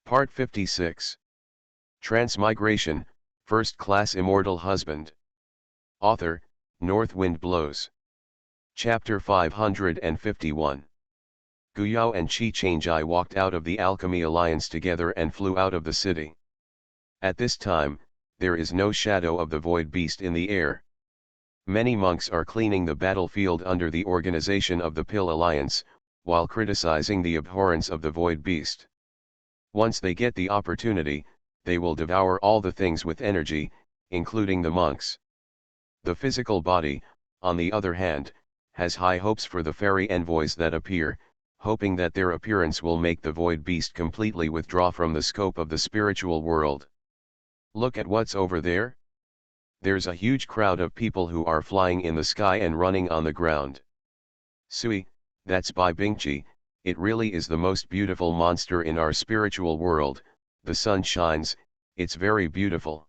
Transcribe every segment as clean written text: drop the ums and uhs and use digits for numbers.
Part 56. Transmigration, First Class Immortal Husband. Author, North Wind Blows. Chapter 551. Guyao and Qi Changjai walked out of the Alchemy Alliance together and flew out of the city. At this time, there is no shadow of the void beast in the air. Many monks are cleaning the battlefield under the organization of the Pill Alliance, while criticizing the abhorrence of the void beast. Once they get the opportunity, they will devour all the things with energy, including the monks. The physical body, on the other hand, has high hopes for the fairy envoys that appear, hoping that their appearance will make the void beast completely withdraw from the scope of the spiritual world. Look at what's over there. There's a huge crowd of people who are flying in the sky and running on the ground. Sui, that's Bai Bingqi. It really is the most beautiful monster in our spiritual world. The sun shines, it's very beautiful.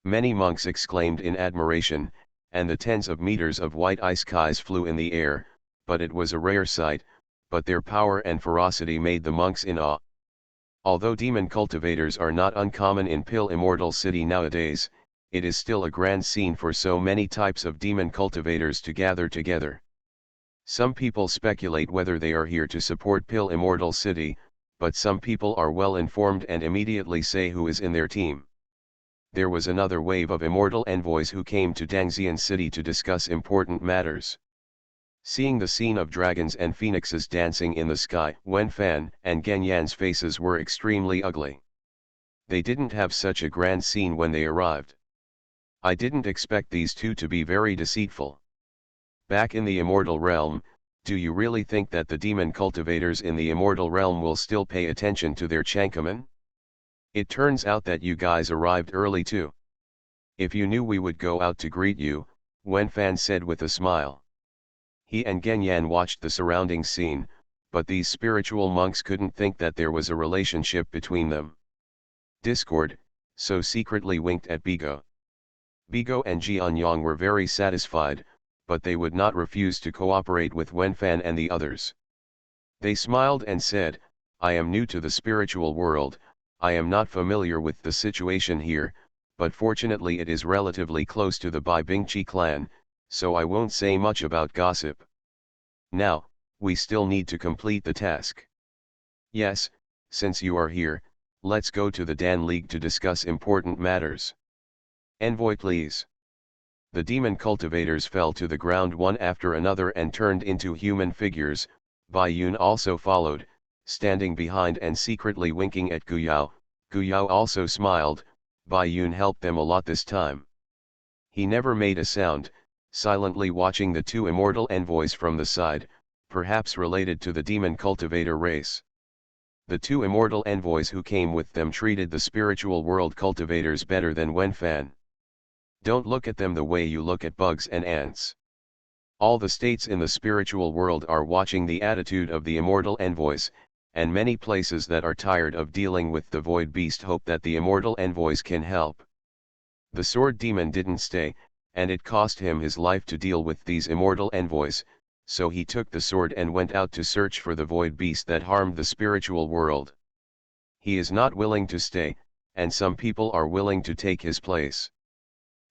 Many monks exclaimed in admiration, and the tens of meters of white ice skies flew in the air, but it was a rare sight, but their power and ferocity made the monks in awe. Although demon cultivators are not uncommon in Pill Immortal City nowadays, it is still a grand scene for so many types of demon cultivators to gather together. Some people speculate whether they are here to support Pill Immortal City, but some people are well informed and immediately say who is in their team. There was another wave of immortal envoys who came to Dangxian City to discuss important matters. Seeing the scene of dragons and phoenixes dancing in the sky, Wen Fan and Genyan's faces were extremely ugly. They didn't have such a grand scene when they arrived. I didn't expect these two to be very deceitful. Back in the immortal realm, do you really think that the demon cultivators in the immortal realm will still pay attention to their Chankaman? It turns out that you guys arrived early too. If you knew we would go out to greet you, Wen Fan said with a smile. He and Genyan watched the surrounding scene, but these spiritual monks couldn't think that there was a relationship between them. Discord, so secretly winked at Bigo. Bigo and Jianyang were very satisfied, but they would not refuse to cooperate with Wen Fan and the others. They smiled and said, I am new to the spiritual world, I am not familiar with the situation here, but fortunately it is relatively close to the Bai Bingqi clan, so I won't say much about gossip. Now, we still need to complete the task. Yes, since you are here, let's go to the Dan League to discuss important matters. Envoy please. The demon cultivators fell to the ground one after another and turned into human figures. Bai Yun also followed, standing behind and secretly winking at Guyao. Guyao also smiled. Bai Yun helped them a lot this time. He never made a sound, silently watching the two immortal envoys from the side, perhaps related to the demon cultivator race. The two immortal envoys who came with them treated the spiritual world cultivators better than Wen Fan. Don't look at them the way you look at bugs and ants. All the states in the spiritual world are watching the attitude of the immortal envoys, and many places that are tired of dealing with the void beast hope that the immortal envoys can help. The sword demon didn't stay, and it cost him his life to deal with these immortal envoys, so he took the sword and went out to search for the void beast that harmed the spiritual world. He is not willing to stay, and some people are willing to take his place.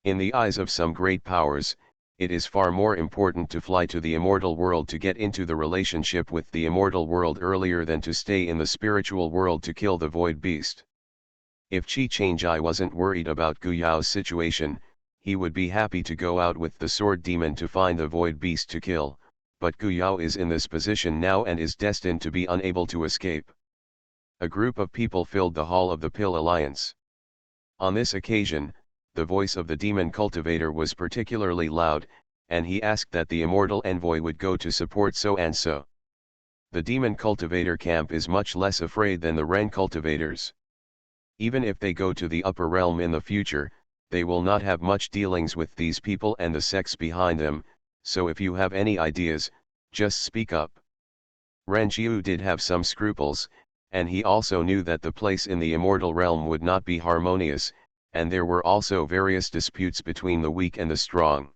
In the eyes of some great powers, it is far more important to fly to the immortal world to get into the relationship with the immortal world earlier than to stay in the spiritual world to kill the void beast. If Qi Changjai wasn't worried about Guyao's situation, he would be happy to go out with the sword demon to find the void beast to kill, but Guyao is in this position now and is destined to be unable to escape. A group of people filled the hall of the Pill Alliance. On this occasion, the voice of the demon cultivator was particularly loud, and he asked that the immortal envoy would go to support so and so. The demon cultivator camp is much less afraid than the Ren cultivators. Even if they go to the upper realm in the future, they will not have much dealings with these people and the sects behind them, so if you have any ideas, just speak up. Ren Qiu did have some scruples, and he also knew that the place in the immortal realm would not be harmonious, and there were also various disputes between the weak and the strong.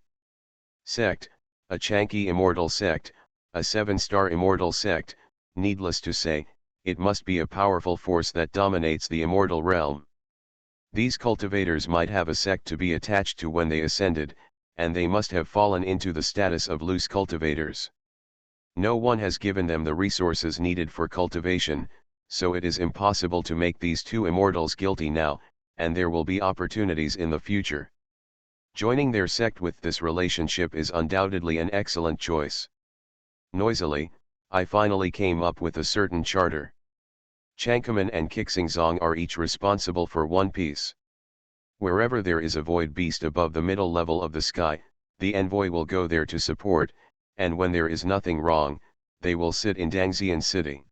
Sect, a Chanki immortal sect, a 7-star immortal sect, needless to say, it must be a powerful force that dominates the immortal realm. These cultivators might have a sect to be attached to when they ascended, and they must have fallen into the status of loose cultivators. No one has given them the resources needed for cultivation, so it is impossible to make these two immortals guilty now, and there will be opportunities in the future. Joining their sect with this relationship is undoubtedly an excellent choice. Noisily, I finally came up with a certain charter. Changkaman and Kixingzong are each responsible for one piece. Wherever there is a void beast above the middle level of the sky, the envoy will go there to support, and when there is nothing wrong, they will sit in Dangxian City.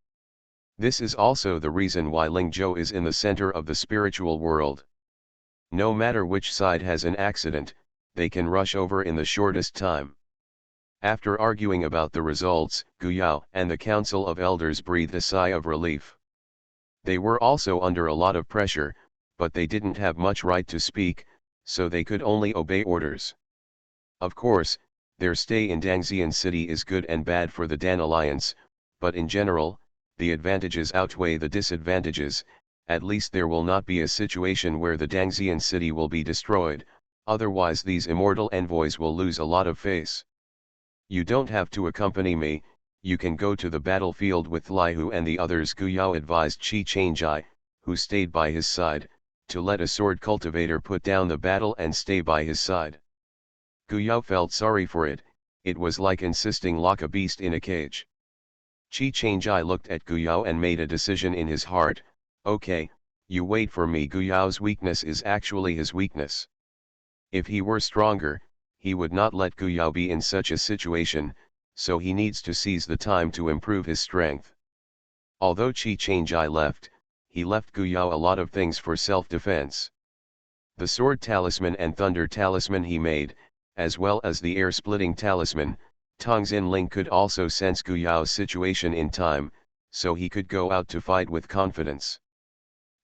This is also the reason why Lingzhou is in the center of the spiritual world. No matter which side has an accident, they can rush over in the shortest time. After arguing about the results, Guyao and the Council of Elders breathed a sigh of relief. They were also under a lot of pressure, but they didn't have much right to speak, so they could only obey orders. Of course, their stay in Dangxian City is good and bad for the Dan Alliance, but in general, the advantages outweigh the disadvantages. At least there will not be a situation where the Dangxian City will be destroyed, otherwise these immortal envoys will lose a lot of face. You don't have to accompany me, you can go to the battlefield with Liu and the others, Guyao advised Qi Changjai, who stayed by his side, to let a sword cultivator put down the battle and stay by his side. Guyao felt sorry for it, it was like insisting lock a beast in a cage. Qi Changjai looked at Guyao and made a decision in his heart, okay, you wait for me. Guyao's weakness is actually his weakness. If he were stronger, he would not let Guyao be in such a situation, so he needs to seize the time to improve his strength. Although Qi Changjai left, he left Guyao a lot of things for self-defense. The sword talisman and thunder talisman he made, as well as the air-splitting talisman. Tongxin Ling could also sense Guyao's situation in time, so he could go out to fight with confidence.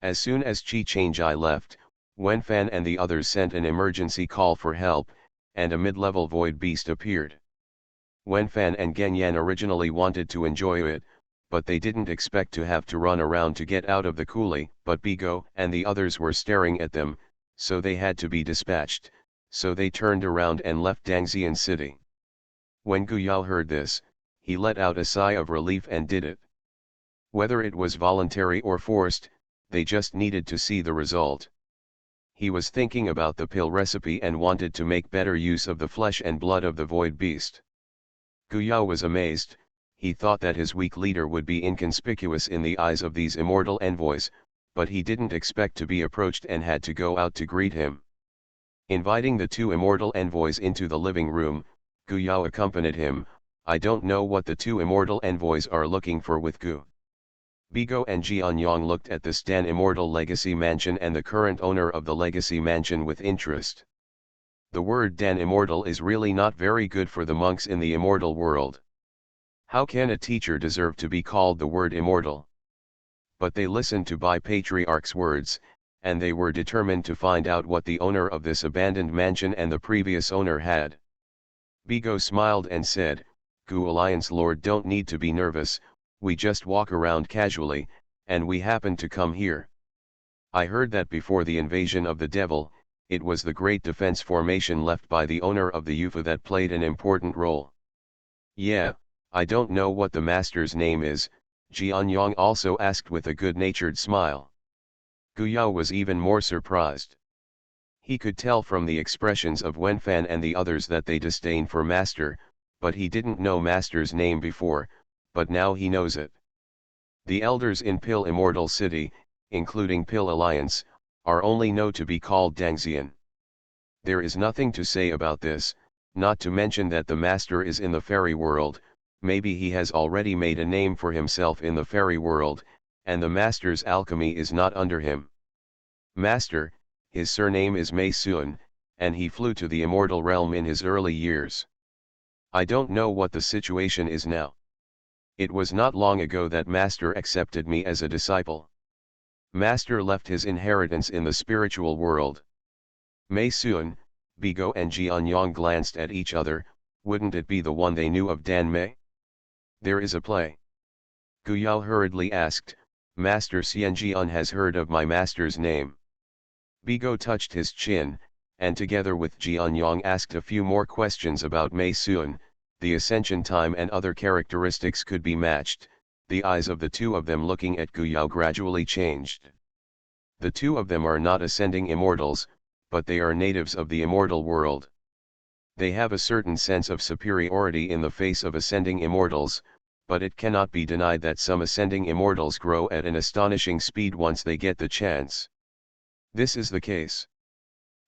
As soon as Qi Changjai left, Wenfan and the others sent an emergency call for help, and a mid-level void beast appeared. Wenfan and Genyan originally wanted to enjoy it, but they didn't expect to have to run around to get out of the coulee. But Bigo and the others were staring at them, so they had to be dispatched, so they turned around and left Dangxian City. When Guyao heard this, he let out a sigh of relief and did it. Whether it was voluntary or forced, they just needed to see the result. He was thinking about the pill recipe and wanted to make better use of the flesh and blood of the void beast. Guyao was amazed, he thought that his weak leader would be inconspicuous in the eyes of these immortal envoys, but he didn't expect to be approached and had to go out to greet him. Inviting the two immortal envoys into the living room, Guyao accompanied him. I don't know what the two immortal envoys are looking for with Gu. Bigo and Jianyang looked at the Stan Immortal Legacy Mansion and the current owner of the Legacy Mansion with interest. The word Dan Immortal is really not very good for the monks in the immortal world. How can a teacher deserve to be called the word immortal? But they listened to Bai Patriarch's words, and they were determined to find out what the owner of this abandoned mansion and the previous owner had. Bigo smiled and said, Gu Alliance Lord, don't need to be nervous, we just walk around casually, and we happen to come here. I heard that before the invasion of the devil, it was the great defense formation left by the owner of the UFA that played an important role. Yeah, I don't know what the master's name is, Jianyang also asked with a good-natured smile. Guyao was even more surprised. He could tell from the expressions of Wenfan and the others that they disdain for Master, but he didn't know Master's name before, but now he knows it. The elders in Pill Immortal City, including Pill Alliance, are only known to be called Dangxian. There is nothing to say about this, not to mention that the Master is in the fairy world. Maybe he has already made a name for himself in the fairy world, and the Master's alchemy is not under him. Master, his surname is Mei Suan, and he flew to the immortal realm in his early years. I don't know what the situation is now. It was not long ago that Master accepted me as a disciple. Master left his inheritance in the spiritual world. Mei Suan, Bigo and Jianyang glanced at each other. Wouldn't it be the one they knew of Dan Mei? There is a play. Guyao hurriedly asked, Master Xianjian has heard of my master's name. Bigo touched his chin, and together with Jianyang asked a few more questions about Mei Suan. The ascension time and other characteristics could be matched. The eyes of the two of them looking at Guyao gradually changed. The two of them are not ascending immortals, but they are natives of the immortal world. They have a certain sense of superiority in the face of ascending immortals, but it cannot be denied that some ascending immortals grow at an astonishing speed once they get the chance. This is the case.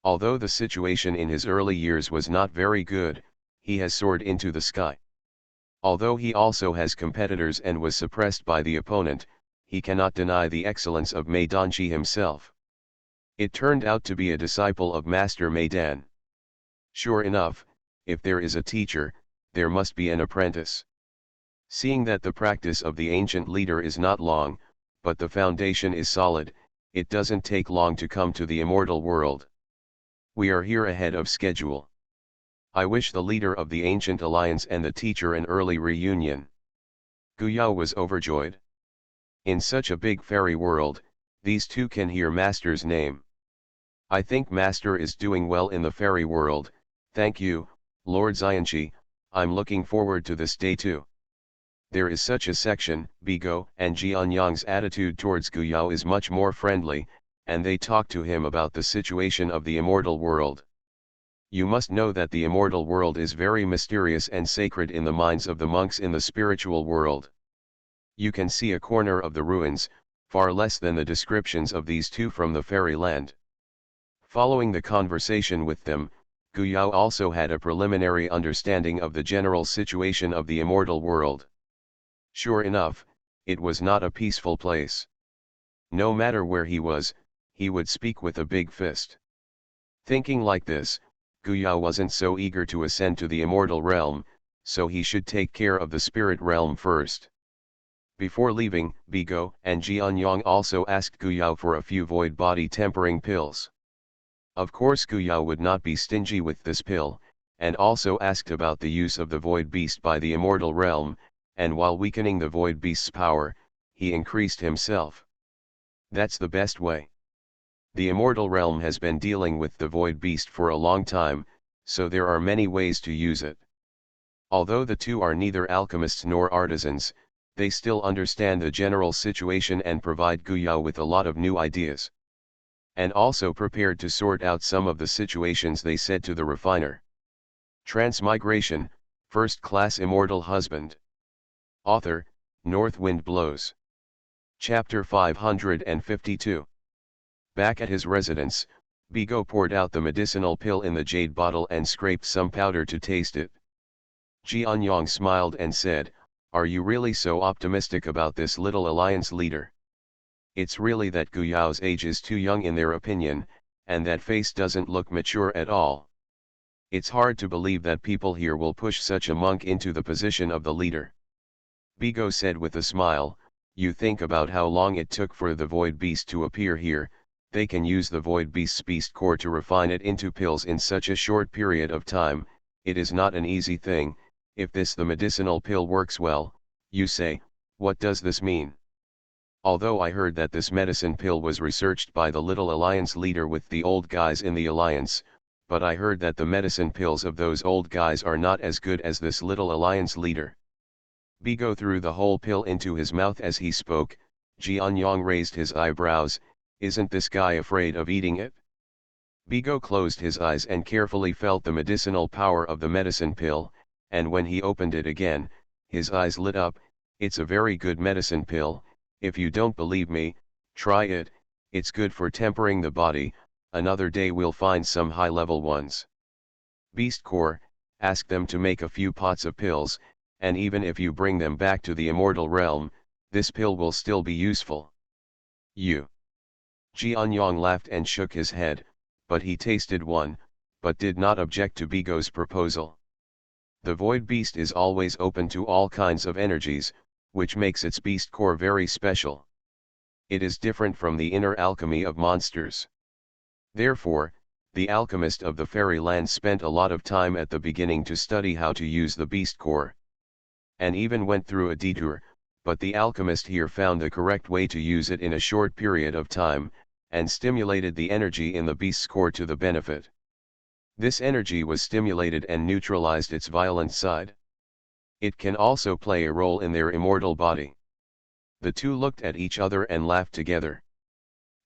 Although the situation in his early years was not very good, he has soared into the sky. Although he also has competitors and was suppressed by the opponent, he cannot deny the excellence of Mei Danqi himself. It turned out to be a disciple of Master Mei Dan. Sure enough, if there is a teacher, there must be an apprentice. Seeing that the practice of the ancient leader is not long, but the foundation is solid, it doesn't take long to come to the immortal world. We are here ahead of schedule. I wish the leader of the ancient alliance and the teacher an early reunion. Guyao was overjoyed. In such a big fairy world, these two can hear Master's name. I think Master is doing well in the fairy world, thank you, Lord Xianqi, I'm looking forward to this day too. There is such a section. Bigo and Jianyang's attitude towards Guyao is much more friendly, and they talk to him about the situation of the immortal world. You must know that the immortal world is very mysterious and sacred in the minds of the monks in the spiritual world. You can see a corner of the ruins, far less than the descriptions of these two from the fairyland. Following the conversation with them, Guyao also had a preliminary understanding of the general situation of the immortal world. Sure enough, it was not a peaceful place. No matter where he was, he would speak with a big fist. Thinking like this, Guyao wasn't so eager to ascend to the immortal realm, so he should take care of the spirit realm first. Before leaving, Bigo and Jianyang also asked Guyao for a few void body tempering pills. Of course Guyao would not be stingy with this pill, and also asked about the use of the void beast by the immortal realm, and while weakening the void beast's power, he increased himself. That's the best way. The immortal realm has been dealing with the void beast for a long time, so there are many ways to use it. Although the two are neither alchemists nor artisans, they still understand the general situation and provide Guyao with a lot of new ideas. And also prepared to sort out some of the situations they said to the refiner. Transmigration, First Class Immortal Husband. Author, North Wind Blows. Chapter 552. Back at his residence, Bigo poured out the medicinal pill in the jade bottle and scraped some powder to taste it. Jianyang smiled and said, "Are you really so optimistic about this little alliance leader? It's really that Guyao's age is too young in their opinion, and that face doesn't look mature at all. It's hard to believe that people here will push such a monk into the position of the leader." Bigo said with a smile, "You think about how long it took for the void beast to appear here. They can use the void beast's beast core to refine it into pills in such a short period of time. It is not an easy thing. If the medicinal pill works well, you say, what does this mean? Although I heard that this medicine pill was researched by the little alliance leader with the old guys in the alliance, but I heard that the medicine pills of those old guys are not as good as this little alliance leader." Bigo threw the whole pill into his mouth as he spoke. Jianyang raised his eyebrows. "Isn't this guy afraid of eating it?" Bigo closed his eyes and carefully felt the medicinal power of the medicine pill, and when he opened it again, his eyes lit up. "It's a very good medicine pill. If you don't believe me, try it. It's good for tempering the body. Another day we'll find some high-level ones. Beast Core, ask them to make a few pots of pills, and even if you bring them back to the immortal realm, this pill will still be useful." "You." Jianyang laughed and shook his head, but he tasted one, but did not object to Bigo's proposal. The void beast is always open to all kinds of energies, which makes its beast core very special. It is different from the inner alchemy of monsters. Therefore, the alchemist of the fairyland spent a lot of time at the beginning to study how to use the beast core. And even went through a detour, but the alchemist here found the correct way to use it in a short period of time, and stimulated the energy in the beast's core to the benefit. This energy was stimulated and neutralized its violent side. It can also play a role in their immortal body. The two looked at each other and laughed together.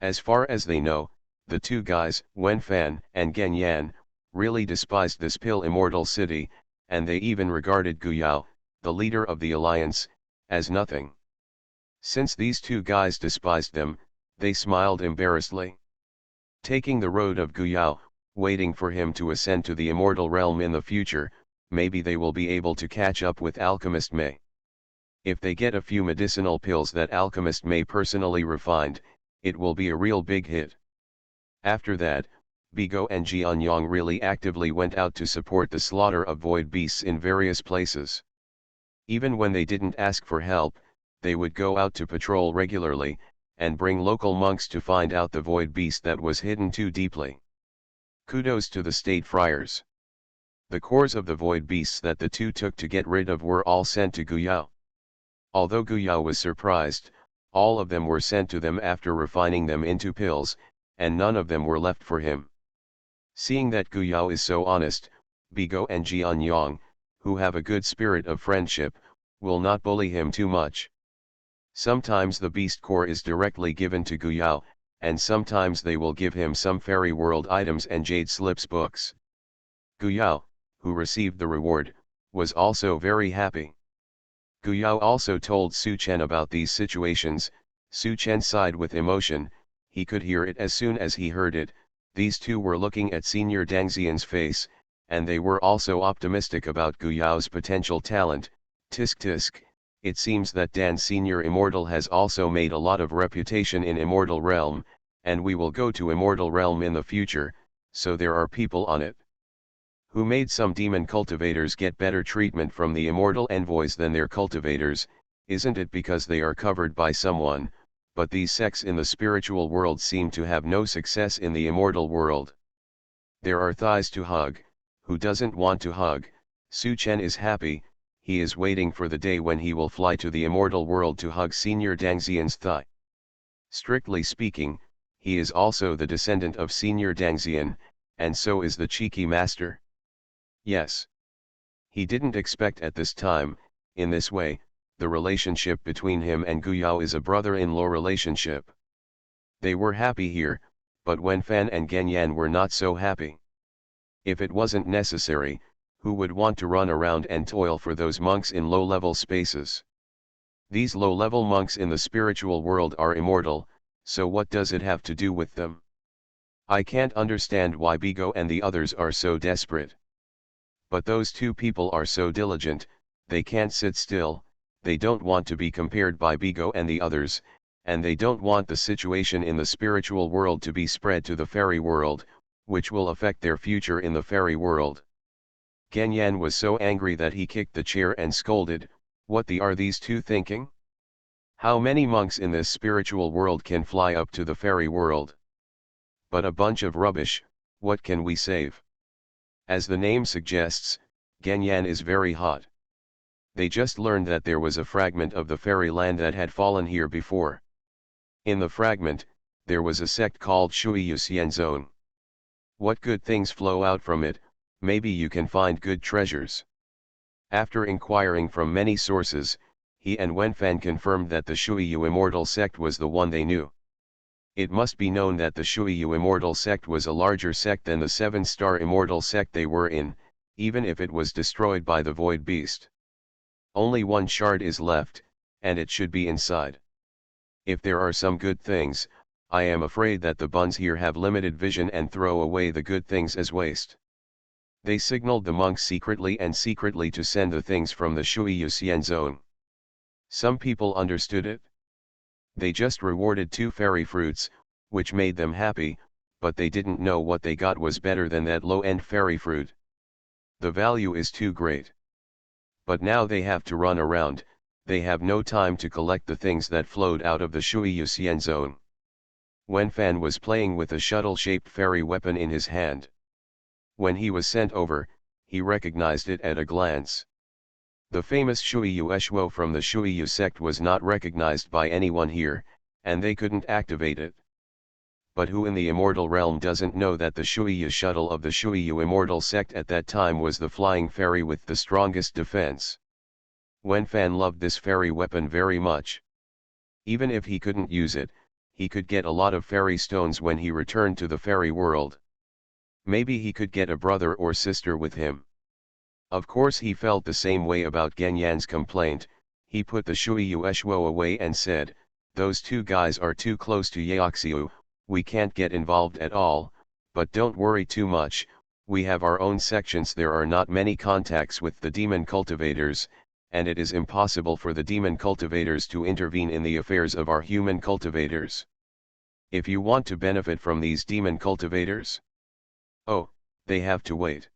As far as they know, the two guys, Wenfan and Genyan, really despised this pill immortal city, and they even regarded Guyao, the leader of the alliance, as nothing. Since these two guys despised them, they smiled embarrassedly. Taking the road of Guyao, waiting for him to ascend to the immortal realm in the future, maybe they will be able to catch up with Alchemist May. If they get a few medicinal pills that Alchemist May personally refined, it will be a real big hit. After that, Bigo and Jianyang really actively went out to support the slaughter of void beasts in various places. Even when they didn't ask for help, they would go out to patrol regularly, and bring local monks to find out the void beast that was hidden too deeply. Kudos to the state friars. The cores of the void beasts that the two took to get rid of were all sent to Guyao. Although Guyao was surprised, all of them were sent to them after refining them into pills, and none of them were left for him. Seeing that Guyao is so honest, Bigo and Jianyang, who have a good spirit of friendship, will not bully him too much. Sometimes the beast core is directly given to Guyao, and sometimes they will give him some fairy world items and jade slips books. Guyao, who received the reward, was also very happy. Guyao also told Su Chen about these situations. Su Chen sighed with emotion, he could hear it as soon as he heard it. These two were looking at Senior Dangxian's face, and they were also optimistic about Guyao's potential talent. Tisk tisk, it seems that Dan Senior Immortal has also made a lot of reputation in Immortal Realm, and we will go to Immortal Realm in the future, so there are people on it who made some demon cultivators get better treatment from the immortal envoys than their cultivators. Isn't it because they are covered by someone? But these sects in the spiritual world seem to have no success in the immortal world. There are thighs to hug. Who doesn't want to hug? Su Chen is happy, he is waiting for the day when he will fly to the immortal world to hug Senior Dangxian's thigh. Strictly speaking, he is also the descendant of Senior Dangxian, and so is the cheeky master. Yes. He didn't expect at this time. In this way, the relationship between him and Guyao is a brother-in-law relationship. They were happy here, but Wenfan and Genyan were not so happy. If it wasn't necessary, who would want to run around and toil for those monks in low-level spaces? These low-level monks in the spiritual world are immortal, so what does it have to do with them? I can't understand why Bigo and the others are so desperate. But those two people are so diligent, they can't sit still, they don't want to be compared by Bigo and the others, and they don't want the situation in the spiritual world to be spread to the fairy world, which will affect their future in the fairy world. Genyan was so angry that he kicked the chair and scolded, "What are these two thinking? How many monks in this spiritual world can fly up to the fairy world? But a bunch of rubbish, what can we save?" As the name suggests, Genyan is very hot. They just learned that there was a fragment of the fairy land that had fallen here before. In the fragment, there was a sect called Shuiyu Xianzong. What good things flow out from it? Maybe you can find good treasures. After inquiring from many sources, he and Wenfan confirmed that the Shuiyu Immortal sect was the one they knew. It must be known that the Shuiyu Immortal sect was a larger sect than the 7-star Immortal sect they were in, even if it was destroyed by the Void Beast. Only one shard is left, and it should be inside. If there are some good things, I am afraid that the buns here have limited vision and throw away the good things as waste. They signaled the monks secretly to send the things from the Shuiyu Xianzong. Some people understood it. They just rewarded 2 fairy fruits, which made them happy, but they didn't know what they got was better than that low-end fairy fruit. The value is too great. But now they have to run around, they have no time to collect the things that flowed out of the Shuiyu Xianzong. Wenfan was playing with a shuttle-shaped fairy weapon in his hand. When he was sent over, he recognized it at a glance. The famous Shuiyu Eshuo from the Shuiyu sect was not recognized by anyone here, and they couldn't activate it. But who in the immortal realm doesn't know that the Shuiyu shuttle of the Shuiyu Immortal sect at that time was the flying fairy with the strongest defense? Wenfan loved this fairy weapon very much. Even if he couldn't use it, he could get a lot of fairy stones when he returned to the fairy world. Maybe he could get a brother or sister with him. Of course he felt the same way about Genyan's complaint. He put the Shuiyu Eshuo away and said, "Those two guys are too close to Yaoxiu, we can't get involved at all, but don't worry too much, we have our own sections. There are not many contacts with the demon cultivators, and it is impossible for the demon cultivators to intervene in the affairs of our human cultivators. If you want to benefit from these demon cultivators, oh, they have to wait."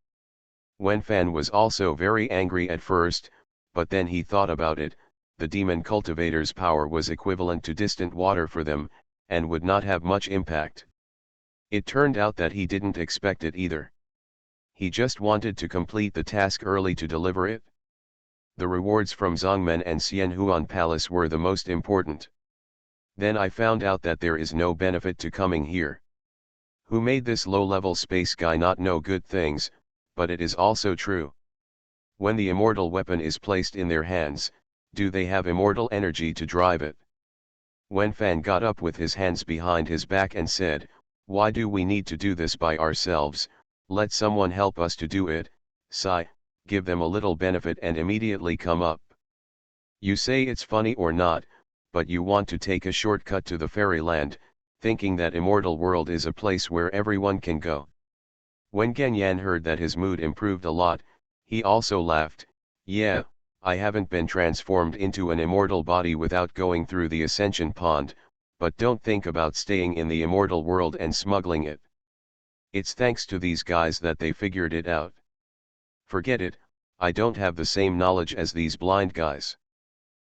Wenfan was also very angry at first, but then he thought about it. The demon cultivators' power was equivalent to distant water for them, and would not have much impact. It turned out that he didn't expect it either. He just wanted to complete the task early to deliver it. The rewards from Zongmen and Xianhuan Palace were the most important. Then I found out that there is no benefit to coming here. Who made this low-level space guy not know good things, but it is also true. When the immortal weapon is placed in their hands, do they have immortal energy to drive it? Wenfan got up with his hands behind his back and said, "Why do we need to do this by ourselves? Let someone help us to do it, Sai, give them a little benefit and immediately come up." You say it's funny or not, but you want to take a shortcut to the fairyland, thinking that immortal world is a place where everyone can go. When Genyan heard that, his mood improved a lot. He also laughed. "Yeah, I haven't been transformed into an immortal body without going through the ascension pond, but don't think about staying in the immortal world and smuggling it. It's thanks to these guys that they figured it out. Forget it, I don't have the same knowledge as these blind guys.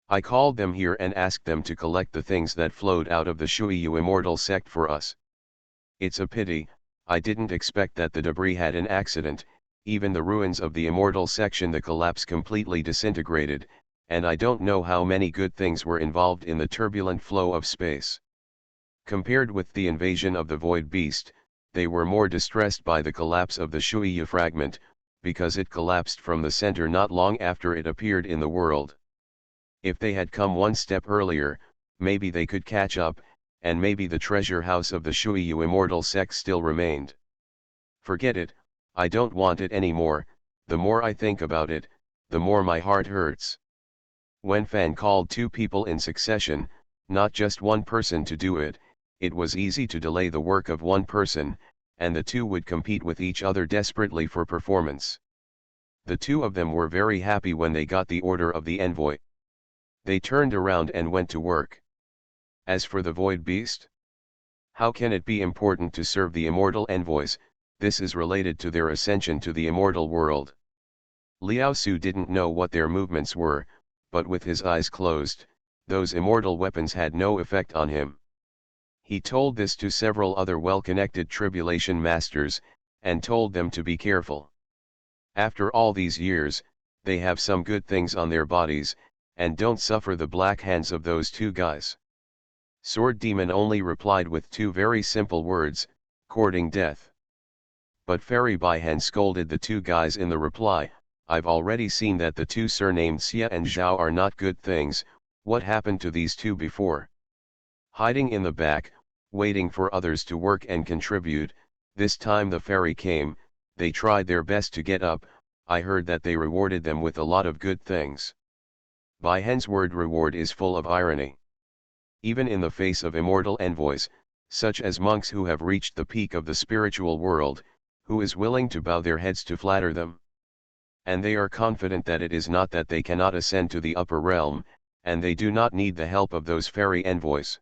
I called them here and asked them to collect the things that flowed out of the Shuiyu Immortal sect for us. It's a pity, I didn't expect that the debris had an accident. Even the ruins of the immortal section, the collapse completely disintegrated, and I don't know how many good things were involved in the turbulent flow of space. Compared with the invasion of the void beast, they were more distressed by the collapse of the Shuiyu fragment, because it collapsed from the center not long after it appeared in the world. If they had come one step earlier, maybe they could catch up, and maybe the treasure house of the Shuiyu Immortal sect still remained. Forget it, I don't want it anymore. The more I think about it, the more my heart hurts. Wenfan called two people in succession, not just one person, to do it. It was easy to delay the work of one person, and the two would compete with each other desperately for performance. The two of them were very happy when they got the order of the envoy. They turned around and went to work. As for the void beast, how can it be important to serve the immortal envoys? This is related to their ascension to the immortal world. Liao Su didn't know what their movements were, but with his eyes closed, those immortal weapons had no effect on him. He told this to several other well-connected tribulation masters, and told them to be careful. After all these years, they have some good things on their bodies, and don't suffer the black hands of those two guys. Sword Demon only replied with two very simple words, courting death. But Fairy Baihan scolded the two guys in the reply. "I've already seen that the two surnamed Xia and Zhao are not good things. What happened to these two before? Hiding in the back, waiting for others to work and contribute. This time the fairy came, they tried their best to get up. I heard that they rewarded them with a lot of good things." Baihan's word reward is full of irony. Even in the face of immortal envoys, such as monks who have reached the peak of the spiritual world, who is willing to bow their heads to flatter them? And they are confident that it is not that they cannot ascend to the upper realm, and they do not need the help of those fairy envoys.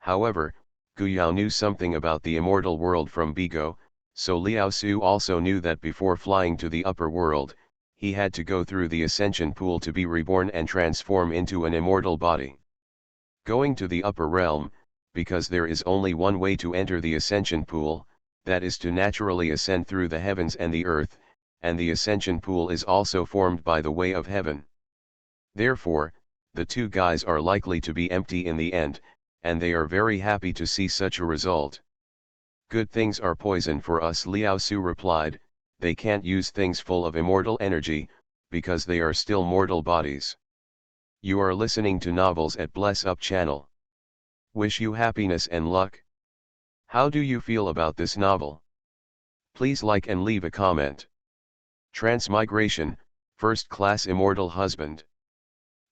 However, Guyao knew something about the immortal world from Bigo, so Liao Su also knew that before flying to the upper world, he had to go through the ascension pool to be reborn and transform into an immortal body. Going to the upper realm, because there is only one way to enter the ascension pool, that is to naturally ascend through the heavens and the earth, and the ascension pool is also formed by the way of heaven. Therefore, the two guys are likely to be empty in the end, and they are very happy to see such a result. Good things are poison for us, Liao Su replied. They can't use things full of immortal energy, because they are still mortal bodies. You are listening to novels at Bless Up channel. Wish you happiness and luck. How do you feel about this novel? Please like and leave a comment. Transmigration, First Class Immortal Husband.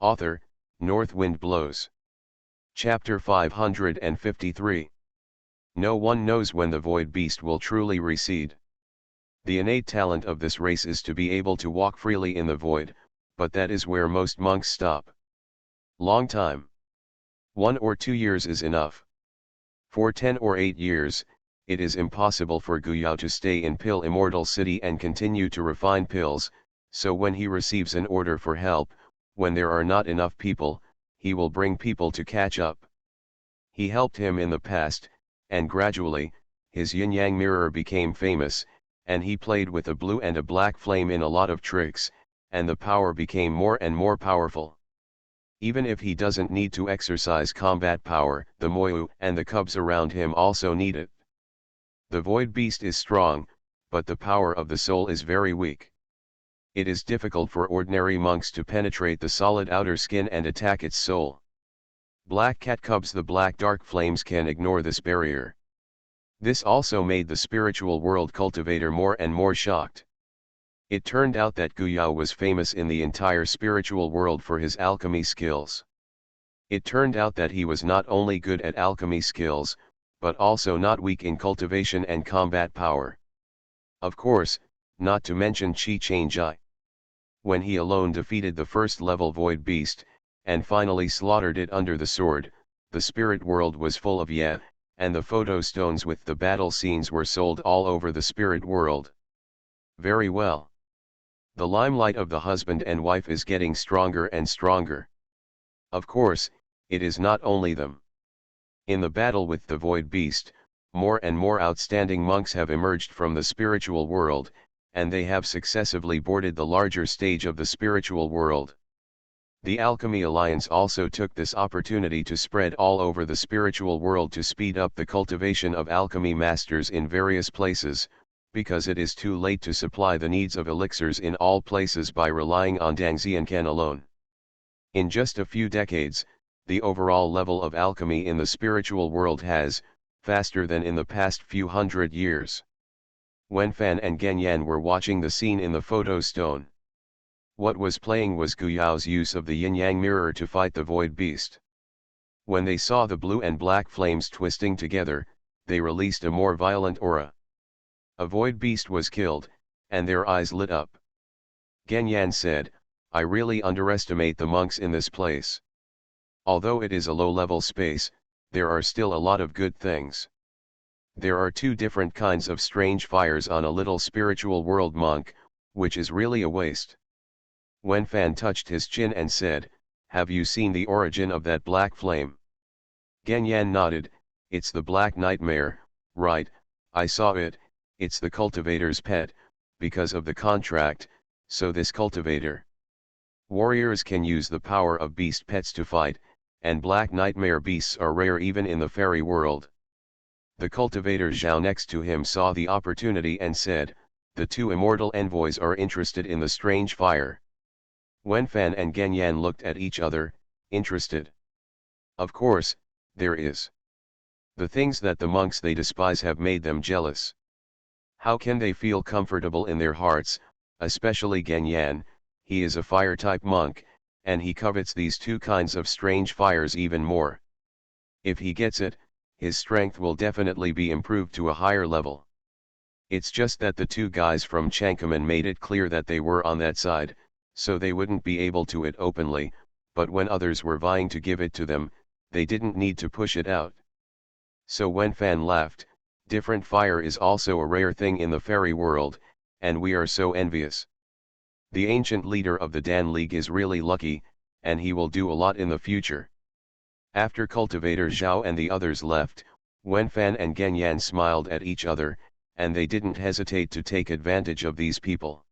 Author, North Wind Blows. Chapter 553. No one knows when the void beast will truly recede. The innate talent of this race is to be able to walk freely in the void, but that is where most monks stop. Long time. 1 or 2 years is enough. For 10 or 8 years, it is impossible for Guyao to stay in Pill Immortal City and continue to refine pills, so when he receives an order for help, when there are not enough people, he will bring people to catch up. He helped him in the past, and gradually, his yin-yang mirror became famous, and he played with a blue and a black flame in a lot of tricks, and the power became more and more powerful. Even if he doesn't need to exercise combat power, the Moyu and the cubs around him also need it. The void beast is strong, but the power of the soul is very weak. It is difficult for ordinary monks to penetrate the solid outer skin and attack its soul. Black cat cubs, the black dark flames, can ignore this barrier. This also made the spiritual world cultivator more and more shocked. It turned out that Guyao was famous in the entire spiritual world for his alchemy skills. It turned out that he was not only good at alchemy skills, but also not weak in cultivation and combat power. Of course, not to mention Qi Changjai. When he alone defeated the first level void beast, and finally slaughtered it under the sword, the spirit world was full of yeah, and the photo stones with the battle scenes were sold all over the spirit world. Very well. The limelight of the husband and wife is getting stronger and stronger. Of course, it is not only them. In the battle with the void beast, more and more outstanding monks have emerged from the spiritual world, and they have successively boarded the larger stage of the spiritual world. The Alchemy Alliance also took this opportunity to spread all over the spiritual world to speed up the cultivation of alchemy masters in various places, because it is too late to supply the needs of elixirs in all places by relying on Dangxiancan alone. In just a few decades, the overall level of alchemy in the spiritual world has, faster than in the past few hundred years. Wenfan and Genyan were watching the scene in the photo stone. What was playing was Guyao's use of the yin-yang mirror to fight the void beast. When they saw the blue and black flames twisting together, they released a more violent aura. A void beast was killed, and their eyes lit up. Genyan said, "I really underestimate the monks in this place. Although it is a low-level space, there are still a lot of good things. There are 2 different kinds of strange fires on a little spiritual world monk, which is really a waste." Wenfan touched his chin and said, "Have you seen the origin of that black flame?" Genyan nodded, "It's the black nightmare, right, I saw it, it's the cultivator's pet, because of the contract, so this cultivator. Warriors can use the power of beast pets to fight, and black nightmare beasts are rare even in the fairy world." The cultivator Zhao next to him saw the opportunity and said, "The 2 immortal envoys are interested in the strange fire." Wenfan and Genyan looked at each other, interested. Of course, there is. The things that the monks they despise have made them jealous. How can they feel comfortable in their hearts, especially Genyan? He is a fire-type monk, and he covets these 2 kinds of strange fires even more. If he gets it, his strength will definitely be improved to a higher level. It's just that the 2 guys from Changkaman made it clear that they were on that side, so they wouldn't be able to it openly, but when others were vying to give it to them, they didn't need to push it out. So Wenfan laughed, "Different fire is also a rare thing in the fairy world, and we are so envious. The ancient leader of the Dan League is really lucky, and he will do a lot in the future." After cultivator Zhao and the others left, Wenfan and Genyan smiled at each other, and they didn't hesitate to take advantage of these people.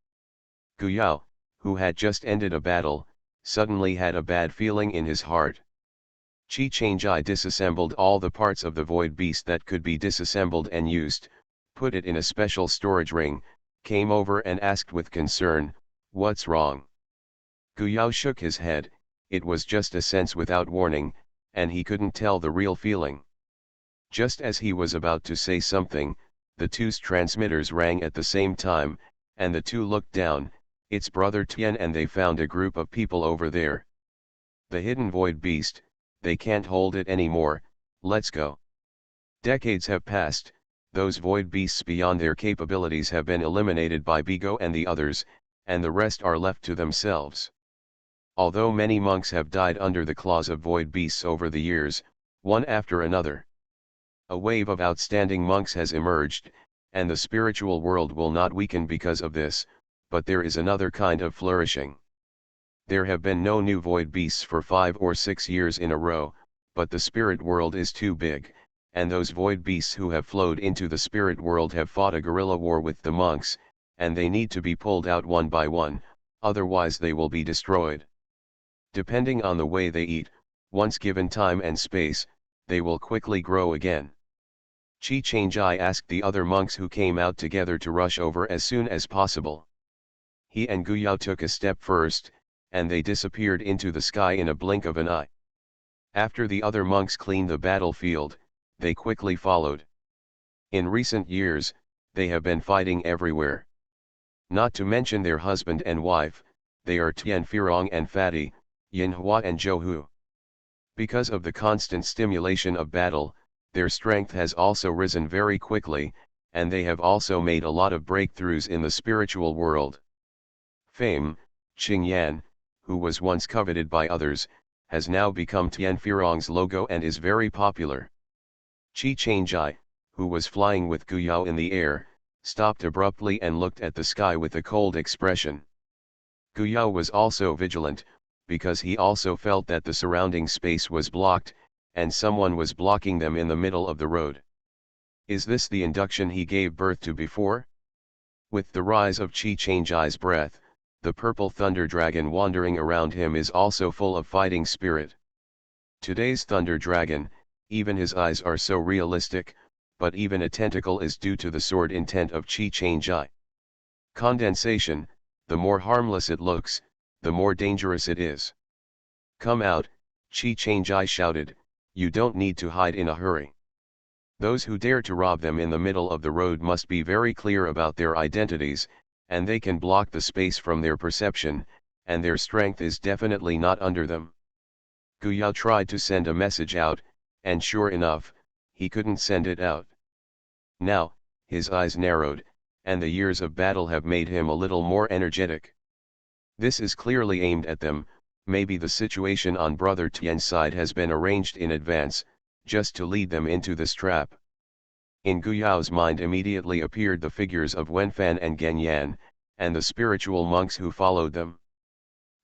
Guyao, who had just ended a battle, suddenly had a bad feeling in his heart. Chi Chang'ai disassembled all the parts of the void beast that could be disassembled and used, put it in a special storage ring, came over and asked with concern, "What's wrong?" Guyao shook his head, it was just a sense without warning, and he couldn't tell the real feeling. Just as he was about to say something, the two's transmitters rang at the same time, and the two looked down, it's Brother Tian, and they found a group of people over there. The hidden void beast, they can't hold it anymore, let's go. Decades have passed, those void beasts beyond their capabilities have been eliminated by Bigo and the others, and the rest are left to themselves. Although many monks have died under the claws of void beasts over the years, one after another, a wave of outstanding monks has emerged, and the spiritual world will not weaken because of this, but there is another kind of flourishing. There have been no new void beasts for 5 or 6 years in a row, but the spirit world is too big, and those void beasts who have flowed into the spirit world have fought a guerrilla war with the monks, and they need to be pulled out one by one, otherwise they will be destroyed. Depending on the way they eat, once given time and space, they will quickly grow again. Chi Chang'ai asked the other monks who came out together to rush over as soon as possible. He and Guyao took a step first, and they disappeared into the sky in a blink of an eye. After the other monks cleaned the battlefield, they quickly followed. In recent years, they have been fighting everywhere. Not to mention their husband and wife, they are Tian Firong and Fatty, Yin Hua and Zhou Hu. Because of the constant stimulation of battle, their strength has also risen very quickly, and they have also made a lot of breakthroughs in the spiritual world. Fame, Qing Yan, who was once coveted by others, has now become Tian Firong's logo and is very popular. Chi Chang'ai, who was flying with Guyao in the air, stopped abruptly and looked at the sky with a cold expression. Guyao was also vigilant, because he also felt that the surrounding space was blocked, and someone was blocking them in the middle of the road. Is this the induction he gave birth to before? With the rise of Chi Chang'ai's breath, the purple thunder dragon wandering around him is also full of fighting spirit. Today's thunder dragon, even his eyes are so realistic, but even a tentacle is due to the sword intent of Chi Chang'ai. Condensation, the more harmless it looks, the more dangerous it is. Come out, Chi Chang'ai shouted, you don't need to hide in a hurry. Those who dare to rob them in the middle of the road must be very clear about their identities, and they can block the space from their perception, and their strength is definitely not under them. Guyao tried to send a message out, and sure enough, he couldn't send it out. Now, his eyes narrowed, and the years of battle have made him a little more energetic. This is clearly aimed at them, maybe the situation on Brother Tian's side has been arranged in advance, just to lead them into this trap. In Guyao's mind immediately appeared the figures of Wenfan and Genyan, and the spiritual monks who followed them.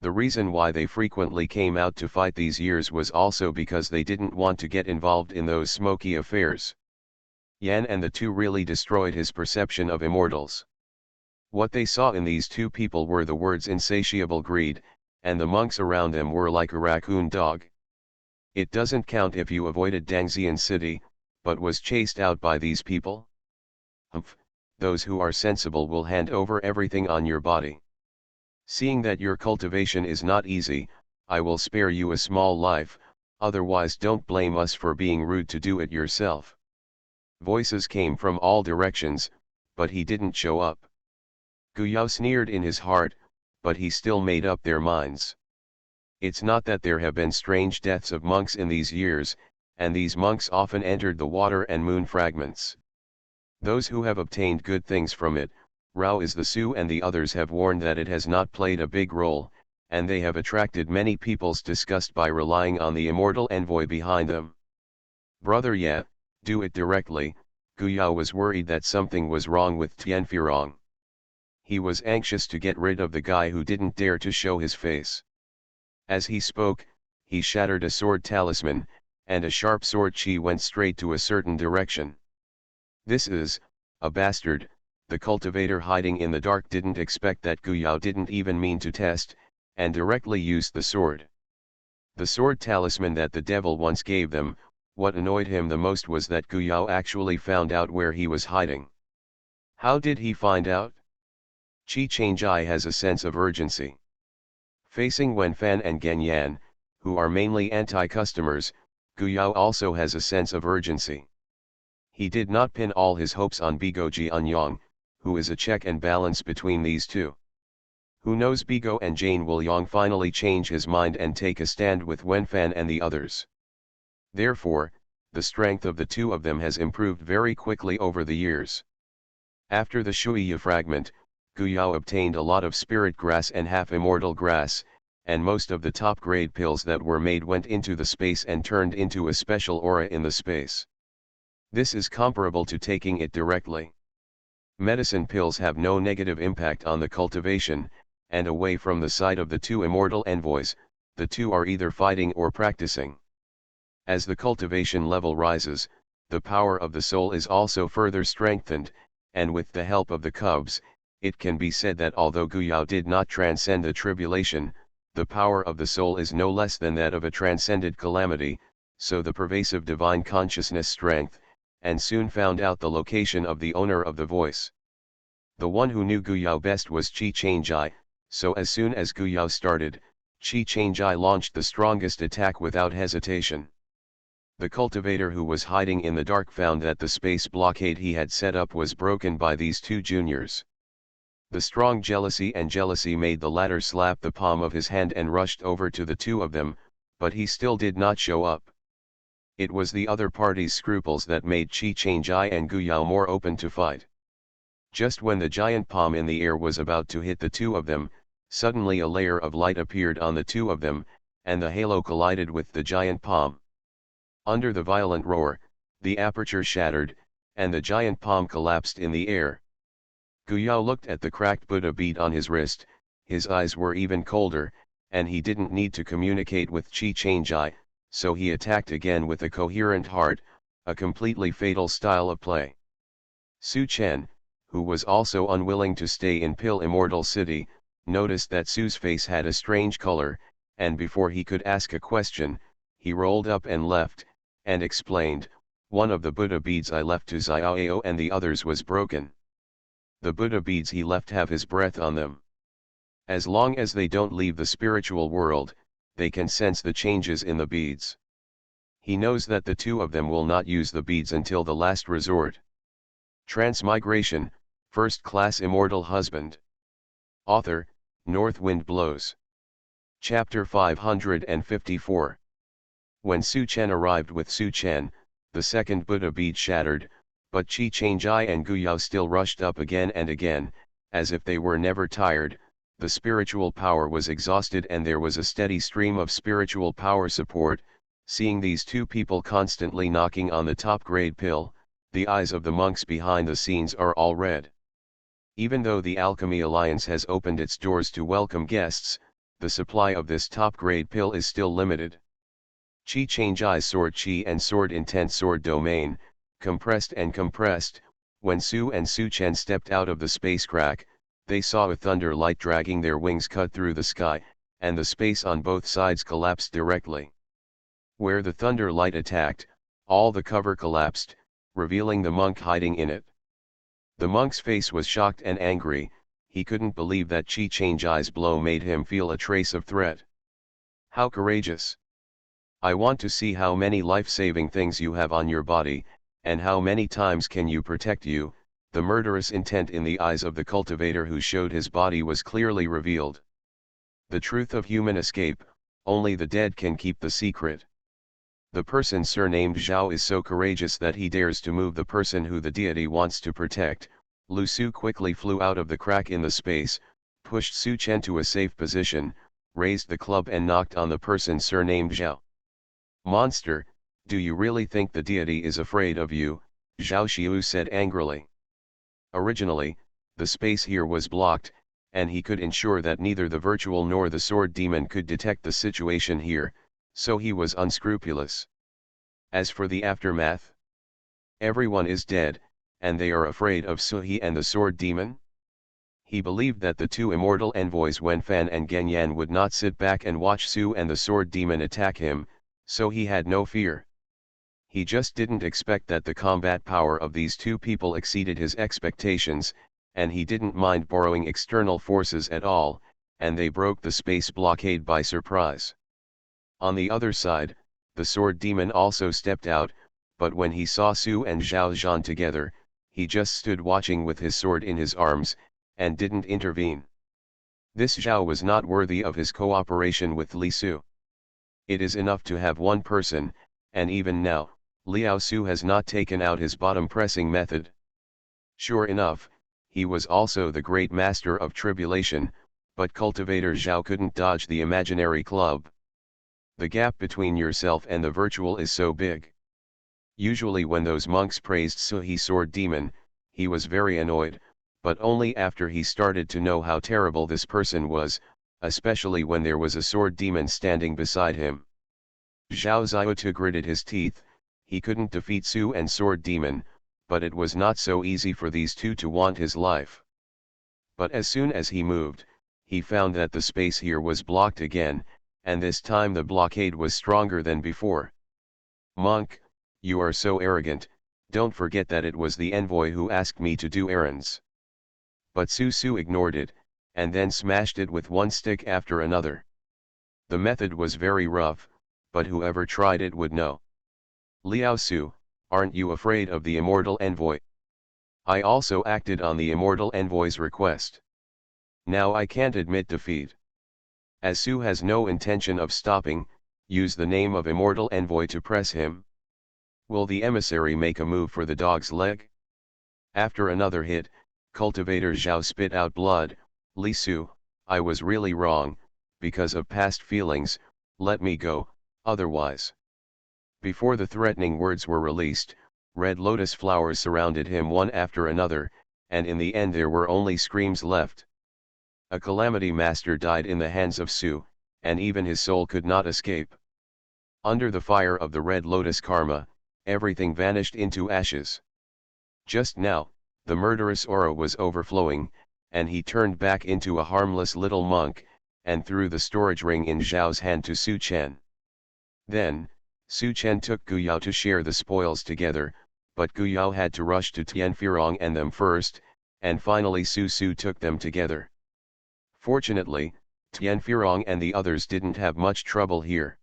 The reason why they frequently came out to fight these years was also because they didn't want to get involved in those smoky affairs. Yan and the two really destroyed his perception of immortals. What they saw in these two people were the words insatiable greed, and the monks around them were like a raccoon dog. It doesn't count if you avoided Dangxian city, but was chased out by these people? Humph, those who are sensible will hand over everything on your body. Seeing that your cultivation is not easy, I will spare you a small life, otherwise don't blame us for being rude to do it yourself. Voices came from all directions, but he didn't show up. Guyao sneered in his heart, but he still made up their minds. It's not that there have been strange deaths of monks in these years, and these monks often entered the water and moon fragments. Those who have obtained good things from it, Rao is the Sioux and the others have warned that it has not played a big role, and they have attracted many people's disgust by relying on the immortal envoy behind them. Brother yeah, do it directly. Guyao was worried that something was wrong with Tianfirong. He was anxious to get rid of the guy who didn't dare to show his face. As he spoke, he shattered a sword talisman, and a sharp sword chi went straight to a certain direction. This is, a bastard, the cultivator hiding in the dark didn't expect that Gu Yao didn't even mean to test, and directly used the sword. The sword talisman that the devil once gave them. What annoyed him the most was that Gu Yao actually found out where he was hiding. How did he find out? Qi Changjai has a sense of urgency. Facing Wenfan and Genyan, who are mainly anti-customers, Gu Yao also has a sense of urgency. He did not pin all his hopes on Bigoji Anyang, who is a check and balance between these two. Who knows, Bigo and Jane will Yang finally change his mind and take a stand with Wenfan and the others. Therefore, the strength of the two of them has improved very quickly over the years. After the Shuiya fragment, Gu Yao obtained a lot of spirit grass and half-immortal grass, and most of the top-grade pills that were made went into the space and turned into a special aura in the space. This is comparable to taking it directly. Medicine pills have no negative impact on the cultivation, and away from the side of the two immortal envoys, the two are either fighting or practicing. As the cultivation level rises, the power of the soul is also further strengthened, and with the help of the cubs, it can be said that although Gu Yao did not transcend the tribulation, the power of the soul is no less than that of a transcended calamity, so the pervasive divine consciousness strength, and soon found out the location of the owner of the voice. The one who knew Gu Yao best was Qi Changjai, so as soon as Gu Yao started, Qi Changjai launched the strongest attack without hesitation. The cultivator who was hiding in the dark found that the space blockade he had set up was broken by these two juniors. The strong jealousy made the latter slap the palm of his hand and rushed over to the two of them, but he still did not show up. It was the other party's scruples that made Qi Changjai and Gu Yao more open to fight. Just when the giant palm in the air was about to hit the two of them, suddenly a layer of light appeared on the two of them, and the halo collided with the giant palm. Under the violent roar, the aperture shattered, and the giant palm collapsed in the air. Gu Yao looked at the cracked Buddha bead on his wrist, his eyes were even colder, and he didn't need to communicate with Qi Changjai, so he attacked again with a coherent heart, a completely fatal style of play. Su Chen, who was also unwilling to stay in Pill Immortal City, noticed that Su's face had a strange color, and before he could ask a question, he rolled up and left, and explained, "One of the Buddha beads I left to Xiaoyao and the others was broken. The Buddha beads he left have his breath on them. As long as they don't leave the spiritual world, they can sense the changes in the beads. He knows that the two of them will not use the beads until the last resort." Transmigration, First Class Immortal Husband. Author, North Wind Blows. Chapter 554. When Su Chen arrived with Su Chen, the second Buddha bead shattered, but Qi Changjai and Gu Yao still rushed up again and again, as if they were never tired. The spiritual power was exhausted and there was a steady stream of spiritual power support. Seeing these two people constantly knocking on the top-grade pill, the eyes of the monks behind the scenes are all red. Even though the Alchemy Alliance has opened its doors to welcome guests, the supply of this top-grade pill is still limited. Qi Changjai's sword Qi and sword intent sword domain, compressed, when Su and Su Chen stepped out of the space crack, they saw a thunder light dragging their wings cut through the sky, and the space on both sides collapsed directly. Where the thunder light attacked, all the cover collapsed, revealing the monk hiding in it. The monk's face was shocked and angry, he couldn't believe that Qi Changjai's blow made him feel a trace of threat. "How courageous! I want to see how many life-saving things you have on your body, and how many times can you protect you." The murderous intent in the eyes of the cultivator who showed his body was clearly revealed. The truth of human escape, only the dead can keep the secret. The person surnamed Zhao is so courageous that he dares to move the person who the deity wants to protect. Lu Su quickly flew out of the crack in the space, pushed Su Chen to a safe position, raised the club and knocked on the person surnamed Zhao. "Monster, do you really think the deity is afraid of you?" Zhao Xiu said angrily. Originally, the space here was blocked, and he could ensure that neither the virtual nor the sword demon could detect the situation here, so he was unscrupulous. As for the aftermath, everyone is dead, and they are afraid of Suhi and the sword demon? He believed that the two immortal envoys Wenfan and Genyan would not sit back and watch Su and the sword demon attack him, so he had no fear. He just didn't expect that the combat power of these two people exceeded his expectations, and he didn't mind borrowing external forces at all, and they broke the space blockade by surprise. On the other side, the sword demon also stepped out, but when he saw Su and Zhao Zhan together, he just stood watching with his sword in his arms, and didn't intervene. This Zhao was not worthy of his cooperation with Li Su. It is enough to have one person, and even now, Liao Su has not taken out his bottom-pressing method. Sure enough, he was also the great master of tribulation, but cultivator Zhao couldn't dodge the imaginary club. The gap between yourself and the virtual is so big. Usually when those monks praised Suhi sword demon, he was very annoyed, but only after he started to know how terrible this person was, especially when there was a sword demon standing beside him. Zhao Xiaotu gritted his teeth. He couldn't defeat Su and sword demon, but it was not so easy for these two to want his life. But as soon as he moved, he found that the space here was blocked again, and this time the blockade was stronger than before. Monk, you are so arrogant, don't forget that it was the envoy who asked me to do errands. But Su ignored it, and then smashed it with one stick after another. The method was very rough, but whoever tried it would know. Liao Su, aren't you afraid of the immortal envoy? I also acted on the immortal envoy's request. Now I can't admit defeat. As Su has no intention of stopping, use the name of immortal envoy to press him. Will the emissary make a move for the dog's leg? After another hit, cultivator Zhao spit out blood. Li Su, I was really wrong, because of past feelings, let me go, otherwise. Before the threatening words were released, red lotus flowers surrounded him one after another, and in the end there were only screams left. A calamity master died in the hands of Su, and even his soul could not escape. Under the fire of the red lotus karma, everything vanished into ashes. Just now, the murderous aura was overflowing, and he turned back into a harmless little monk, and threw the storage ring in Zhao's hand to Su Chen. Then, Su Chen took Gu Yao to share the spoils together, but Gu Yao had to rush to Tianfirong and them first, and finally Su took them together. Fortunately, Tianfirong and the others didn't have much trouble here.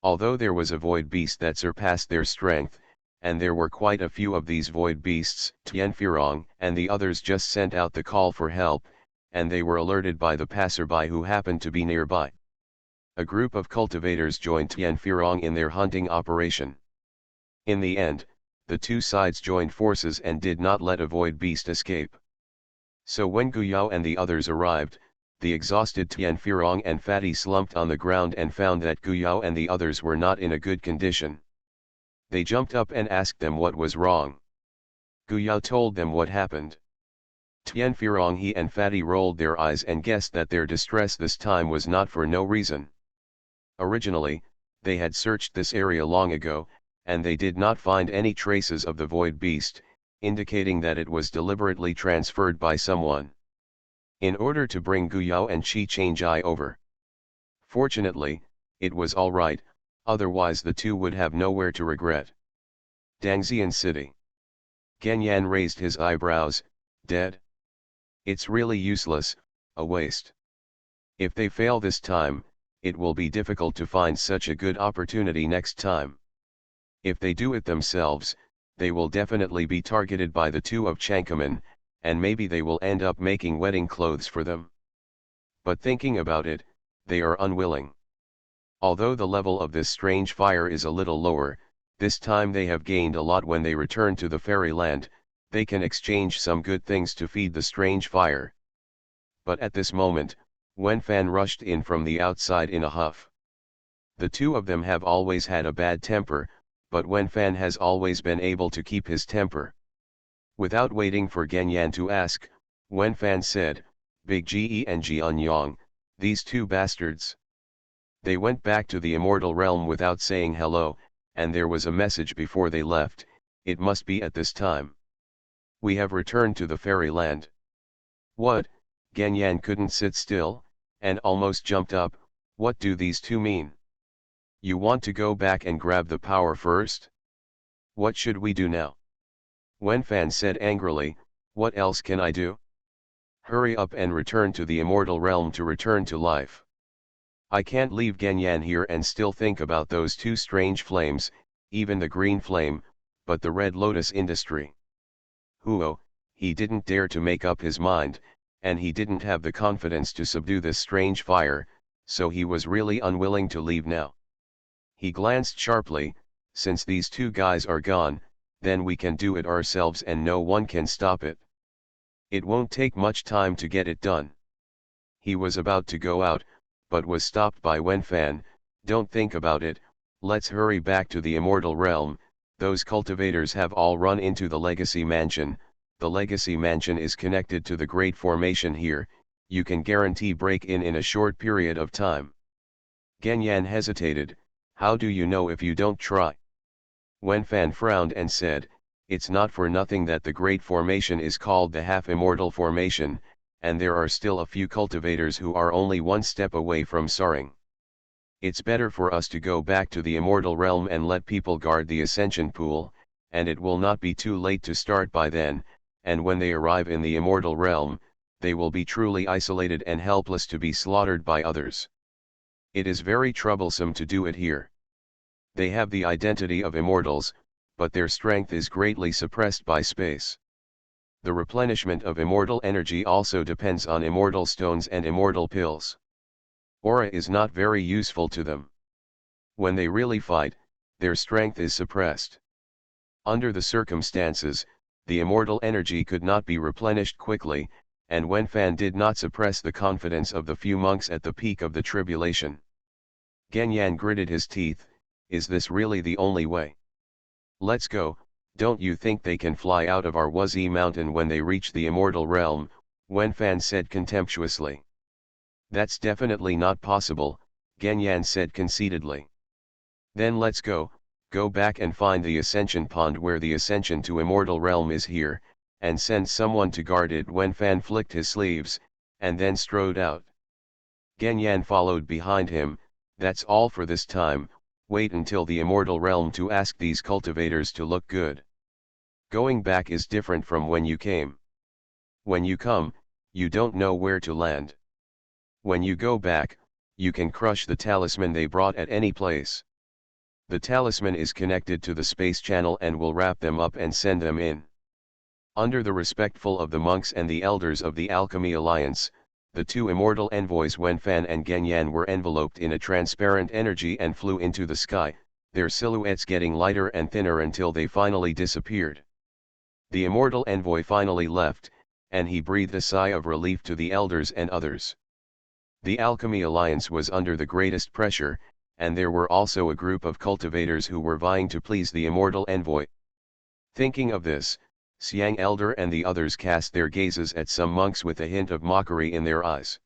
Although there was a void beast that surpassed their strength, and there were quite a few of these void beasts, Tianfirong and the others just sent out the call for help, and they were alerted by the passerby who happened to be nearby. A group of cultivators joined Tianfirong in their hunting operation. In the end, the two sides joined forces and did not let a void beast escape. So when Gu Yao and the others arrived, the exhausted Tianfirong and Fatty slumped on the ground and found that Gu Yao and the others were not in a good condition. They jumped up and asked them what was wrong. Gu Yao told them what happened. Tianfirong he and Fatty rolled their eyes and guessed that their distress this time was not for no reason. Originally, they had searched this area long ago, and they did not find any traces of the void beast, indicating that it was deliberately transferred by someone, in order to bring Gu Yao and Qi Changjai over. Fortunately, it was all right, otherwise the two would have nowhere to regret. Dangxian City. Genyan raised his eyebrows. Dead? It's really useless, a waste. If they fail this time, it will be difficult to find such a good opportunity next time. If they do it themselves, they will definitely be targeted by the two of Chankaman, and maybe they will end up making wedding clothes for them. But thinking about it, they are unwilling. Although the level of this strange fire is a little lower, this time they have gained a lot. When they return to the fairyland, they can exchange some good things to feed the strange fire. But at this moment, Wenfan rushed in from the outside in a huff. The two of them have always had a bad temper, but Wenfan has always been able to keep his temper. Without waiting for Genyan to ask, Wenfan said, "Big Ge and Jianyang, these two bastards." They went back to the immortal realm without saying hello, and there was a message before they left, it must be at this time. We have returned to the fairyland. What? Genyan couldn't sit still, and almost jumped up. What do these two mean? You want to go back and grab the power first? What should we do now? Wenfan said angrily, what else can I do? Hurry up and return to the immortal realm to return to life. I can't leave Genyan here and still think about those two strange flames, even the green flame, but the red lotus industry. Huo, he didn't dare to make up his mind, and he didn't have the confidence to subdue this strange fire, so he was really unwilling to leave now. He glanced sharply, since these two guys are gone, then we can do it ourselves and no one can stop it. It won't take much time to get it done. He was about to go out, but was stopped by Wenfan. Don't think about it, let's hurry back to the immortal realm. Those cultivators have all run into the legacy mansion. The legacy mansion is connected to the great formation here. You can guarantee break-in a short period of time. Genyan hesitated. How do you know if you don't try? Wenfan frowned and said, it's not for nothing that the great formation is called the half-immortal formation, and there are still a few cultivators who are only one step away from soaring. It's better for us to go back to the immortal realm and let people guard the ascension pool, and it will not be too late to start by then, and when they arrive in the immortal realm, they will be truly isolated and helpless to be slaughtered by others. It is very troublesome to do it here. They have the identity of immortals, but their strength is greatly suppressed by space. The replenishment of immortal energy also depends on immortal stones and immortal pills. Aura is not very useful to them. When they really fight, their strength is suppressed. Under the circumstances, the immortal energy could not be replenished quickly, and Wenfan did not suppress the confidence of the few monks at the peak of the tribulation. Genyan gritted his teeth. Is this really the only way? Let's go. Don't you think they can fly out of our Wuzi mountain when they reach the immortal realm? Wenfan said contemptuously. That's definitely not possible, Genyan said conceitedly. Then let's go back and find the ascension pond where the ascension to immortal realm is here, and send someone to guard it. Wenfan flicked his sleeves, and then strode out. Genyan followed behind him. That's all for this time. Wait until the immortal realm to ask these cultivators to look good. Going back is different from when you came. When you come, you don't know where to land. When you go back, you can crush the talisman they brought at any place. The talisman is connected to the space channel and will wrap them up and send them in. Under the respectful of the monks and the elders of the Alchemy Alliance, the two immortal envoys Wenfan and Genyan were enveloped in a transparent energy and flew into the sky, their silhouettes getting lighter and thinner until they finally disappeared. The immortal envoy finally left, and he breathed a sigh of relief to the elders and others. The Alchemy Alliance was under the greatest pressure, and there were also a group of cultivators who were vying to please the immortal envoy. Thinking of this, Xiang Elder and the others cast their gazes at some monks with a hint of mockery in their eyes.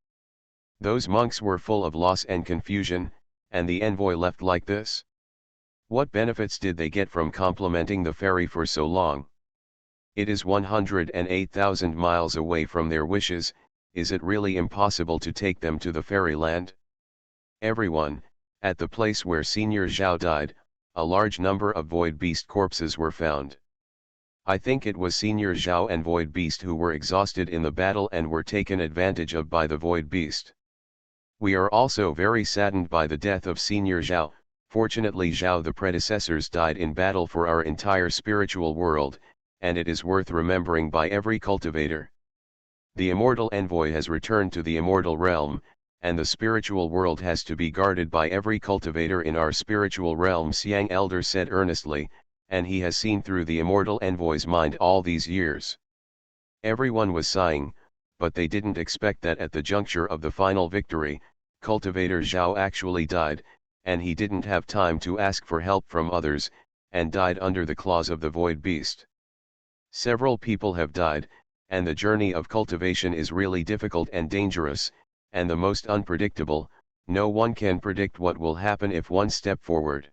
Those monks were full of loss and confusion, and the envoy left like this? What benefits did they get from complimenting the fairy for so long? It is 108,000 miles away from their wishes. Is it really impossible to take them to the fairyland? Everyone, at the place where Senior Zhao died, a large number of void beast corpses were found. I think it was Senior Zhao and Void Beast who were exhausted in the battle and were taken advantage of by the Void Beast. We are also very saddened by the death of Senior Zhao. Fortunately Zhao the predecessors died in battle for our entire spiritual world, and it is worth remembering by every cultivator. The immortal envoy has returned to the immortal realm, and the spiritual world has to be guarded by every cultivator in our spiritual realm, Xiang Elder said earnestly, and he has seen through the immortal envoy's mind all these years. Everyone was sighing, but they didn't expect that at the juncture of the final victory, cultivator Zhao actually died, and he didn't have time to ask for help from others, and died under the claws of the Void Beast. Several people have died, and the journey of cultivation is really difficult and dangerous, and the most unpredictable. No one can predict what will happen if one step forward.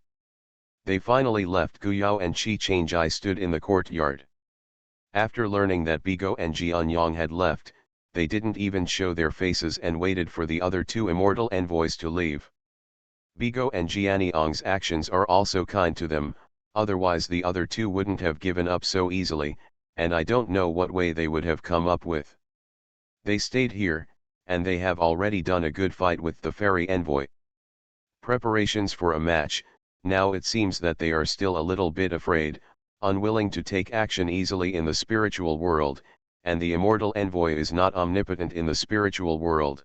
They finally left. Guyao and Qi Changjai stood in the courtyard. After learning that Bigo and Jianyang had left, they didn't even show their faces and waited for the other two immortal envoys to leave. Bigo and Jianyang's actions are also kind to them, otherwise the other two wouldn't have given up so easily, and I don't know what way they would have come up with. They stayed here, and they have already done a good fight with the fairy envoy. Preparations for a match. Now it seems that they are still a little bit afraid, unwilling to take action easily in the spiritual world, and the immortal envoy is not omnipotent in the spiritual world.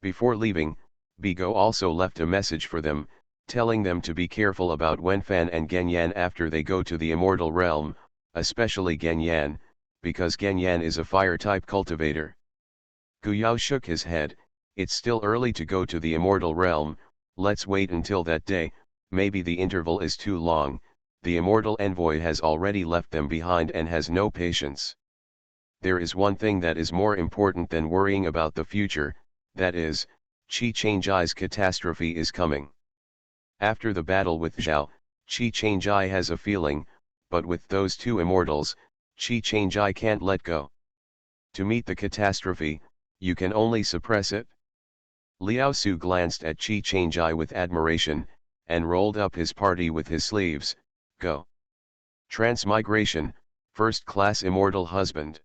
Before leaving, Bigo also left a message for them, telling them to be careful about Wenfan and Genyan after they go to the immortal realm, especially Genyan, because Genyan is a fire-type cultivator. Guyao shook his head. It's still early to go to the immortal realm, let's wait until that day. Maybe the interval is too long, the immortal envoy has already left them behind and has no patience. There is one thing that is more important than worrying about the future, that is, Qi Changjai's catastrophe is coming. After the battle with Zhao, Qi Changjai has a feeling, but with those two immortals, Qi Changjai can't let go. To meet the catastrophe, you can only suppress it. Liao Su glanced at Qi Changjai with admiration, and rolled up his party with his sleeves. Go. Transmigration, First Class Immortal Husband.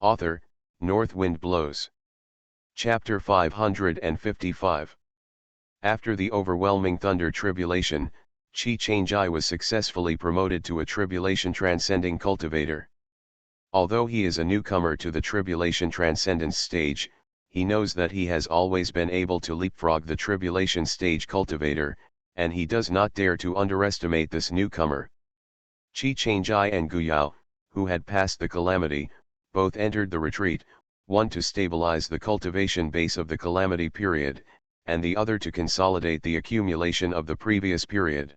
Author, North Wind Blows. Chapter 555. After the overwhelming thunder tribulation, Qi Changjai was successfully promoted to a tribulation transcending cultivator. Although he is a newcomer to the tribulation transcendence stage, he knows that he has always been able to leapfrog the tribulation stage cultivator, and he does not dare to underestimate this newcomer. Qi Changjai and Guyao, who had passed the calamity, both entered the retreat, one to stabilize the cultivation base of the calamity period, and the other to consolidate the accumulation of the previous period.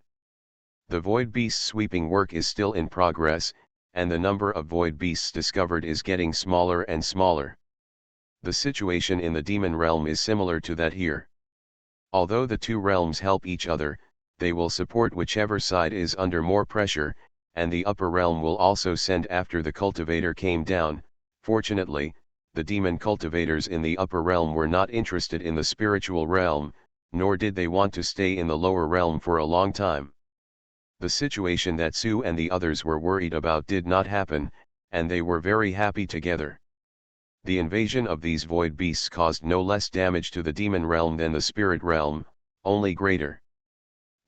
The void beasts sweeping work is still in progress, and the number of void beasts discovered is getting smaller and smaller. The situation in the demon realm is similar to that here. Although the two realms help each other, they will support whichever side is under more pressure, and the upper realm will also send after the cultivator came down. Fortunately, the demon cultivators in the upper realm were not interested in the spiritual realm, nor did they want to stay in the lower realm for a long time. The situation that Su and the others were worried about did not happen, and they were very happy together. The invasion of these void beasts caused no less damage to the demon realm than the spirit realm, only greater.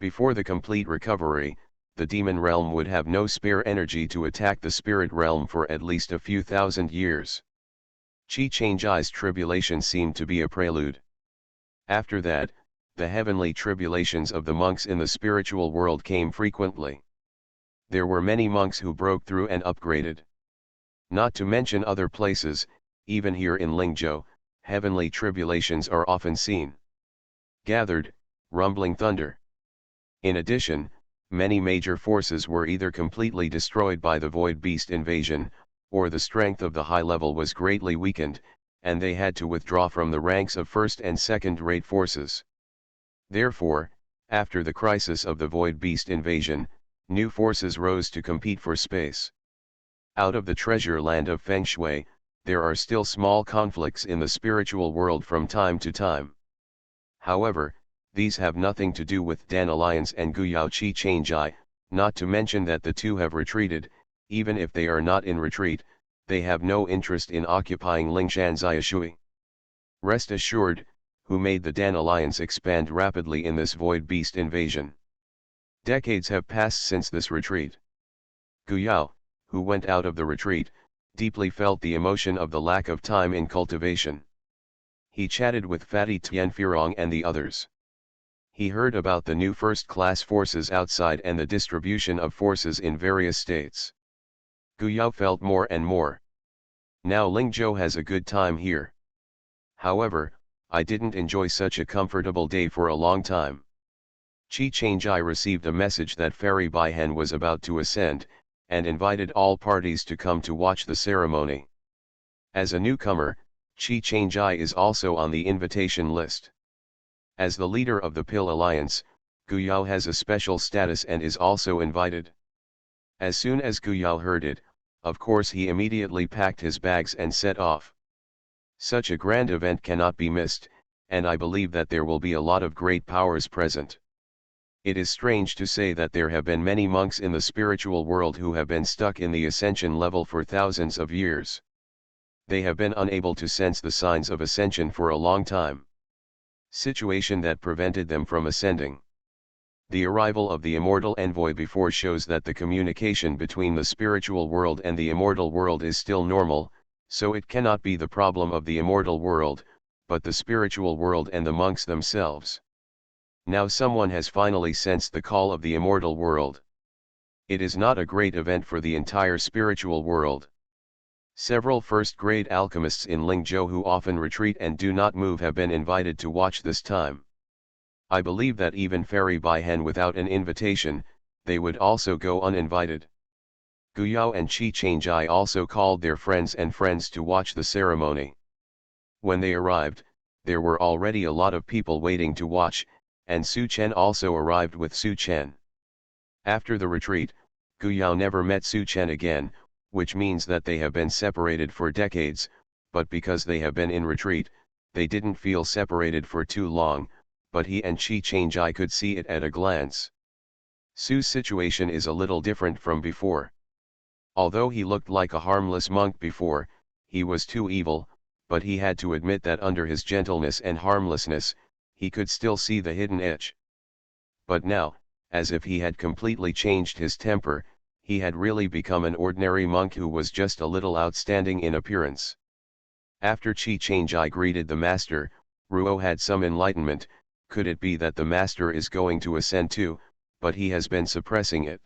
Before the complete recovery, the demon realm would have no spare energy to attack the spirit realm for at least a few thousand years. Qi Changjai's tribulation seemed to be a prelude. After that, the heavenly tribulations of the monks in the spiritual world came frequently. There were many monks who broke through and upgraded. Not to mention other places, even here in Lingzhou, heavenly tribulations are often seen. Gathered, rumbling thunder. In addition, many major forces were either completely destroyed by the void beast invasion, or the strength of the high level was greatly weakened, and they had to withdraw from the ranks of first and second-rate forces. Therefore, after the crisis of the void beast invasion, new forces rose to compete for space. Out of the treasure land of Feng Shui, there are still small conflicts in the spiritual world from time to time. However, these have nothing to do with Dan Alliance and Guyao Qi Changjai, not to mention that the two have retreated. Even if they are not in retreat, they have no interest in occupying Lingshan Xiashui. Rest assured, who made the Dan Alliance expand rapidly in this void beast invasion. Decades have passed since this retreat. Guyao, who went out of the retreat, deeply felt the emotion of the lack of time in cultivation. He chatted with Fatty Tianfirong and the others. He heard about the new first-class forces outside and the distribution of forces in various states. Guyao felt more and more. Now Lingzhou has a good time here. However, I didn't enjoy such a comfortable day for a long time. Qi Changjai received a message that Fairy Baihen was about to ascend, and invited all parties to come to watch the ceremony. As a newcomer, Qi Changjai is also on the invitation list. As the leader of the Pill Alliance, Guyao has a special status and is also invited. As soon as Guyao heard it, Of course he immediately packed his bags and set off. Such a grand event cannot be missed, and I believe that there will be a lot of great powers present. It is strange to say that there have been many monks in the spiritual world who have been stuck in the ascension level for thousands of years. They have been unable to sense the signs of ascension for a long time. Situation that prevented them from ascending. The arrival of the immortal envoy before shows that the communication between the spiritual world and the immortal world is still normal, so it cannot be the problem of the immortal world, but the spiritual world and the monks themselves. Now someone has finally sensed the call of the immortal world. It is not a great event for the entire spiritual world. Several first-grade alchemists in Lingzhou who often retreat and do not move have been invited to watch this time. I believe that even Fairy Baihen without an invitation, they would also go uninvited. Guyao and Qi Chengjai also called their friends to watch the ceremony. When they arrived, there were already a lot of people waiting to watch, and Su Chen also arrived with Su Chen. After the retreat, Guyao never met Su Chen again, which means that they have been separated for decades, but because they have been in retreat, they didn't feel separated for too long, but he and Qi Chengjai could see it at a glance. Su's situation is a little different from before. Although he looked like a harmless monk before, he was too evil, but he had to admit that under his gentleness and harmlessness, he could still see the hidden itch. But now, as if he had completely changed his temper, he had really become an ordinary monk who was just a little outstanding in appearance. After Qi Chengjai greeted the master, Ruo had some enlightenment. Could it be that the master is going to ascend too, but he has been suppressing it?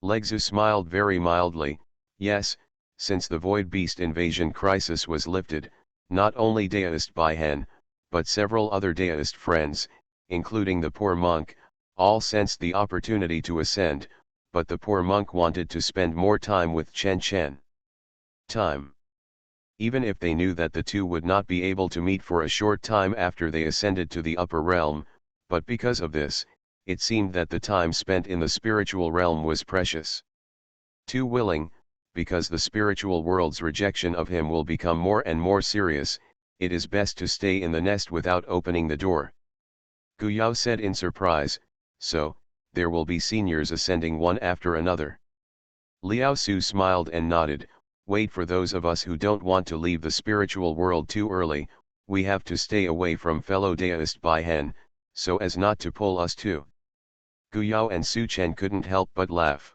Legzu smiled very mildly. Yes, since the Void Beast invasion crisis was lifted, not only Daoist Baihen, but several other Daoist friends, including the poor monk, all sensed the opportunity to ascend, but the poor monk wanted to spend more time with Chen Chen. Time. Even if they knew that the two would not be able to meet for a short time after they ascended to the upper realm, but because of this, it seemed that the time spent in the spiritual realm was precious. Too willing, because the spiritual world's rejection of him will become more and more serious, it is best to stay in the nest without opening the door. Guyao said in surprise, so, there will be seniors ascending one after another. Liao Su smiled and nodded. Wait, for those of us who don't want to leave the spiritual world too early, we have to stay away from fellow Daoist Baihen, so as not to pull us too. Guyao and Su Chen couldn't help but laugh.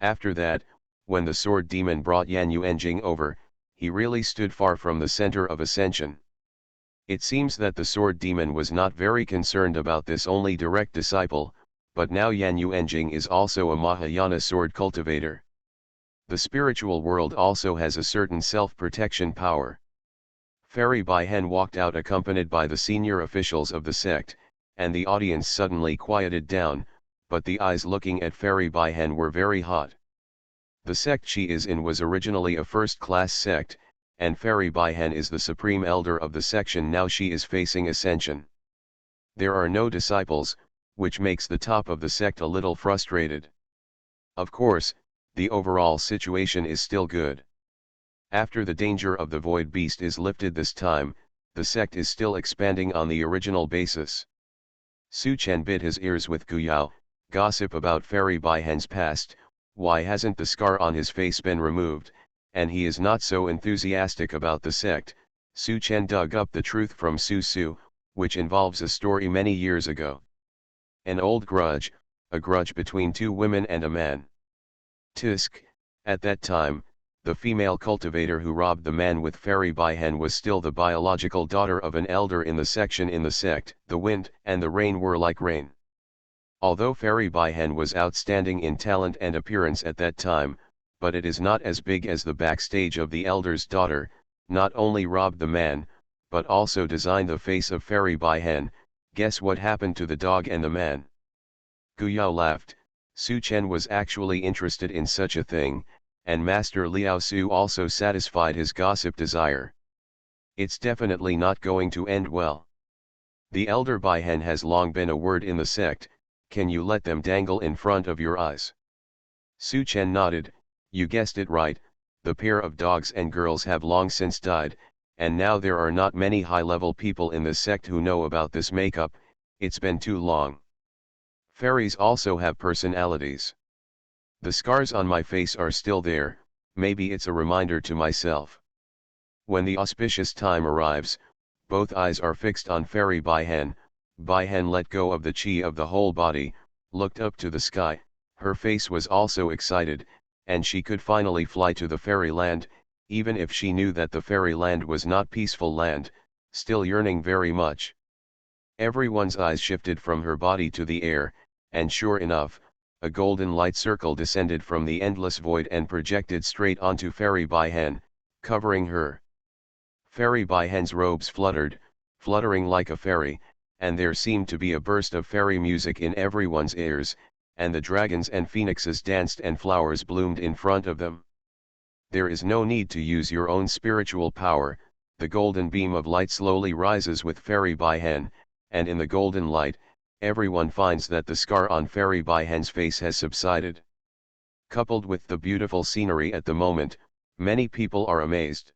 After that, when the sword demon brought Yan Yuanjing over, he really stood far from the center of ascension. It seems that the sword demon was not very concerned about this only direct disciple, but now Yan Yuanjing is also a Mahayana sword cultivator. The spiritual world also has a certain self-protection power. Fairy Baihen walked out accompanied by the senior officials of the sect, and the audience suddenly quieted down, but the eyes looking at Fairy Baihen were very hot. The sect she is in was originally a first-class sect, and Fairy Baihen is the supreme elder of the section. Now she is facing ascension. There are no disciples, which makes the top of the sect a little frustrated. Of course, the overall situation is still good. After the danger of the Void Beast is lifted this time, the sect is still expanding on the original basis. Su Chen bit his ears with Guyao, gossip about Fairy Baihen's past, why hasn't the scar on his face been removed, and he is not so enthusiastic about the sect. Su Chen dug up the truth from Su, which involves a story many years ago. An old grudge, a grudge between two women and a man. Tisk, at that time, the female cultivator who robbed the man with Fairy Baihen was still the biological daughter of an elder in the section. In the sect, the wind and the rain were like rain. Although Fairy Baihen was outstanding in talent and appearance at that time, but it is not as big as the backstage of the elder's daughter, not only robbed the man, but also designed the face of Fairy Baihen. Guess what happened to the dog and the man? Guyao laughed. Su Chen was actually interested in such a thing, and Master Liao Su also satisfied his gossip desire. It's definitely not going to end well. The elder Baihen has long been a word in the sect. Can you let them dangle in front of your eyes? Su Chen nodded. You guessed it right, the pair of dogs and girls have long since died, and now there are not many high-level people in the sect who know about this makeup, it's been too long. Fairies also have personalities. The scars on my face are still there, maybe it's a reminder to myself. When the auspicious time arrives, both eyes are fixed on Fairy Baihen. Baihen let go of the chi of the whole body, looked up to the sky, her face was also excited, and she could finally fly to the fairyland, even if she knew that the fairyland was not peaceful land, still yearning very much. Everyone's eyes shifted from her body to the air, and sure enough, a golden light circle descended from the endless void and projected straight onto Fairy Baihen, covering her. Fairy Baihen's robes fluttered, fluttering like a fairy, and there seemed to be a burst of fairy music in everyone's ears, and the dragons and phoenixes danced and flowers bloomed in front of them. There is no need to use your own spiritual power, the golden beam of light slowly rises with Fairy Baihen, and in the golden light, everyone finds that the scar on Fairy Baihen's face has subsided. Coupled with the beautiful scenery at the moment, many people are amazed.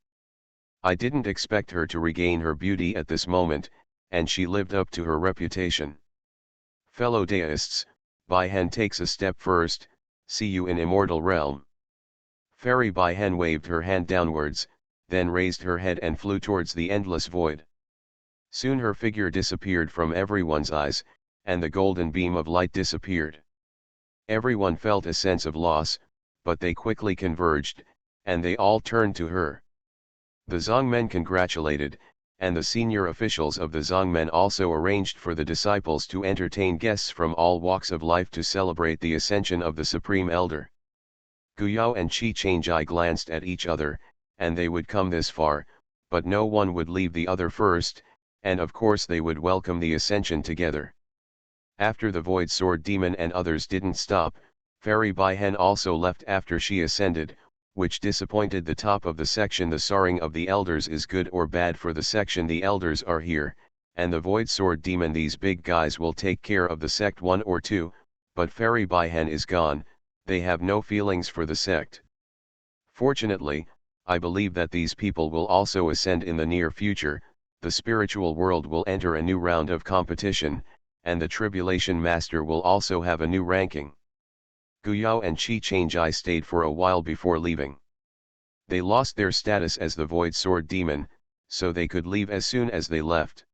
I didn't expect her to regain her beauty at this moment, and she lived up to her reputation. Fellow deists, Baihen takes a step first, see you in Immortal realm. Fairy Baihen waved her hand downwards, then raised her head and flew towards the endless void. Soon her figure disappeared from everyone's eyes, and the golden beam of light disappeared. Everyone felt a sense of loss, but they quickly converged, and they all turned to her. The Zongmen congratulated, and the senior officials of the Zongmen also arranged for the disciples to entertain guests from all walks of life to celebrate the ascension of the Supreme Elder. Guyao and Qi Changjai glanced at each other, and they would come this far, but no one would leave the other first, and of course they would welcome the ascension together. After the Void Sword Demon and others didn't stop, Fairy Baihen also left after she ascended, which disappointed the top of the section. The soaring of the elders is good or bad for the section. The elders are here, and the Void Sword Demon, these big guys, will take care of the sect 1 or 2, but Fairy Baihen is gone, they have no feelings for the sect. Fortunately, I believe that these people will also ascend in the near future, the spiritual world will enter a new round of competition, and the Tribulation Master will also have a new ranking. Guyao and Qi Changjai stayed for a while before leaving. They lost their status as the Void Sword Demon, so they could leave as soon as they left.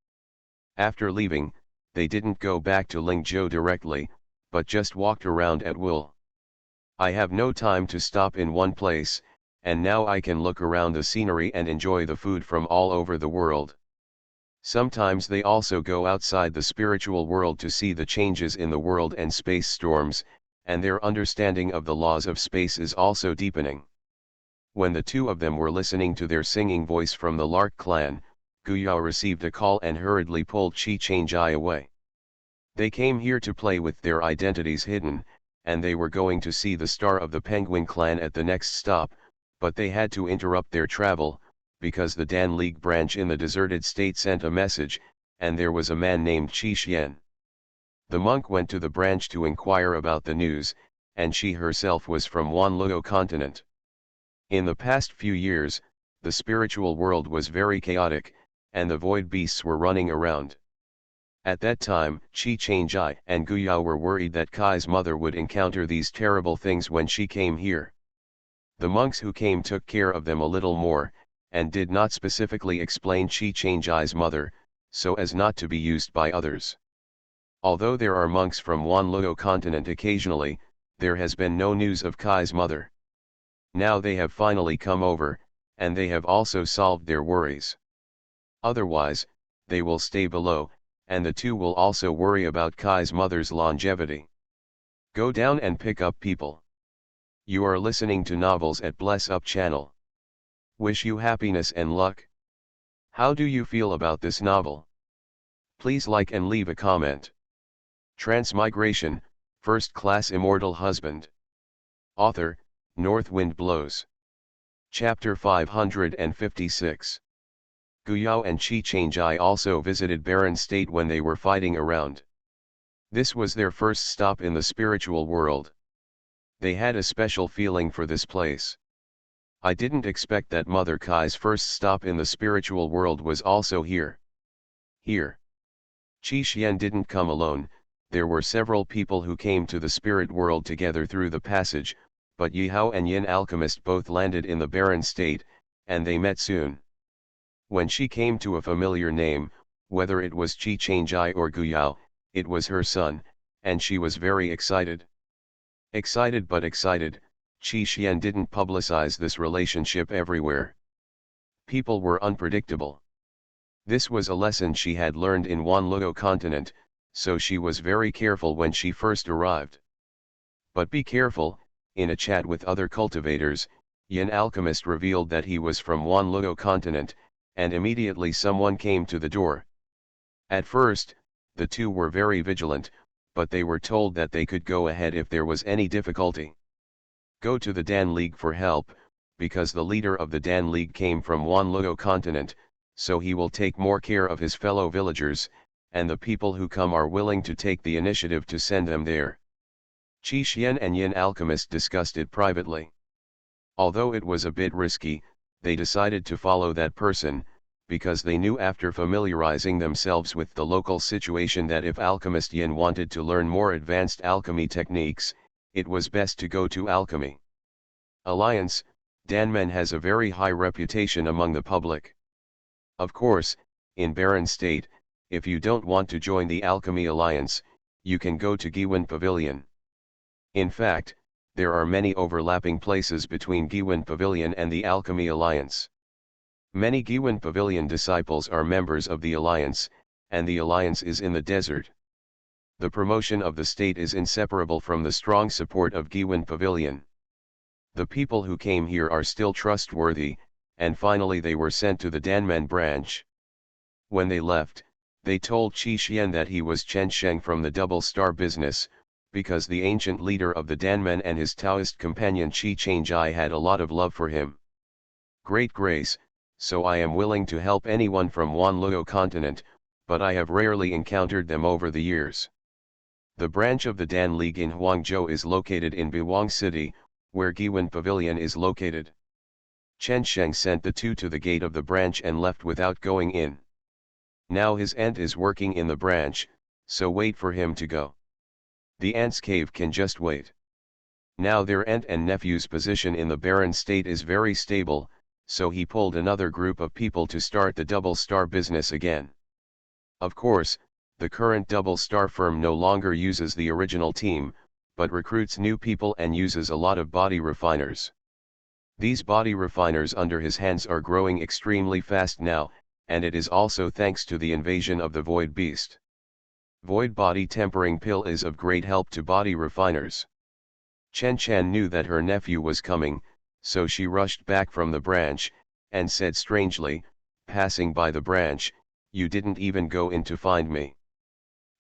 After leaving, they didn't go back to Lingzhou directly, but just walked around at will. I have no time to stop in one place, and now I can look around the scenery and enjoy the food from all over the world. Sometimes they also go outside the spiritual world to see the changes in the world and space storms, and their understanding of the laws of space is also deepening. When the two of them were listening to their singing voice from the Lark clan, Guyao received a call and hurriedly pulled Qi Changjai away. They came here to play with their identities hidden, and they were going to see the star of the Penguin clan at the next stop, but they had to interrupt their travel, because the Dan League branch in the deserted state sent a message, and there was a man named Qi Xian. The monk went to the branch to inquire about the news, and she herself was from Wanluo continent. In the past few years, the spiritual world was very chaotic, and the void beasts were running around. At that time, Qi Changjai and Guyao were worried that Kai's mother would encounter these terrible things when she came here. The monks who came took care of them a little more, and did not specifically explain Qi Changjai's mother, so as not to be used by others. Although there are monks from Wanluo continent occasionally, there has been no news of Kai's mother. Now they have finally come over, and they have also solved their worries. Otherwise, they will stay below, and the two will also worry about Kai's mother's longevity. Go down and pick up people. You are listening to Novels at Bless Up channel. Wish you happiness and luck. How do you feel about this novel? Please like and leave a comment. Transmigration, First Class Immortal Husband. Author, North Wind Blows. Chapter 556. Guyao and Qi Changjai also visited Barren State when they were fighting around. This was their first stop in the spiritual world. They had a special feeling for this place. I didn't expect that Mother Kai's first stop in the spiritual world was also here. Here. Qi Xian didn't come alone, there were several people who came to the spirit world together through the passage, but Yi Hao and Yin Alchemist both landed in the barren state, and they met soon. When she came to a familiar name, whether it was Qi Changjai or Gu Yao, it was her son, and she was very excited. Excited but excited, Qi Xian didn't publicize this relationship everywhere. People were unpredictable. This was a lesson she had learned in Wanluo continent, so she was very careful when she first arrived. But be careful, in a chat with other cultivators, Yin Alchemist revealed that he was from Wanluo continent, and immediately someone came to the door. At first, the two were very vigilant, but they were told that they could go ahead if there was any difficulty. Go to the Dan League for help, because the leader of the Dan League came from Wanluo continent, so he will take more care of his fellow villagers, and the people who come are willing to take the initiative to send them there. Qi Xian and Yin Alchemist discussed it privately. Although it was a bit risky, they decided to follow that person, because they knew after familiarizing themselves with the local situation that if Alchemist Yin wanted to learn more advanced alchemy techniques, it was best to go to alchemy. Alliance, Danmen has a very high reputation among the public. Of course, in Barren State, if you don't want to join the Alchemy Alliance, you can go to Giwen Pavilion. In fact, there are many overlapping places between Giwen Pavilion and the Alchemy Alliance. Many Giwen Pavilion disciples are members of the Alliance, and the Alliance is in the desert. The promotion of the state is inseparable from the strong support of Giwen Pavilion. The people who came here are still trustworthy, and finally they were sent to the Danmen branch. When they left, they told Qi Xian that he was Chen Sheng from the Double Star business, because the ancient leader of the Danmen and his Taoist companion Qi Changjai had a lot of love for him. Great grace, so I am willing to help anyone from Wanluo continent, but I have rarely encountered them over the years. The branch of the Dan League in Huangzhou is located in Biwang City, where Giwen Pavilion is located. Chen Sheng sent the two to the gate of the branch and left without going in. Now his aunt is working in the branch, so wait for him to go. The aunt's cave can just wait. Now their aunt and nephew's position in the barren state is very stable, so he pulled another group of people to start the Double Star business again. Of course, the current Double Star firm no longer uses the original team, but recruits new people and uses a lot of body refiners. These body refiners under his hands are growing extremely fast now, and it is also thanks to the invasion of the Void Beast. Void Body Tempering Pill is of great help to body refiners. Chen Chan knew that her nephew was coming, so she rushed back from the branch, and said strangely, passing by the branch, "You didn't even go in to find me."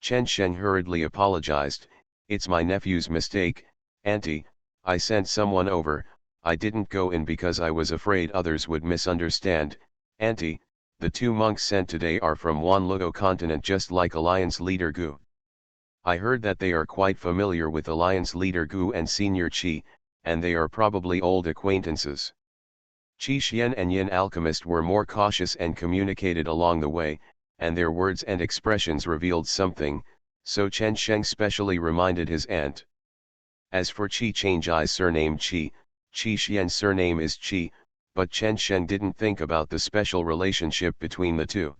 Chen Sheng hurriedly apologized, "It's my nephew's mistake, auntie, I sent someone over, I didn't go in because I was afraid others would misunderstand. Auntie, the two monks sent today are from Wanluo continent just like Alliance leader Gu. I heard that they are quite familiar with Alliance leader Gu and Senior Qi, and they are probably old acquaintances." Qi Xian and Yin Alchemist were more cautious and communicated along the way, and their words and expressions revealed something, so Chen Sheng specially reminded his aunt. As for Qi Changjai's surname Qi, Qi Xian's surname is Qi, but Chen Sheng didn't think about the special relationship between the two.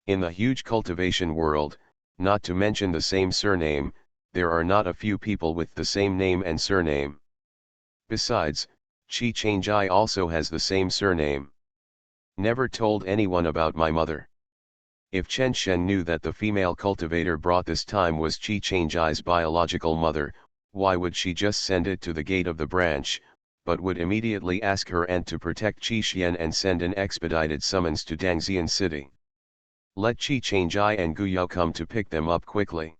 In the huge cultivation world, not to mention the same surname, there are not a few people with the same name and surname. Besides, Qi Changjai also has the same surname. Never told anyone about my mother. If Chen Sheng knew that the female cultivator brought this time was Qi Changjai's biological mother, why would she just send it to the gate of the branch, but would immediately ask her aunt to protect Qi Xian and send an expedited summons to Dangxian City? Let Qi Changjai and Gu Yao come to pick them up quickly.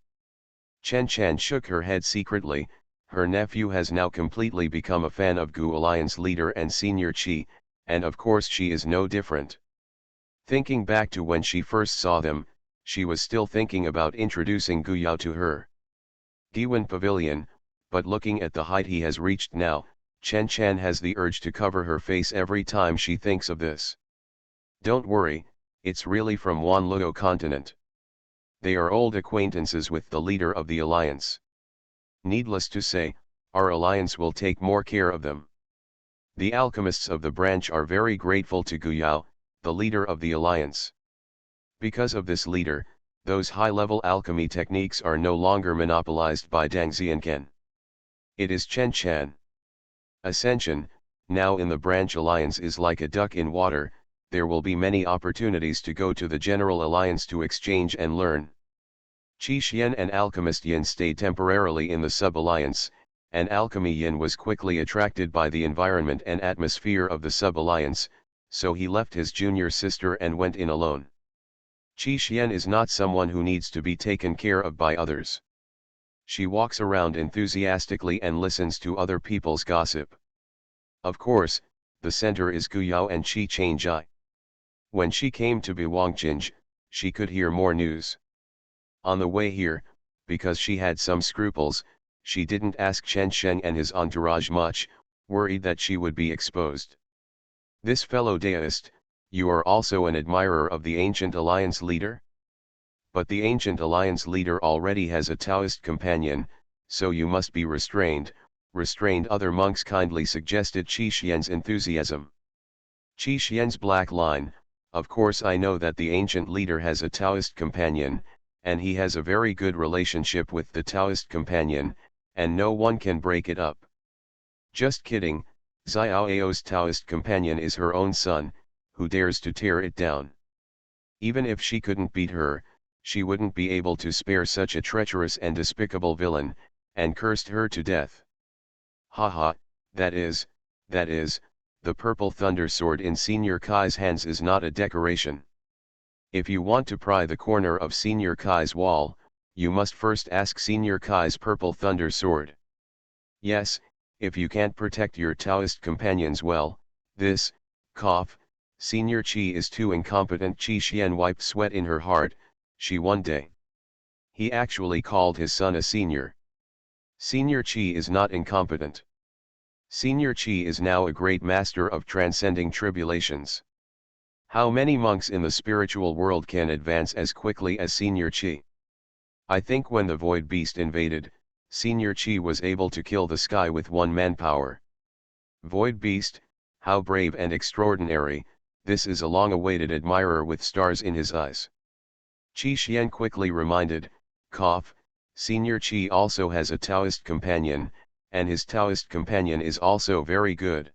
Chen Chan shook her head secretly. Her nephew has now completely become a fan of Gu Alliance leader and Senior Qi, and of course she is no different. Thinking back to when she first saw them, she was still thinking about introducing Gu Yao to her. Giwen Pavilion, but looking at the height he has reached now, Chen Chan has the urge to cover her face every time she thinks of this. Don't worry, it's really from Wanluo continent. They are old acquaintances with the leader of the alliance. Needless to say, our alliance will take more care of them. The alchemists of the branch are very grateful to Guyao, the leader of the alliance. Because of this leader, those high-level alchemy techniques are no longer monopolized by Dang Xianken. It is Chen Chan. Ascension, now in the branch alliance, is like a duck in water. There will be many opportunities to go to the general alliance to exchange and learn. Qi Xian and Alchemist Yin stayed temporarily in the sub-alliance, and Alchemy Yin was quickly attracted by the environment and atmosphere of the sub-alliance, so he left his junior sister and went in alone. Qi Xian is not someone who needs to be taken care of by others. She walks around enthusiastically and listens to other people's gossip. Of course, the center is Guyao and Qi Changjai. When she came to Biwangqinj, she could hear more news. On the way here, because she had some scruples, she didn't ask Chen Sheng and his entourage much, worried that she would be exposed. This fellow deist, you are also an admirer of the ancient alliance leader? But the ancient alliance leader already has a Taoist companion, so you must be restrained. Other monks kindly suggested Qi Xian's enthusiasm. Qi Xian's black line, of course I know that the ancient leader has a Taoist companion, and he has a very good relationship with the Taoist companion, and no one can break it up. Just kidding, Xiaoao's Taoist companion is her own son, who dares to tear it down. Even if she couldn't beat her, she wouldn't be able to spare such a treacherous and despicable villain, and cursed her to death. Haha, that is, the purple thunder sword in Senior Kai's hands is not a decoration. If you want to pry the corner of Senior Kai's wall, you must first ask Senior Kai's purple thunder sword. Yes, if you can't protect your Taoist companions well, this, Senior Qi is too incompetent. Qi Xian wiped sweat in her heart. She one day. He actually called his son a senior. Senior Qi is not incompetent. Senior Qi is now a great master of transcending tribulations. How many monks in the spiritual world can advance as quickly as Senior Qi? I think when the Void Beast invaded, Senior Qi was able to kill the sky with one manpower. Void Beast, how brave and extraordinary, this is a long-awaited admirer with stars in his eyes. Qi Xian quickly reminded, Senior Qi also has a Taoist companion, and his Taoist companion is also very good.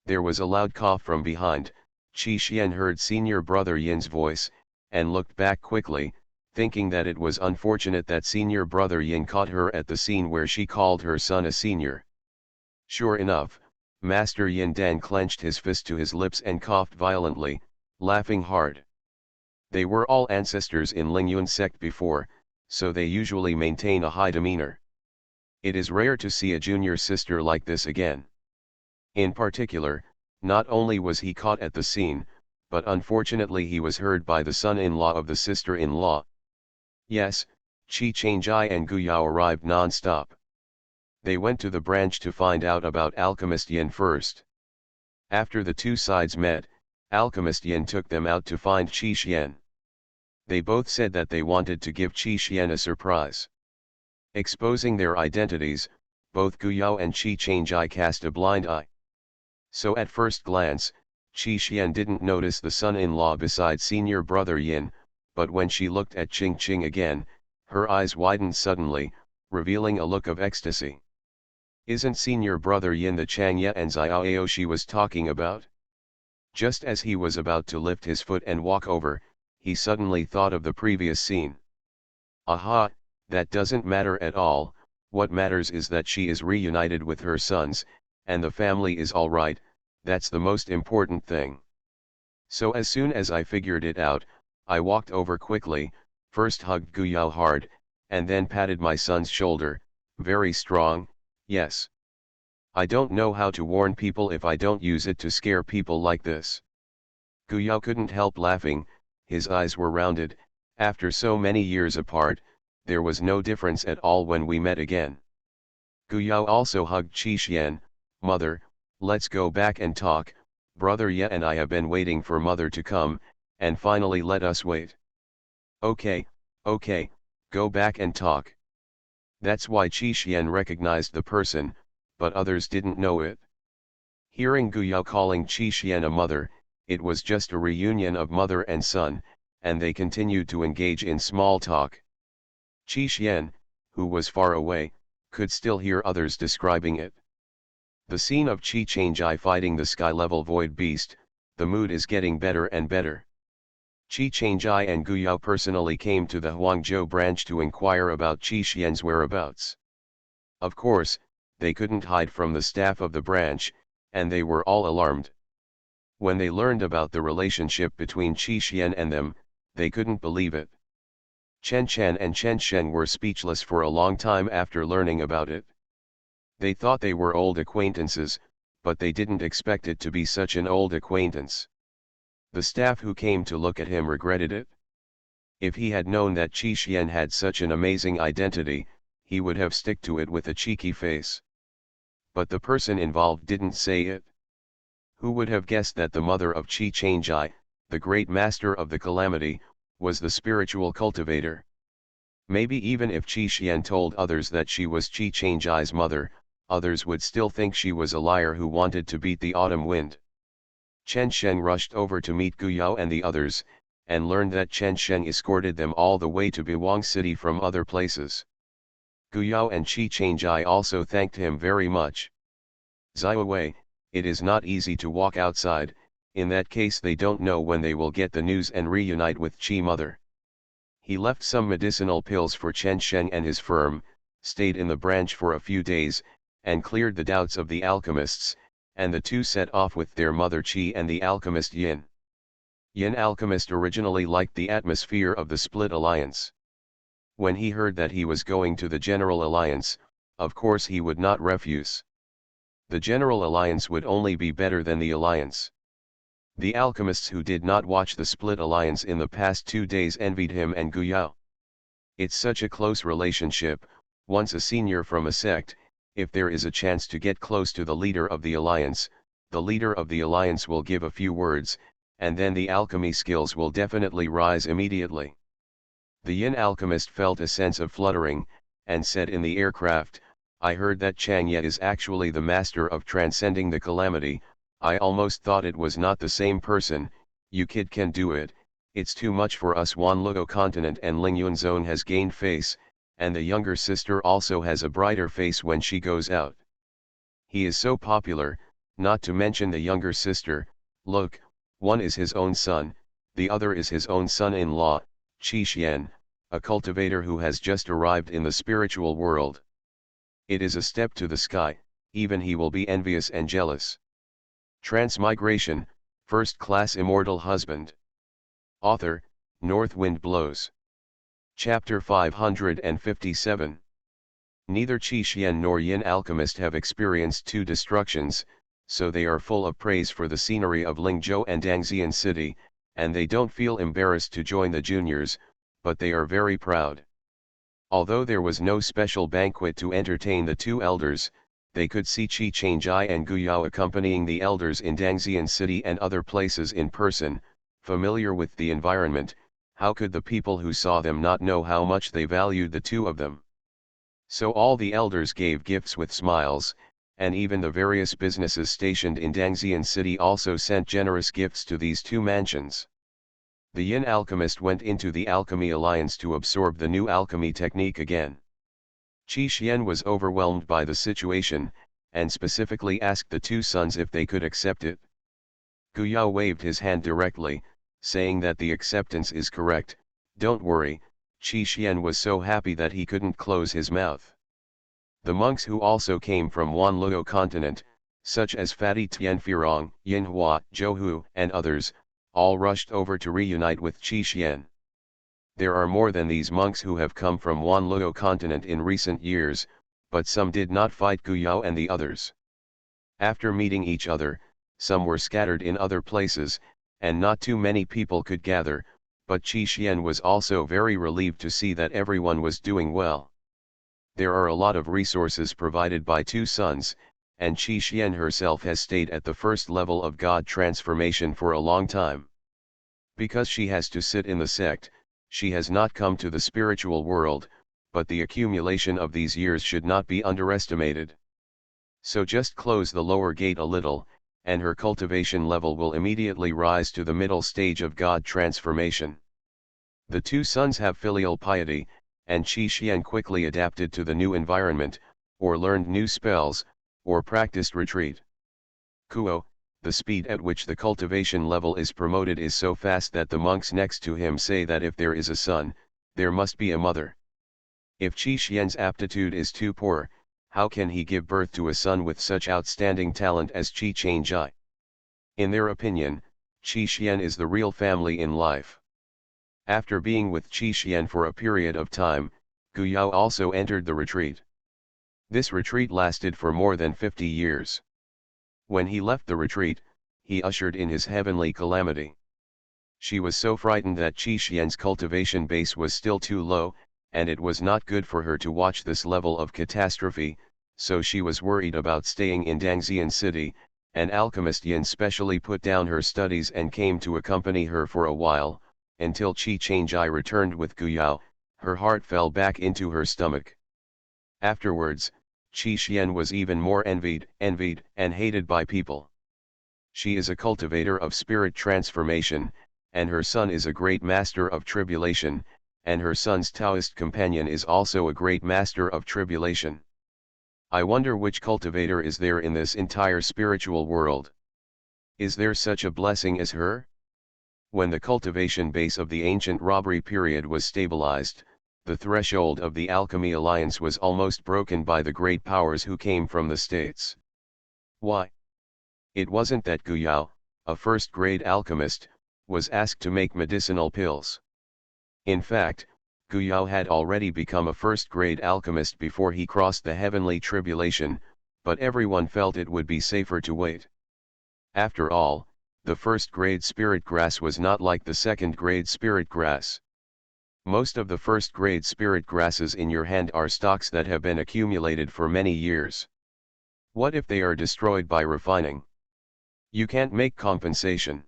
There was a loud cough from behind. Qi Xian heard Senior Brother Yin's voice, and looked back quickly, thinking that it was unfortunate that Senior Brother Yin caught her at the scene where she called her son a senior. Sure enough, Master Yin Dan clenched his fist to his lips and coughed violently, laughing hard. They were all ancestors in Lingyun sect before, so they usually maintain a high demeanor. It is rare to see a junior sister like this again. In particular, not only was he caught at the scene, but unfortunately he was heard by the son-in-law of the sister-in-law. Yes, Qi Changjai and Guyao arrived non-stop. They went to the branch to find out about Alchemist Yin first. After the two sides met, Alchemist Yin took them out to find Qi Xian. They both said that they wanted to give Qi Xian a surprise. Exposing their identities, both Guyao and Qi Changjai cast a blind eye. So at first glance, Qi Xian didn't notice the son-in-law beside Senior Brother Yin, but when she looked at Qing Qing again, her eyes widened suddenly, revealing a look of ecstasy. Isn't Senior Brother Yin the Changye and Xiaoao she was talking about? Just as he was about to lift his foot and walk over, he suddenly thought of the previous scene. Aha, that doesn't matter at all, what matters is that she is reunited with her sons, and the family is all right, that's the most important thing. So as soon as I figured it out, I walked over quickly, first hugged Guyao hard, and then patted my son's shoulder, very strong, yes. I don't know how to warn people if I don't use it to scare people like this. Guyao couldn't help laughing, his eyes were rounded. After so many years apart, there was no difference at all when we met again. Guyao also hugged Qi Xian. Mother, let's go back and talk, brother Ye and I have been waiting for mother to come, and finally let us wait. Okay, okay, go back and talk. That's why Qi Xian recognized the person, but others didn't know it. Hearing Guyao calling Qi Xian a mother, it was just a reunion of mother and son, and they continued to engage in small talk. Qi Xian, who was far away, could still hear others describing it. The scene of Qi Changjai fighting the sky-level void beast, the mood is getting better and better. Qi Changjai and Guyao personally came to the Huangzhou branch to inquire about Qi Xian's whereabouts. Of course, they couldn't hide from the staff of the branch, and they were all alarmed. When they learned about the relationship between Qi Xian and them, they couldn't believe it. Chen Chen and Chen Sheng were speechless for a long time after learning about it. They thought they were old acquaintances, but they didn't expect it to be such an old acquaintance. The staff who came to look at him regretted it. If he had known that Qi Xian had such an amazing identity, he would have stuck to it with a cheeky face. But the person involved didn't say it. Who would have guessed that the mother of Qi Changjai, the great master of the calamity, was the spiritual cultivator? Maybe even if Qi Xian told others that she was Qi Changjai's mother, others would still think she was a liar who wanted to beat the autumn wind. Chen Sheng rushed over to meet Guyao and the others, and learned that Chen Sheng escorted them all the way to Biwang City from other places. Guyao and Qi Changjai also thanked him very much. Yaoi, it is not easy to walk outside, in that case they don't know when they will get the news and reunite with Qi mother. He left some medicinal pills for Chen Sheng and his firm, stayed in the branch for a few days, and cleared the doubts of the alchemists, and the two set off with their mother Qi and the alchemist Yin. Yin alchemist originally liked the atmosphere of the Split Alliance. When he heard that he was going to the General Alliance, of course he would not refuse. The General Alliance would only be better than the Alliance. The alchemists who did not watch the Split Alliance in the past 2 days envied him and Guyao. It's such a close relationship. Once a senior from a sect, if there is a chance to get close to the leader of the alliance, the leader of the alliance will give a few words, and then the alchemy skills will definitely rise immediately. The Yin alchemist felt a sense of fluttering, and said in the aircraft, I heard that Chang Ye is actually the master of transcending the calamity. I almost thought it was not the same person. You kid can do it, it's too much for us. Wanluo continent and Lingyun zone has gained face, and the younger sister also has a brighter face when she goes out. He is so popular, not to mention the younger sister. Look, one is his own son, the other is his own son-in-law, Qi Xian, a cultivator who has just arrived in the spiritual world. It is a step to the sky, even he will be envious and jealous. Transmigration, First Class Immortal Husband. Author, North Wind Blows. Chapter 557. Neither Qi Xian nor Yin Alchemist have experienced 2 destructions, so they are full of praise for the scenery of Lingzhou and Dangxian City, and they don't feel embarrassed to join the juniors, but they are very proud. Although there was no special banquet to entertain the 2 elders, they could see Qi Changjai and Guyao accompanying the elders in Dangxian City and other places in person, familiar with the environment. How could the people who saw them not know how much they valued the 2 of them? So all the elders gave gifts with smiles, and even the various businesses stationed in Dangxian City also sent generous gifts to these 2 mansions. The Yin alchemist went into the Alchemy Alliance to absorb the new alchemy technique again. Qi Xian was overwhelmed by the situation, and specifically asked the 2 sons if they could accept it. Guyao waved his hand directly, saying that the acceptance is correct. Don't worry. Qi Xian was so happy that he couldn't close his mouth. The monks who also came from Wanluo continent, such as Fatty Tianfirong, Yinhua, Zhouhu, and others, all rushed over to reunite with Qi Xian. There are more than these monks who have come from Wanluo continent in recent years, but some did not fight Guyao and the others. After meeting each other, some were scattered in other places, and not too many people could gather, But Qi Xian was also very relieved to see that everyone was doing well. There are a lot of resources provided by two sons, and Qi Xian herself has stayed at the first level of God transformation for a long time. Because she has to sit in the sect, she has not come to the spiritual world, but the accumulation of these years should not be underestimated. So just close the lower gate a little, and her cultivation level will immediately rise to the middle stage of God transformation. The two sons have filial piety, and Qi Xian quickly adapted to the new environment, or learned new spells, or practiced retreat. Kuo, the speed at which the cultivation level is promoted is so fast that the monks next to him say that if there is a son, there must be a mother. If Qi Xian's aptitude is too poor, how can he give birth to a son with such outstanding talent as Qi Changjai? In their opinion, Qi Xian is the real family in life. After being with Qi Xian for a period of time, Gu Yao also entered the retreat. This retreat lasted for more than 50 years. When he left the retreat, he ushered in his heavenly calamity. She was so frightened that Qi Xian's cultivation base was still too low, and it was not good for her to watch this level of catastrophe, so she was worried about staying in Dangxian city. An alchemist Yin specially put down her studies and came to accompany her for a while, until Qi Changjai returned with Gu Yao. Her heart fell back into her stomach. Afterwards, Qi Xian was even more envied and hated by people. She is a cultivator of spirit transformation, and her son is a great master of tribulation, and her son's Taoist companion is also a great master of tribulation. I wonder which cultivator is there in this entire spiritual world. Is there such a blessing as her? When the cultivation base of the ancient robbery period was stabilized, the threshold of the alchemy alliance was almost broken by the great powers who came from the states. Why? It wasn't that Gu Yao, a first-grade alchemist, was asked to make medicinal pills. In fact, Gu Yao had already become a first-grade alchemist before he crossed the heavenly tribulation, but everyone felt it would be safer to wait. After all, the first-grade spirit grass was not like the second-grade spirit grass. Most of the first-grade spirit grasses in your hand are stocks that have been accumulated for many years. What if they are destroyed by refining? You can't make compensation.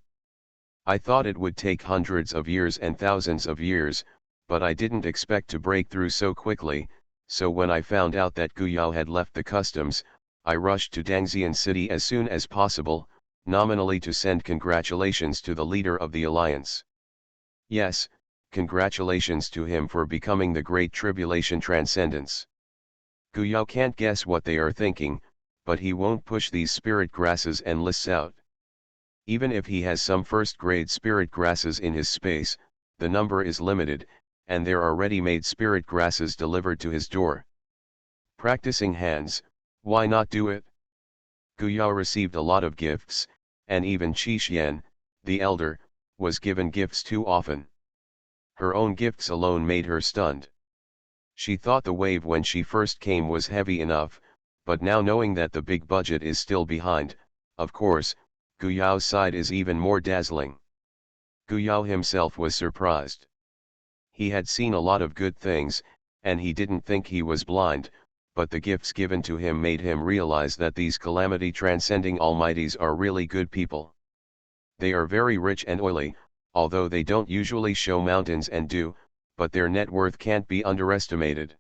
I thought it would take hundreds of years and thousands of years, but I didn't expect to break through so quickly, so when I found out that Gu Yao had left the customs, I rushed to Dangxian city as soon as possible, nominally to send congratulations to the leader of the alliance. Yes, congratulations to him for becoming the Great Tribulation Transcendence. Gu Yao can't guess what they are thinking, but he won't push these spirit grasses and lists out. Even if he has some first-grade spirit grasses in his space, the number is limited, and there are ready-made spirit grasses delivered to his door. Practicing hands, why not do it? Gu Yao received a lot of gifts, and even Qi Xian, the elder, was given gifts too often. Her own gifts alone made her stunned. She thought the wave when she first came was heavy enough, but now knowing that the big budget is still behind, of course, Gu Yao's side is even more dazzling. Gu Yao himself was surprised. He had seen a lot of good things, and he didn't think he was blind, but the gifts given to him made him realize that these calamity-transcending almighties are really good people. They are very rich and oily, although they don't usually show mountains and dew, but their net worth can't be underestimated.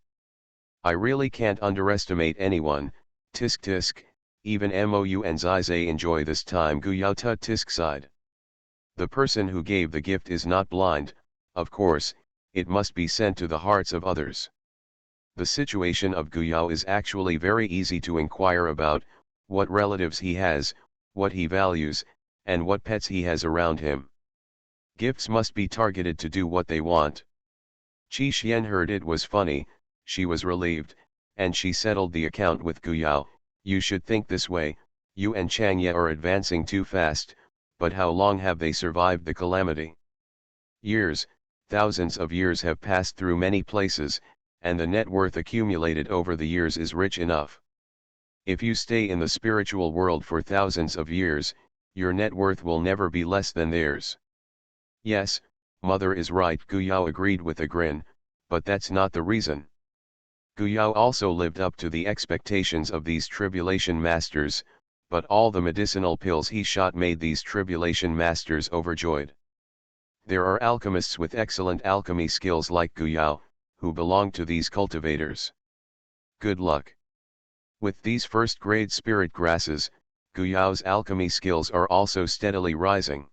I really can't underestimate anyone. Tisk tisk, even Mou and Zizai enjoy this time. Gu Yao tut tisk sighed. The person who gave the gift is not blind, of course, it must be sent to the hearts of others. The situation of Gu Yao is actually very easy to inquire about: what relatives he has, what he values, and what pets he has around him. Gifts must be targeted to do what they want. Qi Xian heard it was funny, she was relieved, and she settled the account with Gu Yao. You should think this way, you and Changye are advancing too fast, but how long have they survived the calamity? Years, thousands of years have passed through many places, and the net worth accumulated over the years is rich enough. If you stay in the spiritual world for thousands of years, your net worth will never be less than theirs. Yes, Mother is right, Guyao agreed with a grin, but that's not the reason. Guyao also lived up to the expectations of these tribulation masters, but all the medicinal pills he shot made these tribulation masters overjoyed. There are alchemists with excellent alchemy skills like Guyao, who belong to these cultivators. Good luck. With these first-grade spirit grasses, Guyao's alchemy skills are also steadily rising.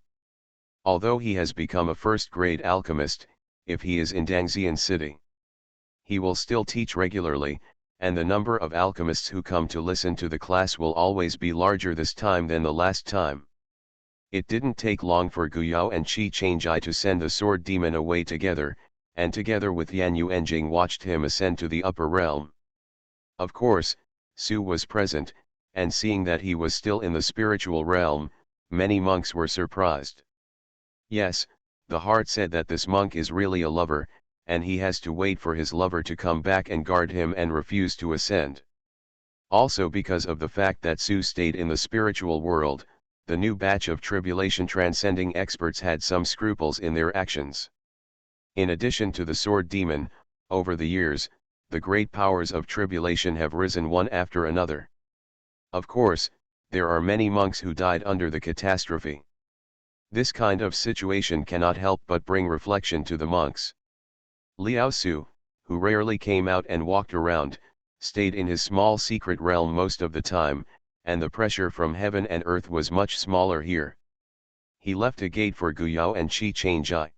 Although he has become a first-grade alchemist, if he is in Dangxian City, he will still teach regularly, and the number of alchemists who come to listen to the class will always be larger this time than the last time. It didn't take long for Guyao and Qi Changjai to send the sword demon away together, and together with Yan Yuanjing watched him ascend to the upper realm. Of course, Su was present, and seeing that he was still in the spiritual realm, many monks were surprised. Yes, the heart said that this monk is really a lover, and he has to wait for his lover to come back and guard him and refuse to ascend. Also because of the fact that Su stayed in the spiritual world, the new batch of tribulation transcending experts had some scruples in their actions. In addition to the sword demon, over the years, the great powers of tribulation have risen one after another. Of course, there are many monks who died under the catastrophe. This kind of situation cannot help but bring reflection to the monks. Liao Su, who rarely came out and walked around, stayed in his small secret realm most of the time, and the pressure from heaven and earth was much smaller here. He left a gate for Guyao and Qi Changjai.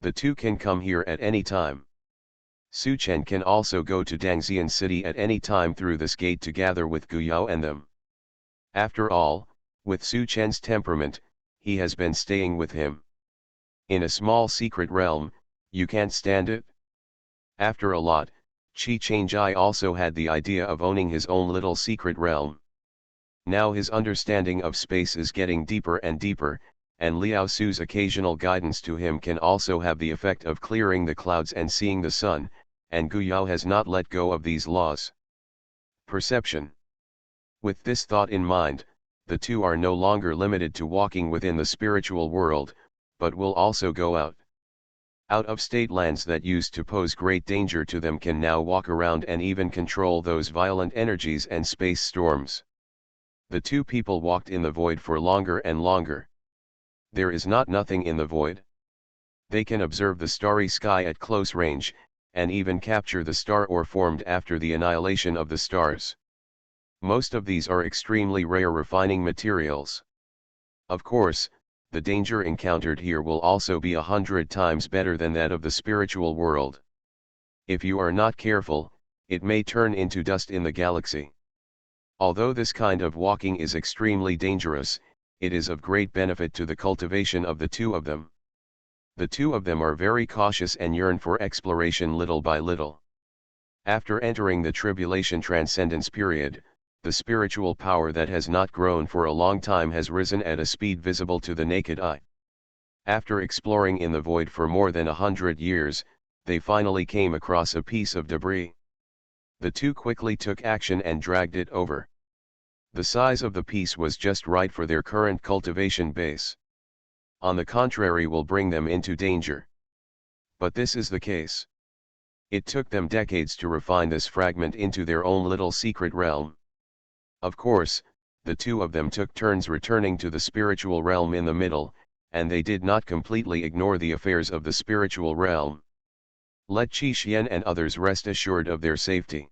The two can come here at any time. Su Chen can also go to Dangxian City at any time through this gate to gather with Guyao and them. After all, with Su Chen's temperament, he has been staying with him. In a small secret realm, you can't stand it? After a lot, Qi Changjai also had the idea of owning his own little secret realm. Now his understanding of space is getting deeper and deeper, and Liao Su's occasional guidance to him can also have the effect of clearing the clouds and seeing the sun, and Guyao has not let go of these laws. Perception. With this thought in mind, the two are no longer limited to walking within the spiritual world, but will also go out. Out-of-state lands that used to pose great danger to them can now walk around and even control those violent energies and space storms. The two people walked in the void for longer and longer. There is not nothing in the void. They can observe the starry sky at close range, and even capture the star ore formed after the annihilation of the stars. Most of these are extremely rare refining materials. Of course, the danger encountered here will also be 100 times better than that of the spiritual world. If you are not careful, it may turn into dust in the galaxy. Although this kind of walking is extremely dangerous, it is of great benefit to the cultivation of the two of them. The two of them are very cautious and yearn for exploration little by little. After entering the tribulation transcendence period, the spiritual power that has not grown for a long time has risen at a speed visible to the naked eye. After exploring in the void for more than 100 years, they finally came across a piece of debris. The two quickly took action and dragged it over. The size of the piece was just right for their current cultivation base. On the contrary, will bring them into danger. But this is the case. It took them decades to refine this fragment into their own little secret realm. Of course, the two of them took turns returning to the spiritual realm in the middle, and they did not completely ignore the affairs of the spiritual realm. Let Qi Xian and others rest assured of their safety.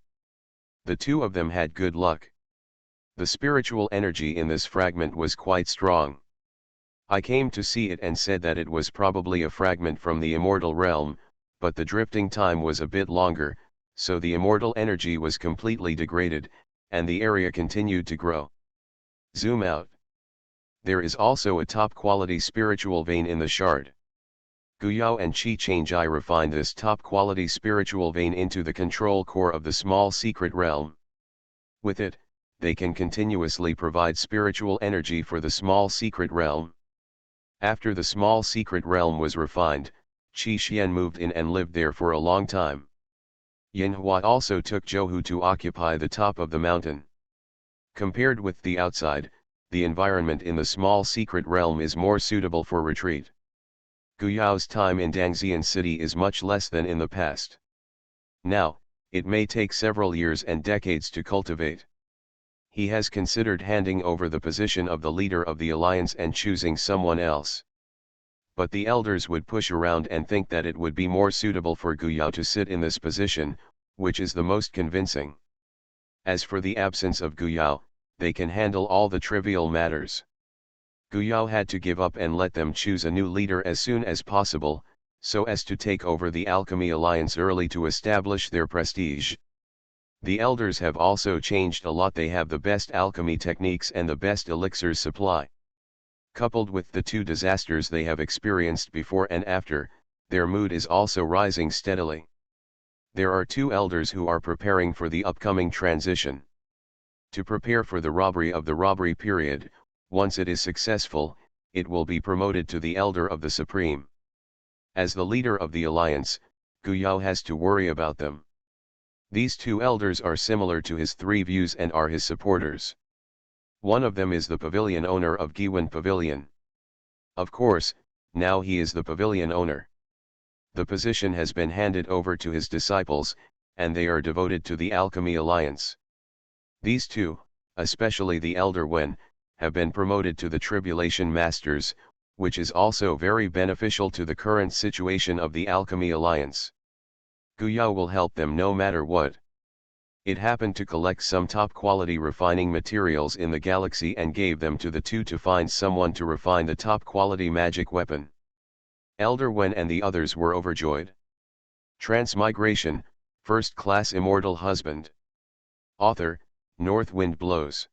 The two of them had good luck. The spiritual energy in this fragment was quite strong. I came to see it and said that it was probably a fragment from the immortal realm, but the drifting time was a bit longer, so the immortal energy was completely degraded, and the area continued to grow. Zoom out. There is also a top-quality spiritual vein in the shard. Guyao and Qi Changjai refined this top-quality spiritual vein into the control core of the small secret realm. With it, they can continuously provide spiritual energy for the small secret realm. After the small secret realm was refined, Qi Xian moved in and lived there for a long time. Yanhua also took Zhouhu to occupy the top of the mountain. Compared with the outside, the environment in the small secret realm is more suitable for retreat. Gu Yao's time in Dangxian City is much less than in the past. Now, it may take several years and decades to cultivate. He has considered handing over the position of the leader of the alliance and choosing someone else. But the elders would push around and think that it would be more suitable for Gu Yao to sit in this position, which is the most convincing. As for the absence of Gu Yao, they can handle all the trivial matters. Gu Yao had to give up and let them choose a new leader as soon as possible, so as to take over the Alchemy Alliance early to establish their prestige. The elders have also changed a lot. They have the best alchemy techniques and the best elixirs supply. Coupled with the two disasters they have experienced before and after, their mood is also rising steadily. There are two elders who are preparing for the upcoming transition. To prepare for the robbery period, once it is successful, it will be promoted to the Elder of the Supreme. As the leader of the alliance, Gu Yao has to worry about them. These two elders are similar to his three views and are his supporters. One of them is the pavilion owner of Giwan Pavilion. Of course, now he is the pavilion owner. The position has been handed over to his disciples, and they are devoted to the Alchemy Alliance. These two, especially the Elder Wen, have been promoted to the Tribulation Masters, which is also very beneficial to the current situation of the Alchemy Alliance. Gu Yao will help them no matter what. It happened to collect some top-quality refining materials in the galaxy and gave them to the two to find someone to refine the top-quality magic weapon. Elder Wen and the others were overjoyed. Transmigration, First Class Immortal Husband. Author, North Wind Blows.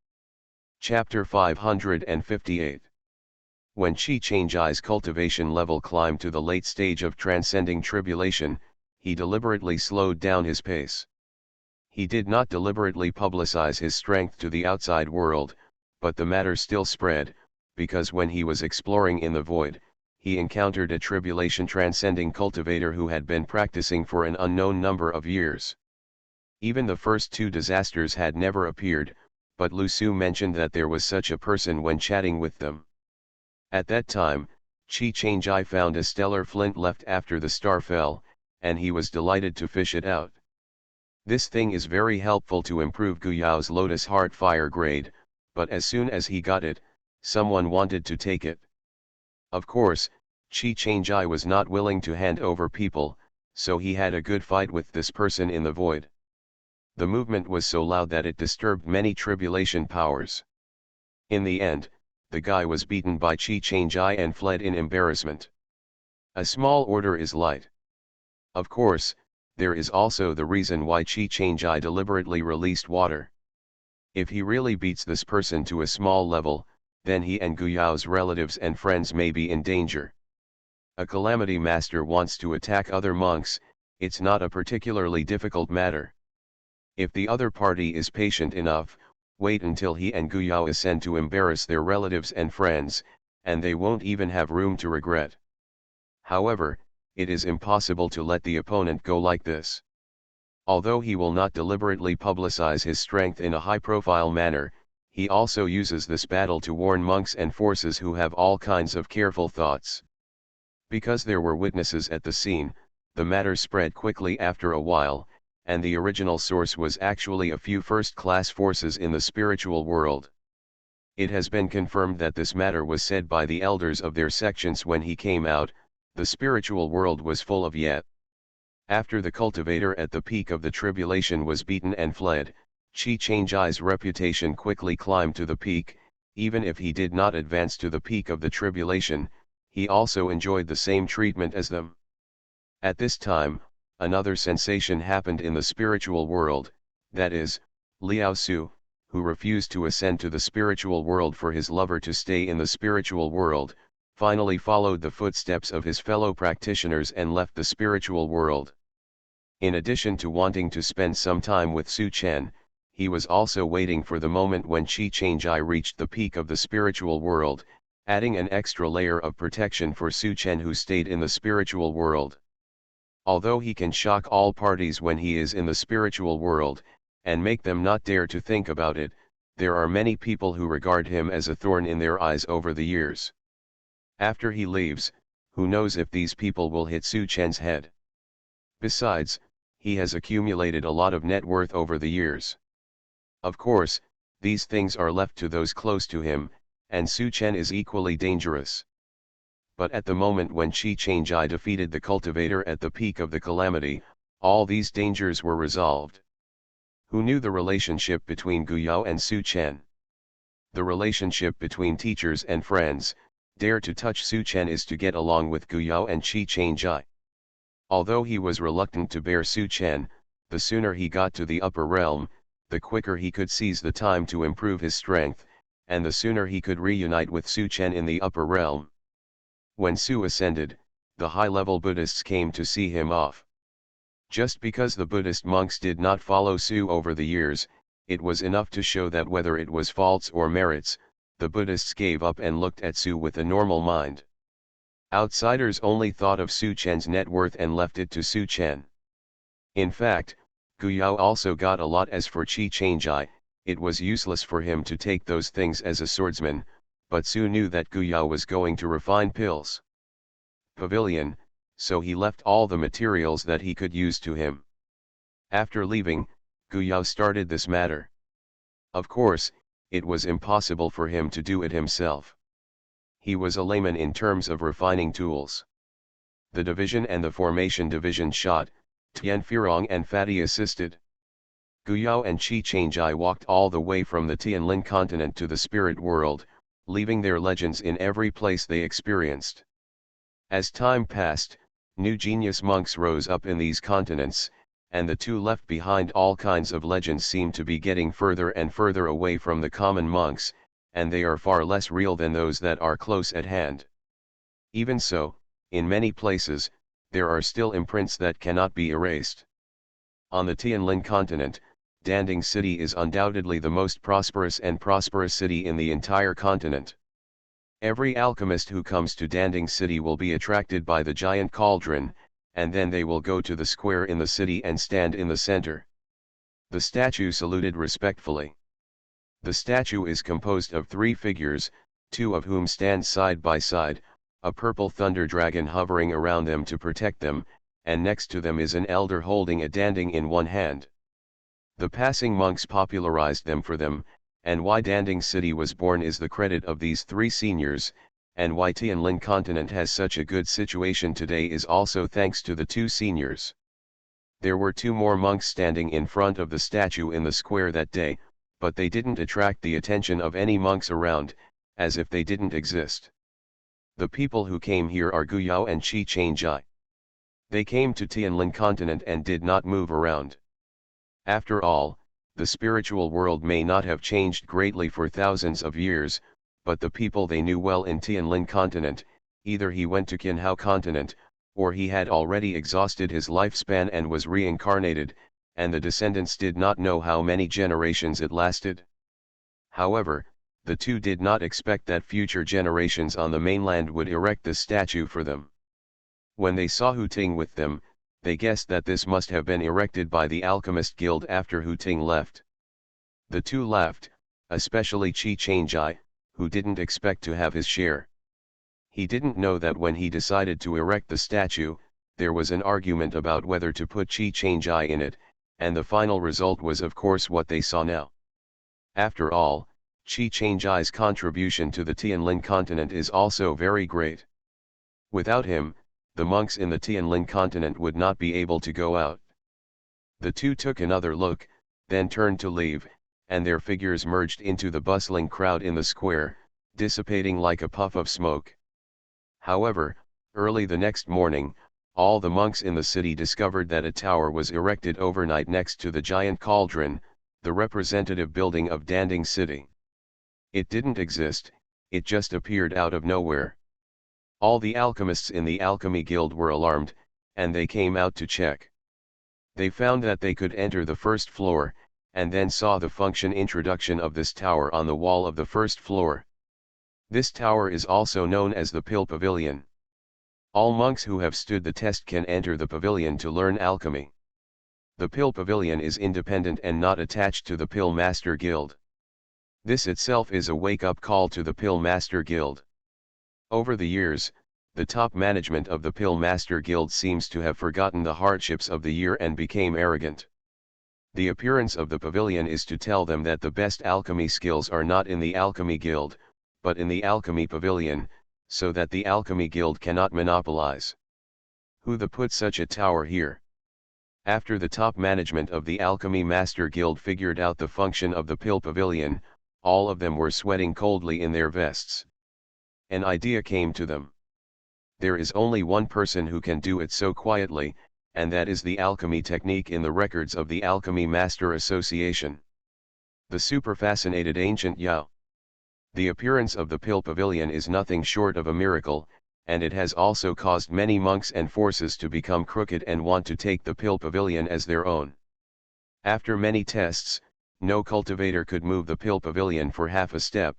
Chapter 558. When Qi Changjai's cultivation level climbed to the late stage of transcending tribulation, he deliberately slowed down his pace. He did not deliberately publicize his strength to the outside world, but the matter still spread, because when he was exploring in the void, he encountered a tribulation transcending cultivator who had been practicing for an unknown number of years. Even the first two disasters had never appeared, but Lu Su mentioned that there was such a person when chatting with them. At that time, Qi Changjai found a stellar flint left after the star fell, and he was delighted to fish it out. This thing is very helpful to improve Gu Yao's Lotus Heart Fire grade, but as soon as he got it, someone wanted to take it. Of course, Qi Changjai was not willing to hand over people, so he had a good fight with this person in the void. The movement was so loud that it disturbed many tribulation powers. In the end, the guy was beaten by Qi Changjai and fled in embarrassment. A small order is light. Of course, there is also the reason why Qi Changjai deliberately released water. If he really beats this person to a small level, then he and Gu Yao's relatives and friends may be in danger. A calamity master wants to attack other monks, it's not a particularly difficult matter. If the other party is patient enough, wait until he and Gu Yao ascend to embarrass their relatives and friends, and they won't even have room to regret. However, it is impossible to let the opponent go like this. Although he will not deliberately publicize his strength in a high-profile manner, he also uses this battle to warn monks and forces who have all kinds of careful thoughts. Because there were witnesses at the scene, the matter spread quickly after a while, and the original source was actually a few first-class forces in the spiritual world. It has been confirmed that this matter was said by the elders of their sections when he came out. The spiritual world was full of yet. After the cultivator at the peak of the tribulation was beaten and fled, Qi Changjai's reputation quickly climbed to the peak. Even if he did not advance to the peak of the tribulation, he also enjoyed the same treatment as them. At this time, another sensation happened in the spiritual world, that is, Liao Su, who refused to ascend to the spiritual world for his lover to stay in the spiritual world, finally followed the footsteps of his fellow practitioners and left the spiritual world. In addition to wanting to spend some time with Su Chen, he was also waiting for the moment when Qi Changjai reached the peak of the spiritual world, adding an extra layer of protection for Su Chen who stayed in the spiritual world. Although he can shock all parties when he is in the spiritual world, and make them not dare to think about it, there are many people who regard him as a thorn in their eyes over the years. After he leaves, who knows if these people will hit Su Chen's head. Besides, he has accumulated a lot of net worth over the years. Of course, these things are left to those close to him, and Su Chen is equally dangerous. But at the moment when Qi Changjai defeated the cultivator at the peak of the calamity, all these dangers were resolved. Who knew the relationship between Gu Yao and Su Chen? The relationship between teachers and friends. Dare to touch Su Chen is to get along with Gu Yao and Qi Changjai. Although he was reluctant to bear Su Chen, the sooner he got to the upper realm, the quicker he could seize the time to improve his strength, and the sooner he could reunite with Su Chen in the upper realm. When Su ascended, the high-level Buddhists came to see him off. Just because the Buddhist monks did not follow Su over the years, it was enough to show that whether it was faults or merits, the Buddhists gave up and looked at Su with a normal mind. Outsiders only thought of Su Chen's net worth and left it to Su Chen. In fact, Gu Yao also got a lot. As for Qi Changjai, it was useless for him to take those things as a swordsman, but Su knew that Gu Yao was going to refine pills. Pavilion, so he left all the materials that he could use to him. After leaving, Gu Yao started this matter. Of course, it was impossible for him to do it himself. He was a layman in terms of refining tools. The division and the formation division shot, Tian Furong and Fatty assisted. Gu Yao and Qi Changjai walked all the way from the Tianlin continent to the spirit world, leaving their legends in every place they experienced. As time passed, new genius monks rose up in these continents, and the two left behind all kinds of legends seem to be getting further and further away from the common monks, and they are far less real than those that are close at hand. Even so, in many places, there are still imprints that cannot be erased. On the Tianlin continent, Danding City is undoubtedly the most prosperous city in the entire continent. Every alchemist who comes to Danding City will be attracted by the giant cauldron, and then they will go to the square in the city and stand in the center. The statue saluted respectfully. The statue is composed of 3 figures, 2 of whom stand side by side, a purple thunder dragon hovering around them to protect them, and next to them is an elder holding a danding in one hand. The passing monks popularized them for them, and why Danding City was born is the credit of these 3 seniors, and why Tianlin continent has such a good situation today is also thanks to the 2 seniors. There were 2 more monks standing in front of the statue in the square that day, but they didn't attract the attention of any monks around, as if they didn't exist. The people who came here are Gu Yao and Qi Changjai. They came to Tianlin continent and did not move around. After all, the spiritual world may not have changed greatly for thousands of years, but the people they knew well in Tianlin continent, either he went to Qinhao continent, or he had already exhausted his lifespan and was reincarnated, and the descendants did not know how many generations it lasted. However, the 2 did not expect that future generations on the mainland would erect this statue for them. When they saw Hu Ting with them, they guessed that this must have been erected by the Alchemist Guild after Hu Ting left. The 2 laughed, especially Qi Changjai, who didn't expect to have his share. He didn't know that when he decided to erect the statue, there was an argument about whether to put Qi Changjai in it, and the final result was of course what they saw now. After all, Qi Changjai's contribution to the Tianlin continent is also very great. Without him, the monks in the Tianlin continent would not be able to go out. The 2 took another look, then turned to leave, and their figures merged into the bustling crowd in the square, dissipating like a puff of smoke. However, early the next morning, all the monks in the city discovered that a tower was erected overnight next to the giant cauldron, the representative building of Danding City. It didn't exist, it just appeared out of nowhere. All the alchemists in the Alchemy Guild were alarmed, and they came out to check. They found that they could enter the first floor, and then saw the function introduction of this tower on the wall of the first floor. This tower is also known as the Pill Pavilion. All monks who have stood the test can enter the pavilion to learn alchemy. The Pill Pavilion is independent and not attached to the Pill Master Guild. This itself is a wake-up call to the Pill Master Guild. Over the years, The top management of the Pill Master Guild seems to have forgotten the hardships of the year and became arrogant. The appearance of the pavilion is to tell them that the best alchemy skills are not in the Alchemy Guild, but in the Alchemy Pavilion, so that the Alchemy Guild cannot monopolize. Who the put such a tower here? After the top management of the Alchemy Master Guild figured out the function of the Pill Pavilion, all of them were sweating coldly in their vests. An idea came to them. There is only one person who can do it so quietly, and that is the alchemy technique in the records of the Alchemy Master Association. The super-fascinated ancient Yaoi. The appearance of the Pill Pavilion is nothing short of a miracle, and it has also caused many monks and forces to become crooked and want to take the Pill Pavilion as their own. After many tests, no cultivator could move the Pill Pavilion for half a step.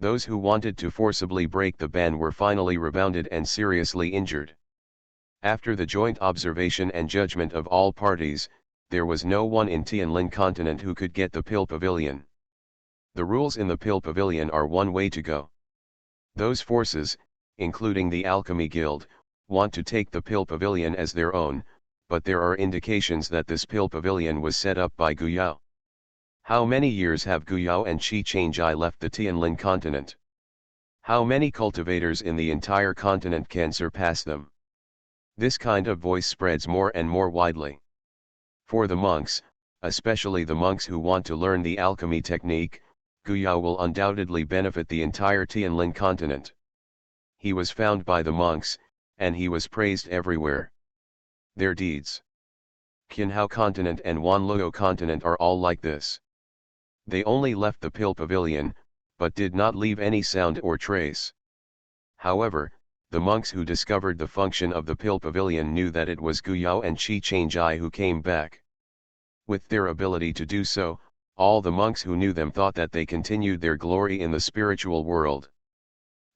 Those who wanted to forcibly break the ban were finally rebounded and seriously injured. After the joint observation and judgment of all parties, there was no one in Tianlin continent who could get the Pill Pavilion. The rules in the Pill Pavilion are one way to go. Those forces, including the Alchemy Guild, want to take the Pill Pavilion as their own, but there are indications that this Pill Pavilion was set up by Yaoi. How many years have Yaoi and Qi Changjai left the Tianlin continent? How many cultivators in the entire continent can surpass them? This kind of voice spreads more and more widely. For the monks, especially the monks who want to learn the alchemy technique, Yaoi will undoubtedly benefit the entire Tianlin continent. He was found by the monks, and he was praised everywhere. Their deeds. Qinhao continent and Wanluo continent are all like this. They only left the Pill Pavilion, but did not leave any sound or trace. However, the monks who discovered the function of the Pill Pavilion knew that it was Yaoi and Qi Changjai who came back. With their ability to do so, all the monks who knew them thought that they continued their glory in the spiritual world.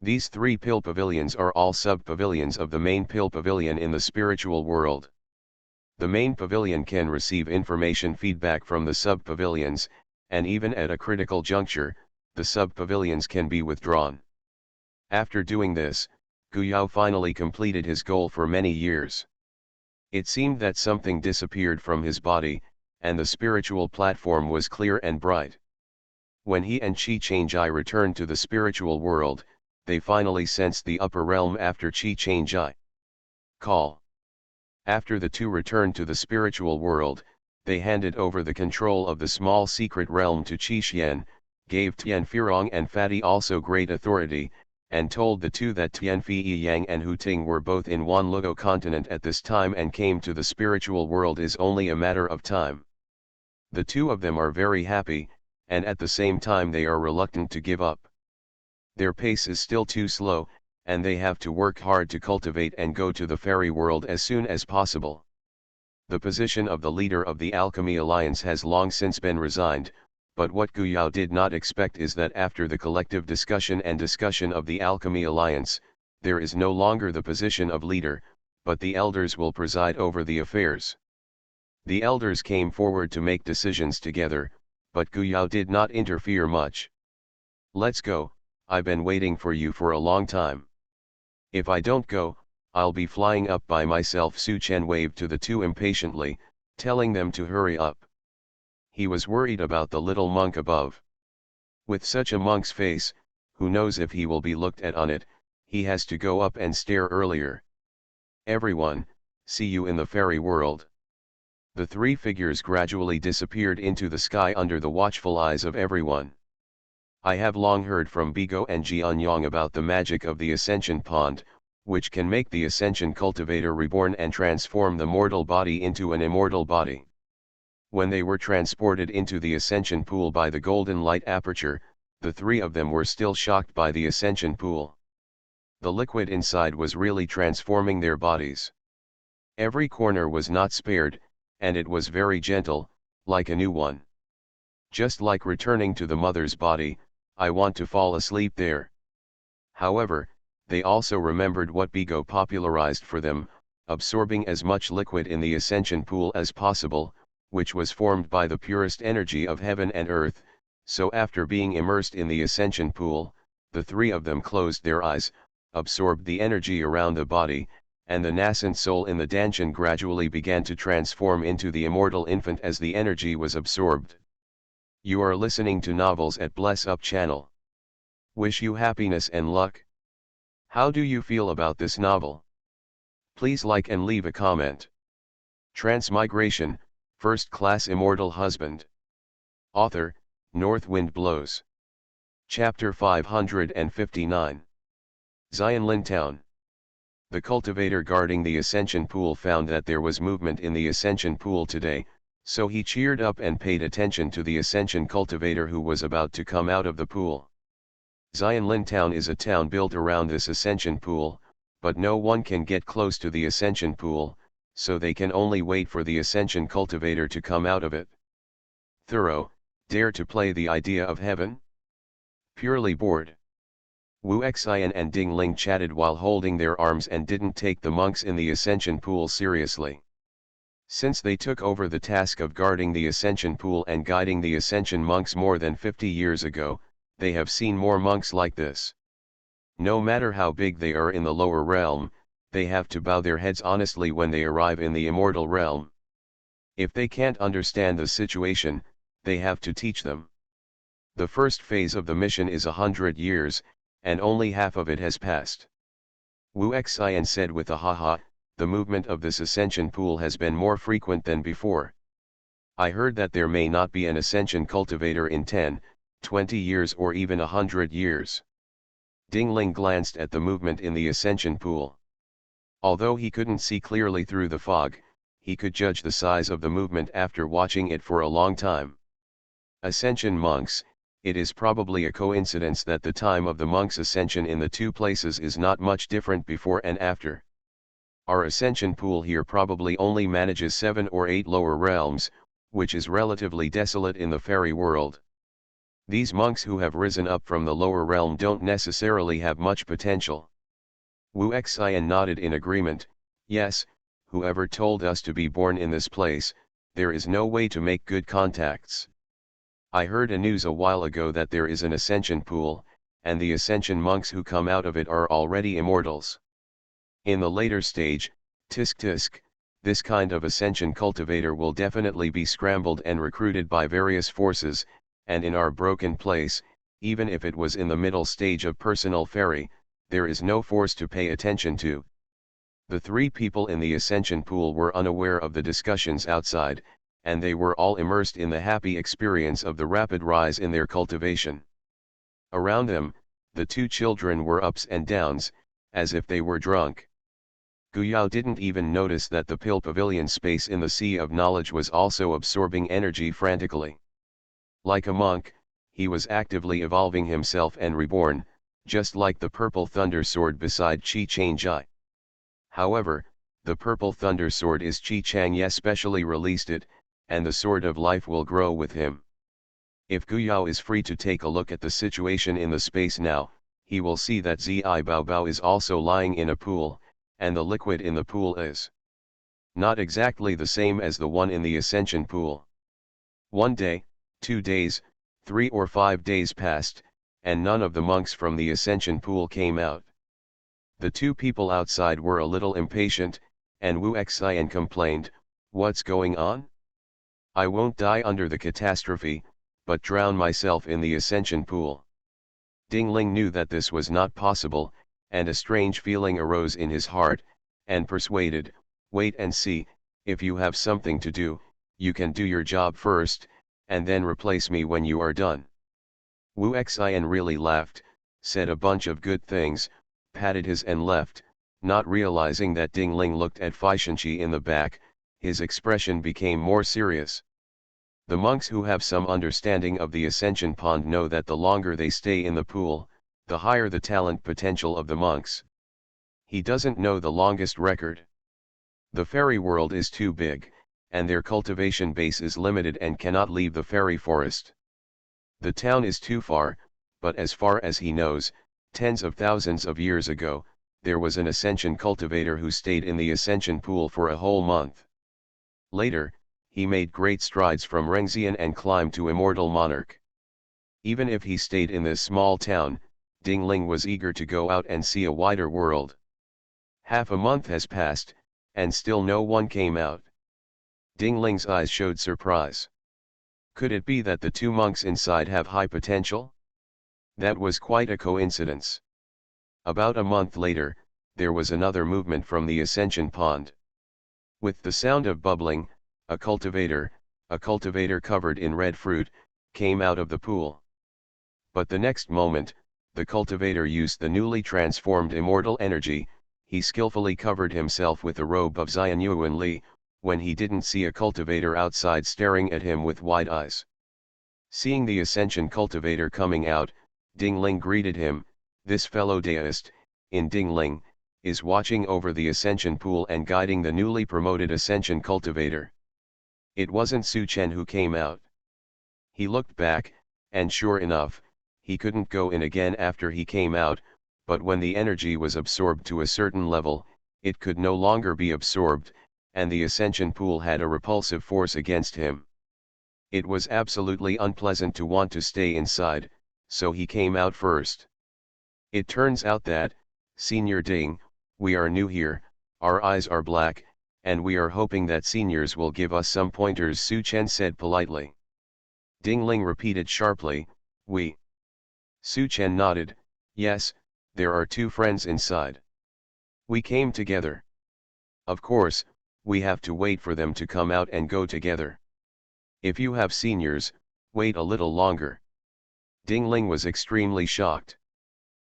These three Pill Pavilions are all sub-pavilions of the main Pill Pavilion in the spiritual world. The main pavilion can receive information feedback from the sub-pavilions, and even at a critical juncture, the sub-pavilions can be withdrawn. After doing this, Yaoi finally completed his goal for many years. It seemed that something disappeared from his body, and the spiritual platform was clear and bright. When he and Qi Changjai returned to the spiritual world, they finally sensed the upper realm after Qi Changjai call. After the two returned to the spiritual world, they handed over the control of the small secret realm to Qi Xian, gave Tian Firong and Fatty also great authority, and told the two that Tian Fei Yang and Hu Ting were both in Wanluo continent at this time and came to the spiritual world is only a matter of time. The two of them are very happy, and at the same time they are reluctant to give up. Their pace is still too slow, and they have to work hard to cultivate and go to the fairy world as soon as possible. The position of the leader of the Alchemy Alliance has long since been resigned, but what Yaoi did not expect is that after the collective discussion of the Alchemy Alliance, there is no longer the position of leader, but the elders will preside over the affairs. The elders came forward to make decisions together, but Yaoi did not interfere much. Let's go, I've been waiting for you for a long time. If I don't go, I'll be flying up by myself. Su Chen waved to the two impatiently, telling them to hurry up. He was worried about the little monk above. With such a monk's face, who knows if he will be looked at on it, he has to go up and stare earlier. Everyone, see you in the fairy world. The three figures gradually disappeared into the sky under the watchful eyes of everyone. I have long heard from Bigo and Jianyang about the magic of the Ascension Pond, which can make the Ascension cultivator reborn and transform the mortal body into an immortal body. When they were transported into the Ascension Pool by the golden light aperture, the three of them were still shocked by the Ascension Pool. The liquid inside was really transforming their bodies. Every corner was not spared, and it was very gentle, like a new one. Just like returning to the mother's body, I want to fall asleep there. However, they also remembered what Bigo popularized for them, absorbing as much liquid in the Ascension Pool as possible, which was formed by the purest energy of heaven and earth. So after being immersed in the Ascension Pool, the three of them closed their eyes, absorbed the energy around the body, and the nascent soul in the Danshan gradually began to transform into the immortal infant as the energy was absorbed. You are listening to Novels at Bless Up channel. Wish you happiness and luck. How do you feel about this novel? Please like and leave a comment. Transmigration, First Class Immortal Husband. Author, North Wind Blows. Chapter 559. Xianlin Town. The cultivator guarding the Ascension Pool found that there was movement in the Ascension Pool today, so he cheered up and paid attention to the Ascension cultivator who was about to come out of the pool. Xianlin Town is a town built around this Ascension Pool, but no one can get close to the Ascension Pool, so they can only wait for the Ascension cultivator to come out of it. Thorough, dare to play the idea of heaven? Purely bored. Wu Xian and Ding Ling chatted while holding their arms and didn't take the monks in the Ascension Pool seriously. Since they took over the task of guarding the Ascension Pool and guiding the Ascension monks more than 50 years ago, they have seen more monks like this. No matter how big they are in the lower realm, they have to bow their heads honestly when they arrive in the immortal realm. If they can't understand the situation, they have to teach them. The first phase of the mission is 100 years, and only half of it has passed. Wu Xian said with a haha, the movement of this Ascension Pool has been more frequent than before. I heard that there may not be an Ascension cultivator in 10, 20 years or even 100 years. Ding Ling glanced at the movement in the Ascension Pool. Although he couldn't see clearly through the fog, he could judge the size of the movement after watching it for a long time. Ascension monks, it is probably a coincidence that the time of the monks' ascension in the two places is not much different before and after. Our Ascension Pool here probably only manages 7 or 8 lower realms, which is relatively desolate in the fairy world. These monks who have risen up from the lower realm don't necessarily have much potential. Wu Xian nodded in agreement. Yes, whoever told us to be born in this place, there is no way to make good contacts. I heard a news a while ago that there is an Ascension Pool, and the Ascension monks who come out of it are already immortals. In the later stage, tisk, this kind of Ascension cultivator will definitely be scrambled and recruited by various forces, and in our broken place, even if it was in the middle stage of personal fairy, there is no force to pay attention to. The 3 people in the Ascension Pool were unaware of the discussions outside, and they were all immersed in the happy experience of the rapid rise in their cultivation. Around them, the 2 children were ups and downs, as if they were drunk. Guyao didn't even notice that the pill pavilion space in the Sea of Knowledge was also absorbing energy frantically. Like a monk, he was actively evolving himself and reborn, just like the purple thunder sword beside Qi Changji. However, the purple thunder sword is Qi Changye specially released it, and the sword of life will grow with him. If Guyao is free to take a look at the situation in the space now, he will see that Zi Baobao is also lying in a pool, and the liquid in the pool is not exactly the same as the one in the Ascension Pool. 1 day, 2 days, 3 or 5 days passed, and none of the monks from the Ascension Pool came out. The 2 people outside were a little impatient, and Wu Xian complained, "What's going on? I won't die under the catastrophe, but drown myself in the Ascension Pool." Ding Ling knew that this was not possible, and a strange feeling arose in his heart, and persuaded, "Wait and see, if you have something to do, you can do your job first, and then replace me when you are done." Wu Xian really laughed, said a bunch of good things, patted his and left, not realizing that Ding Ling looked at Faishanqi in the back. His expression became more serious. The monks who have some understanding of the Ascension Pond know that the longer they stay in the pool, the higher the talent potential of the monks. He doesn't know the longest record. The fairy world is too big, and their cultivation base is limited and cannot leave the fairy forest. The town is too far, but as far as he knows, tens of thousands of years ago, there was an Ascension cultivator who stayed in the Ascension Pool for a whole month. Later, he made great strides from Rengxian and climbed to Immortal Monarch. Even if he stayed in this small town, Ding Ling was eager to go out and see a wider world. Half a month has passed, and still no one came out. Ding Ling's eyes showed surprise. Could it be that the two monks inside have high potential? That was quite a coincidence. About a month later, there was another movement from the Ascension Pond. With the sound of bubbling, a cultivator covered in red fruit, came out of the pool. But the next moment, the cultivator used the newly transformed immortal energy. He skillfully covered himself with a robe of Xianyuan Li, when he didn't see a cultivator outside staring at him with wide eyes. Seeing the Ascension cultivator coming out, Ding Ling greeted him. This fellow deist, in Ding Ling, is watching over the Ascension pool and guiding the newly promoted Ascension cultivator. It wasn't Su Chen who came out. He looked back, and sure enough, he couldn't go in again after he came out, but when the energy was absorbed to a certain level, it could no longer be absorbed, and the Ascension pool had a repulsive force against him. It was absolutely unpleasant to want to stay inside, so he came out first. It turns out that, Senior Ding, we are new here, our eyes are black, and we are hoping that seniors will give us some pointers, Su Chen said politely. Ding Ling repeated sharply, we. Su Chen nodded, yes, there are two friends inside. We came together. Of course, we have to wait for them to come out and go together. If you have seniors, wait a little longer. Ding Ling was extremely shocked.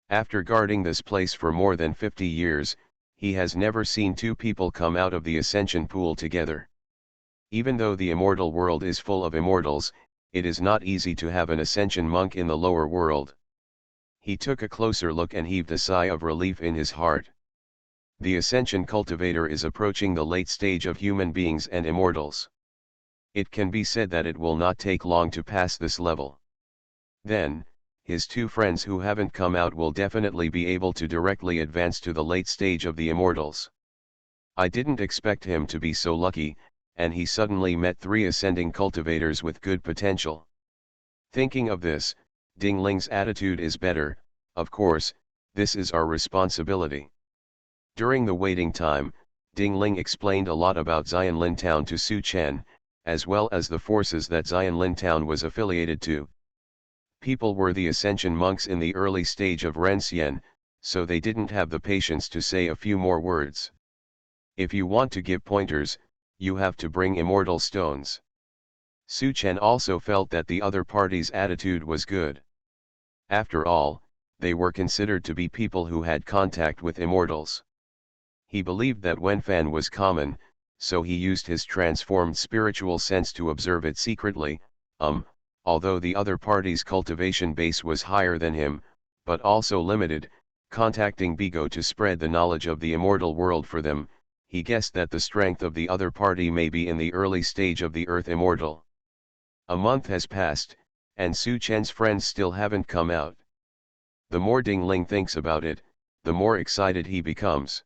After guarding this place for more than 50 years, he has never seen two people come out of the Ascension pool together. Even though the immortal world is full of immortals, it is not easy to have an Ascension monk in the lower world. He took a closer look and heaved a sigh of relief in his heart. The Ascension cultivator is approaching the late stage of human beings and immortals. It can be said that it will not take long to pass this level. Then, his two friends who haven't come out will definitely be able to directly advance to the late stage of the immortals. I didn't expect him to be so lucky, and he suddenly met three ascending cultivators with good potential. Thinking of this, Ding Ling's attitude is better. Of course, this is our responsibility. During the waiting time, Ding Ling explained a lot about Xianlin Town to Su Chen, as well as the forces that Xianlin Town was affiliated to. People were the Ascension monks in the early stage of Renxian, so they didn't have the patience to say a few more words. If you want to give pointers, you have to bring immortal stones. Su Chen also felt that the other party's attitude was good. After all, they were considered to be people who had contact with immortals. He believed that Wenfan was common, so he used his transformed spiritual sense to observe it secretly. Although the other party's cultivation base was higher than him, but also limited, contacting Bigo to spread the knowledge of the immortal world for them, he guessed that the strength of the other party may be in the early stage of the Earth Immortal. A month has passed, and Su Chen's friends still haven't come out. The more Ding Ling thinks about it, the more excited he becomes.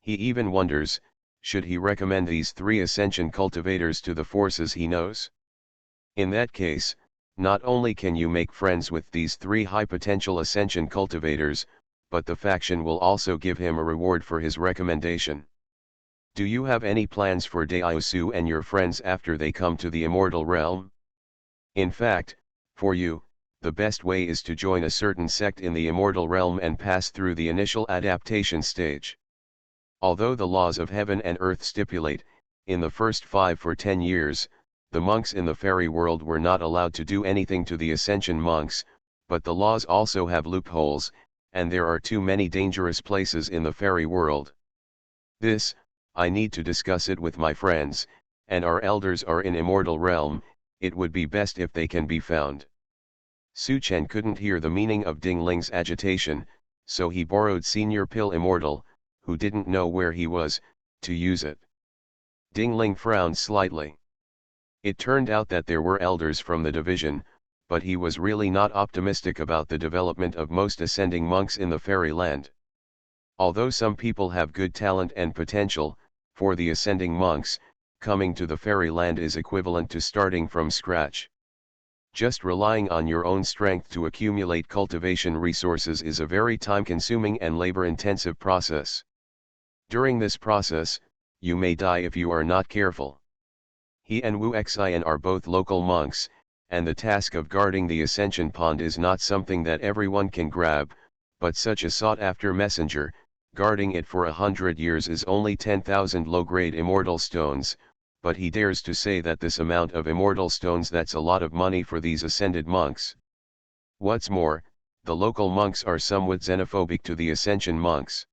He even wonders, should he recommend these three Ascension cultivators to the forces he knows? In that case, not only can you make friends with these three high-potential Ascension cultivators, but the faction will also give him a reward for his recommendation. Do you have any plans for Daosu and your friends after they come to the Immortal Realm? In fact, for you, the best way is to join a certain sect in the Immortal Realm and pass through the initial adaptation stage. Although the laws of heaven and earth stipulate, in the first 5 or 10 years, the monks in the fairy world were not allowed to do anything to the Ascension monks, but the laws also have loopholes, and there are too many dangerous places in the fairy world. I need to discuss it with my friends, and our elders are in Immortal Realm. It would be best if they can be found. Su Chen couldn't hear the meaning of Ding Ling's agitation, so he borrowed Senior Pill Immortal, who didn't know where he was, to use it. Ding Ling frowned slightly. It turned out that there were elders from the division, but he was really not optimistic about the development of most ascending monks in the fairy land. Although some people have good talent and potential, for the ascending monks, coming to the fairy land is equivalent to starting from scratch. Just relying on your own strength to accumulate cultivation resources is a very time-consuming and labor-intensive process. During this process, you may die if you are not careful. He and Wu Xian are both local monks, and the task of guarding the Ascension Pond is not something that everyone can grab, but such a sought-after messenger, guarding it for 100 years is only 10,000 low-grade immortal stones, but he dares to say that this amount of immortal stones, that's a lot of money for these ascended monks. What's more, the local monks are somewhat xenophobic to the Ascension monks.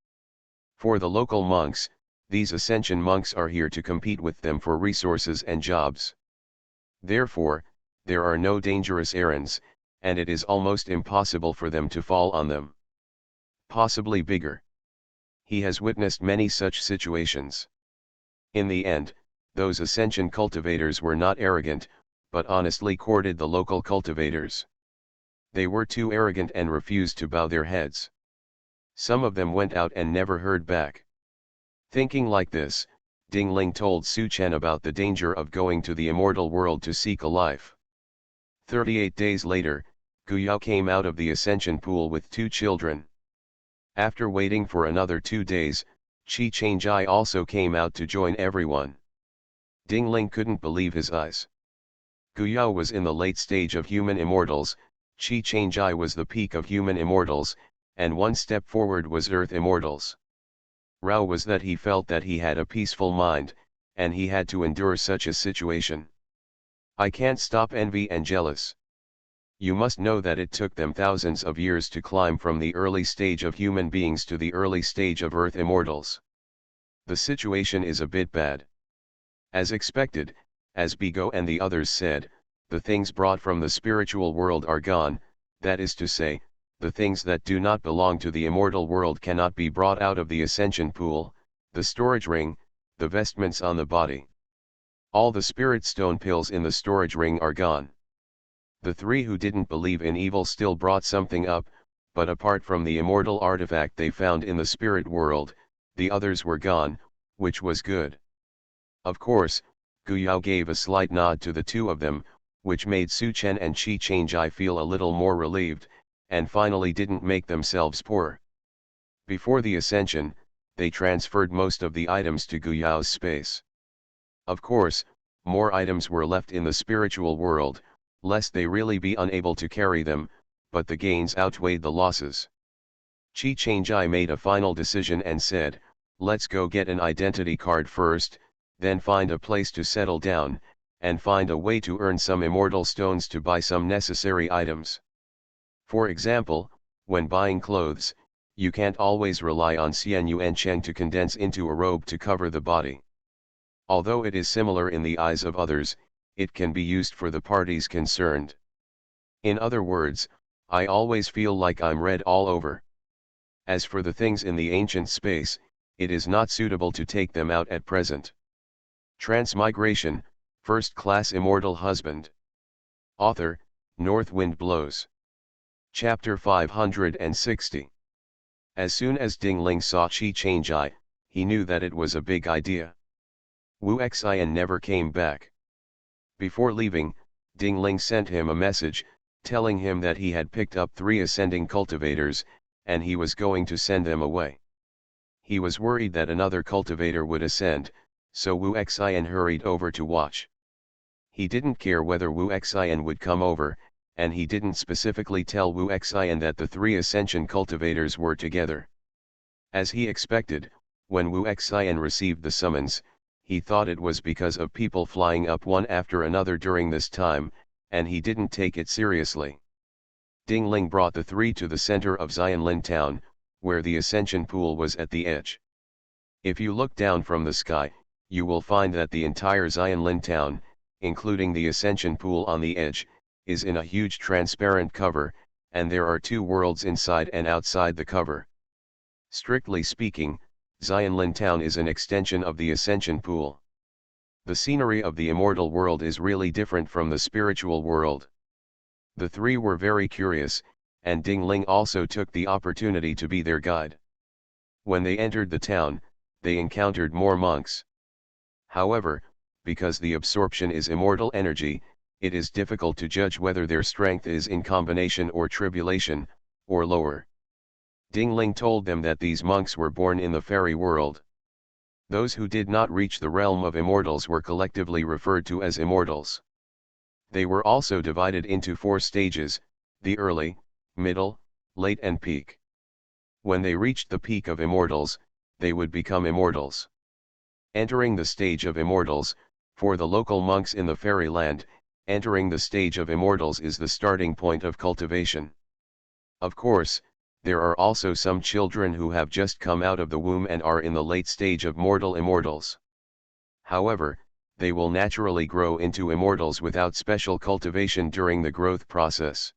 For the local monks, these Ascension monks are here to compete with them for resources and jobs. Therefore, there are no dangerous errands, and it is almost impossible for them to fall on them. Possibly bigger. He has witnessed many such situations. In the end, those Ascension cultivators were not arrogant, but honestly courted the local cultivators. They were too arrogant and refused to bow their heads. Some of them went out and never heard back. Thinking like this, Ding Ling told Su Chen about the danger of going to the immortal world to seek a life. 38 days later, Gu Yao came out of the Ascension pool with 2 children. After waiting for another 2 days, Qi Changjai also came out to join everyone. Ding Ling couldn't believe his eyes. Gu Yao was in the late stage of human immortals, Qi Changjai was the peak of human immortals, and one step forward was Earth immortals. Rao was that he felt that he had a peaceful mind, and he had to endure such a situation. I can't stop envy and jealous. You must know that it took them thousands of years to climb from the early stage of human beings to the early stage of Earth immortals. The situation is a bit bad. As expected, as Bigo and the others said, the things brought from the spiritual world are gone, that is to say, the things that do not belong to the immortal world cannot be brought out of the Ascension pool, the storage ring, the vestments on the body. All the spirit stone pills in the storage ring are gone. The 3 who didn't believe in evil still brought something up, but apart from the immortal artifact they found in the spirit world, the others were gone, which was good. Of course, Gu Yao gave a slight nod to the 2 of them, which made Su Chen and Qi Changjai feel a little more relieved, and finally didn't make themselves poor. Before the ascension, they transferred most of the items to Gu Yao's space. Of course, more items were left in the spiritual world, lest they really be unable to carry them, but the gains outweighed the losses. Qi Changjai made a final decision and said, "Let's go get an identity card first, then find a place to settle down, and find a way to earn some immortal stones to buy some necessary items. For example, when buying clothes, you can't always rely on Xian Yuan Cheng to condense into a robe to cover the body. Although it is similar in the eyes of others, it can be used for the parties concerned. In other words, I always feel like I'm red all over. As for the things in the ancient space, it is not suitable to take them out at present." Transmigration, First Class Immortal Husband. Author, North Wind Blows. Chapter 560. As soon as Ding Ling saw Qi Changjai, he knew that it was a big idea. Wu Xian never came back. Before leaving, Ding Ling sent him a message, telling him that he had picked up 3 ascending cultivators, and he was going to send them away. He was worried that another cultivator would ascend, so Wu Xian hurried over to watch. He didn't care whether Wu Xian would come over, and he didn't specifically tell Wu Xian that the 3 ascension cultivators were together. As he expected, when Wu Xian received the summons, he thought it was because of people flying up one after another during this time, and he didn't take it seriously. Ding Ling brought the 3 to the center of Xianlin town, where the ascension pool was at the edge. If you look down from the sky, you will find that the entire Xianlin town, including the ascension pool on the edge, is in a huge transparent cover, and there are 2 worlds inside and outside the cover. Strictly speaking, Xianlin town is an extension of the ascension pool. The scenery of the immortal world is really different from the spiritual world. The 3 were very curious, and Ding Ling also took the opportunity to be their guide. When they entered the town, they encountered more monks. However, because the absorption is immortal energy, it is difficult to judge whether their strength is in combination or tribulation, or lower. Ding Ling told them that these monks were born in the fairy world. Those who did not reach the realm of immortals were collectively referred to as immortals. They were also divided into 4 stages, the early, middle, late and peak. When they reached the peak of immortals, they would become immortals. Entering the stage of immortals, for the local monks in the fairyland, entering the stage of immortals is the starting point of cultivation. Of course, there are also some children who have just come out of the womb and are in the late stage of mortal immortals. However, they will naturally grow into immortals without special cultivation during the growth process.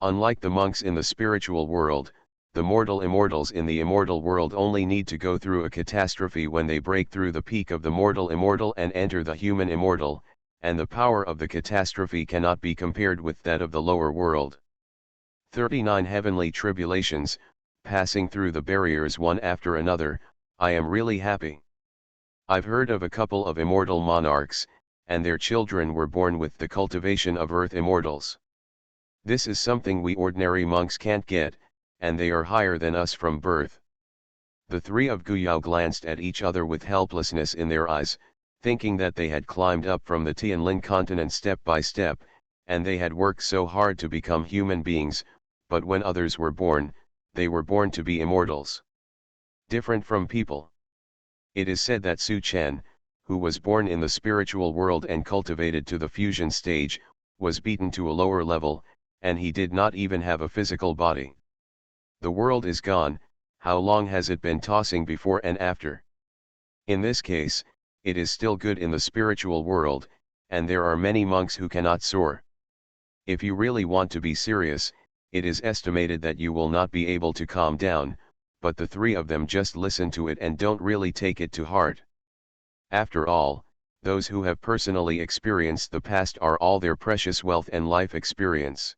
Unlike the monks in the spiritual world, the mortal immortals in the immortal world only need to go through a catastrophe when they break through the peak of the mortal immortal and enter the human immortal, and the power of the catastrophe cannot be compared with that of the lower world. 39 Heavenly Tribulations, passing through the barriers one after another. I am really happy. I've heard of a couple of immortal monarchs, and their children were born with the cultivation of earth immortals. This is something we ordinary monks can't get, and they are higher than us from birth. The 3 of Guyao glanced at each other with helplessness in their eyes, thinking that they had climbed up from the Tianlin continent step by step, and they had worked so hard to become human beings, but when others were born, they were born to be immortals. Different from people. It is said that Su Chen, who was born in the spiritual world and cultivated to the fusion stage, was beaten to a lower level, and he did not even have a physical body. The world is gone, how long has it been tossing before and after? In this case, it is still good in the spiritual world, and there are many monks who cannot soar. If you really want to be serious, it is estimated that you will not be able to calm down, but the 3 of them just listen to it and don't really take it to heart. After all, those who have personally experienced the past are all their precious wealth and life experience.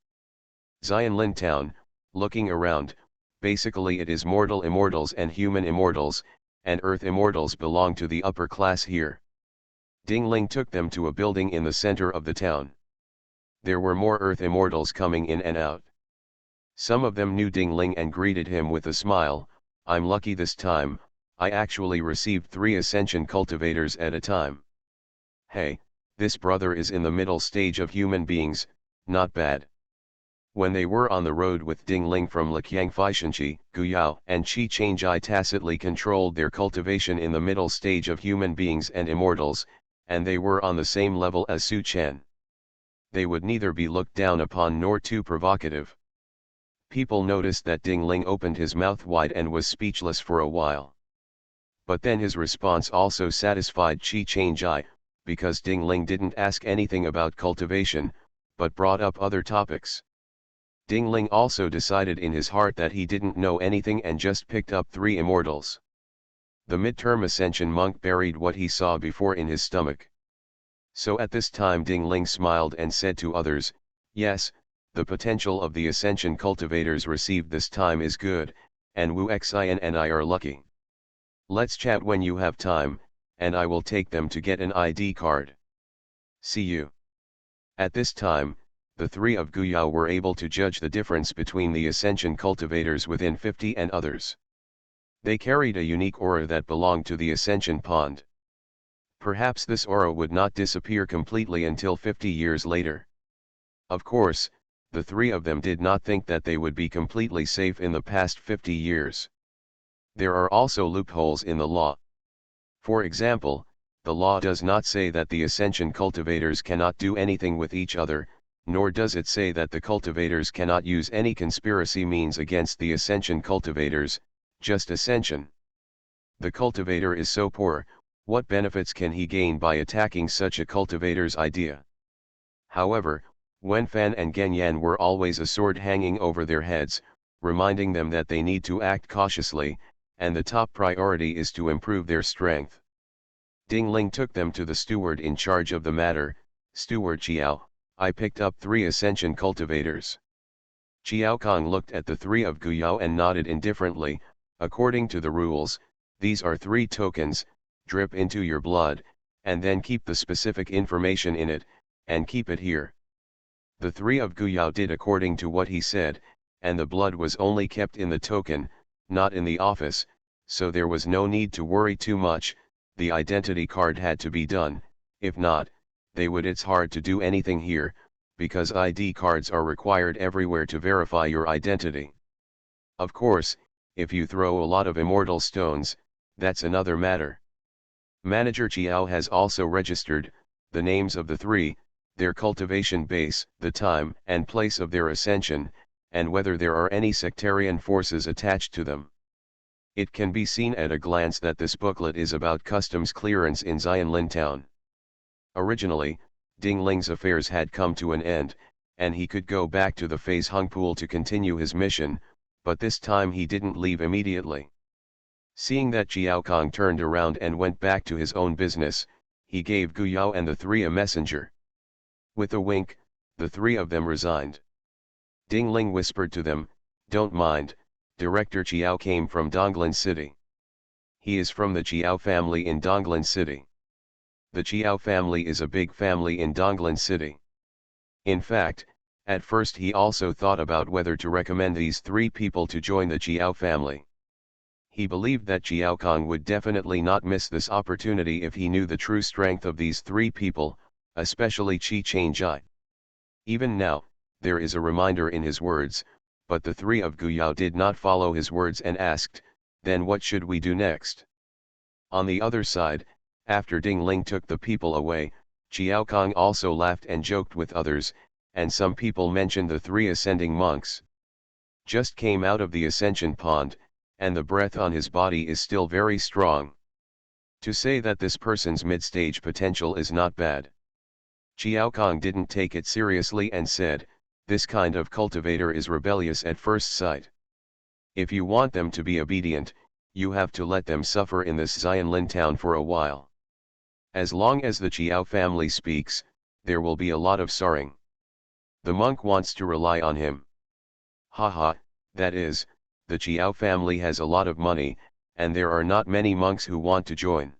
Xianlin Town, looking around, basically it is mortal immortals and human immortals, and earth immortals belong to the upper class here. Ding Ling took them to a building in the center of the town. There were more earth immortals coming in and out. Some of them knew Ding Ling and greeted him with a smile. I'm lucky this time, I actually received 3 ascension cultivators at a time. Hey, this brother is in the middle stage of human beings, not bad. When they were on the road with Ding Ling from Liqiang Feishanqi, Guyao and Qi Changjai tacitly controlled their cultivation in the middle stage of human beings and immortals, and they were on the same level as Su Chen. They would neither be looked down upon nor too provocative. People noticed that Ding Ling opened his mouth wide and was speechless for a while. But then his response also satisfied Qi Changjai, because Ding Ling didn't ask anything about cultivation, but brought up other topics. Ding Ling also decided in his heart that he didn't know anything and just picked up 3 immortals. The midterm ascension monk buried what he saw before in his stomach. So at this time Ding Ling smiled and said to others, yes, the potential of the ascension cultivators received this time is good, and Wu Xian and I are lucky. Let's chat when you have time, and I will take them to get an ID card. See you. At this time, the 3 of Guyao were able to judge the difference between the ascension cultivators within 50 and others. They carried a unique aura that belonged to the ascension pond. Perhaps this aura would not disappear completely until 50 years later. Of course, the 3 of them did not think that they would be completely safe in the past 50 years. There are also loopholes in the law. For example, the law does not say that the ascension cultivators cannot do anything with each other, nor does it say that the cultivators cannot use any conspiracy means against the ascension cultivators, just ascension. The cultivator is so poor, what benefits can he gain by attacking such a cultivator's idea? However, Wen Fan and Genyan were always a sword hanging over their heads, reminding them that they need to act cautiously, and the top priority is to improve their strength. Ding Ling took them to the steward in charge of the matter. Steward Chiao, I picked up 3 ascension cultivators. Chiao Kong looked at the 3 of Guyao and nodded indifferently. According to the rules, these are 3 tokens, drip into your blood, and then keep the specific information in it, and keep it here. The three of Guyao did according to what he said, and the blood was only kept in the token, not in the office, so there was no need to worry too much. The identity card had to be done, if not, it's hard to do anything here, because ID cards are required everywhere to verify your identity. Of course, if you throw a lot of immortal stones, that's another matter. Manager Chiao has also registered the names of the three, their cultivation base, the time and place of their ascension, and whether there are any sectarian forces attached to them. It can be seen at a glance that this booklet is about customs clearance in Xianlin town. Originally, Ding Ling's affairs had come to an end, and he could go back to the Phase Hung Pool to continue his mission, but this time he didn't leave immediately. Seeing that Jiao Kong turned around and went back to his own business, he gave Guyao and the three a messenger. With a wink, the three of them resigned. Ding Ling whispered to them, "Don't mind, Director Chiao came from Donglan City. He is from the Chiao family in Donglan City. The Chiao family is a big family in Donglan City." In fact, at first he also thought about whether to recommend these three people to join the Chiao family. He believed that Jiao Kong would definitely not miss this opportunity if he knew the true strength of these three people, especially Qi Changjai. Even now, there is a reminder in his words, but the three of Guyao did not follow his words and asked, "Then what should we do next?" On the other side, after Ding Ling took the people away, Jiao Kong also laughed and joked with others, and some people mentioned the three ascending monks. Just came out of the ascension pond, and the breath on his body is still very strong. To say that this person's mid-stage potential is not bad. Jiao Kong didn't take it seriously and said, "This kind of cultivator is rebellious at first sight. If you want them to be obedient, you have to let them suffer in this Xianlin town for a while. As long as the Chiao family speaks, there will be a lot of sorring. The monk wants to rely on him. Haha, that is, the Chiao family has a lot of money, and there are not many monks who want to join.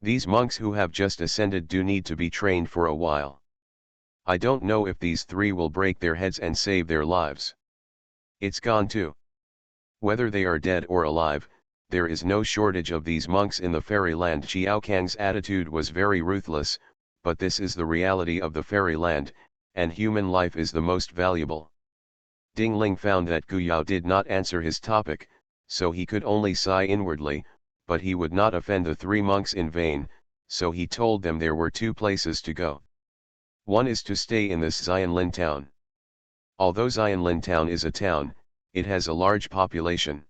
These monks who have just ascended do need to be trained for a while. I don't know if these three will break their heads and save their lives. It's gone too. Whether they are dead or alive, there is no shortage of these monks in the fairyland." Xiao Kang's attitude was very ruthless, but this is the reality of the fairyland, and human life is the most valuable. Ding Ling found that Guyao did not answer his topic, so he could only sigh inwardly, but he would not offend the three monks in vain, so he told them there were two places to go. One is to stay in this Xianlin town. Although Xianlin town is a town, it has a large population.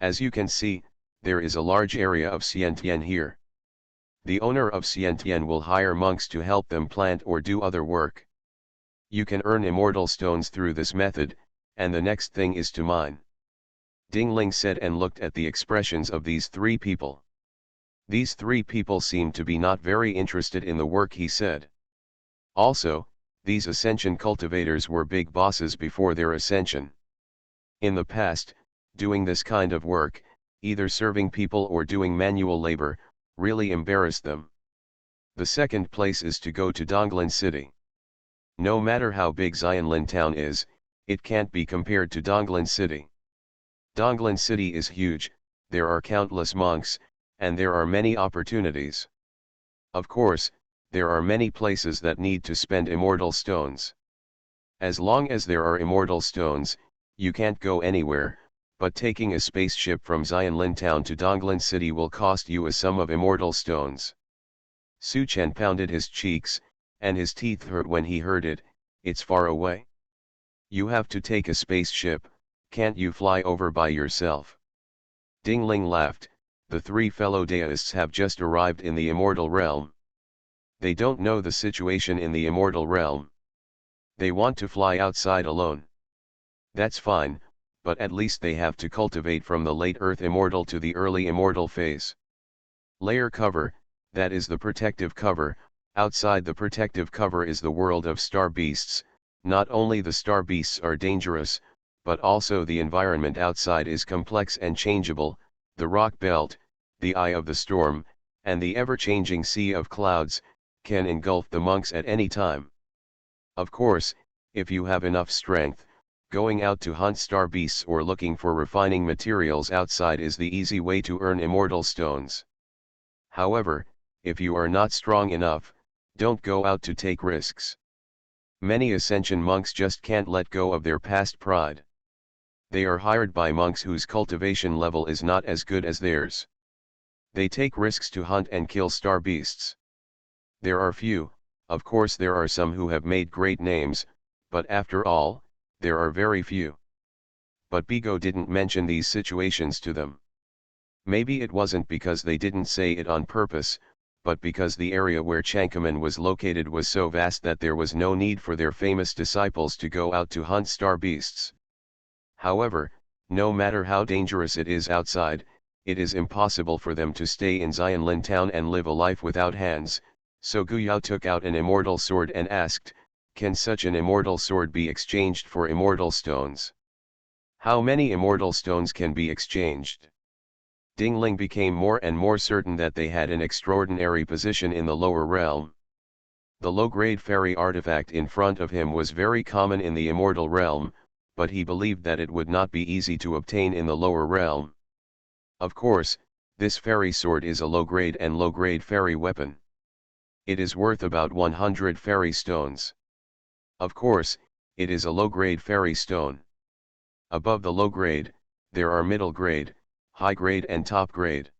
As you can see, there is a large area of Xiantian here. The owner of Xiantian will hire monks to help them plant or do other work. You can earn immortal stones through this method, and the next thing is to mine. Ding Ling said and looked at the expressions of these three people. These three people seemed to be not very interested in the work he said. Also, these ascension cultivators were big bosses before their ascension. In the past, doing this kind of work, either serving people or doing manual labor, really embarrassed them. The second place is to go to Donglan City. No matter how big Xianlin town is, it can't be compared to Donglan City. Donglan City is huge, there are countless monks, and there are many opportunities. Of course, there are many places that need to spend immortal stones. As long as there are immortal stones, you can't go anywhere, but taking a spaceship from Xianlin town to Donglan City will cost you a sum of immortal stones. Su Chen pounded his cheeks, and his teeth hurt when he heard it. It's far away. You have to take a spaceship, can't you fly over by yourself? Ding Ling laughed, the three fellow deists have just arrived in the immortal realm. They don't know the situation in the immortal realm. They want to fly outside alone. That's fine, but at least they have to cultivate from the late Earth immortal to the early immortal phase. Layer cover, that is the protective cover. Outside the protective cover is the world of star beasts. Not only the star beasts are dangerous, but also the environment outside is complex and changeable, the rock belt, the eye of the storm, and the ever-changing sea of clouds. can engulf the monks at any time. Of course, if you have enough strength, going out to hunt star beasts or looking for refining materials outside is the easy way to earn immortal stones. However, if you are not strong enough, don't go out to take risks. Many ascension monks just can't let go of their past pride. They are hired by monks whose cultivation level is not as good as theirs. They take risks to hunt and kill star beasts. There are few, of course there are some who have made great names, but after all, there are very few. But Bigo didn't mention these situations to them. Maybe it wasn't because they didn't say it on purpose, but because the area where Chankaman was located was so vast that there was no need for their famous disciples to go out to hunt star beasts. However, no matter how dangerous it is outside, it is impossible for them to stay in Xianlin town and live a life without hands, so Guyao took out an immortal sword and asked, "Can such an immortal sword be exchanged for immortal stones? How many immortal stones can be exchanged?" Dingling became more and more certain that they had an extraordinary position in the lower realm. The low-grade fairy artifact in front of him was very common in the immortal realm, but he believed that it would not be easy to obtain in the lower realm. Of course, this fairy sword is a low-grade and low-grade fairy weapon. It is worth about 100 fairy stones. Of course, it is a low-grade fairy stone. Above the low-grade, there are middle-grade, high-grade and top-grade.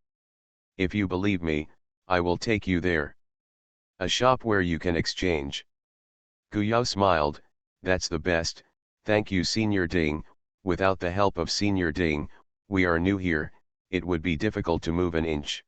If you believe me, I will take you there. A shop where you can exchange. Guyao smiled, "That's the best, thank you Senior Ding. Without the help of Senior Ding, we are new here, it would be difficult to move an inch."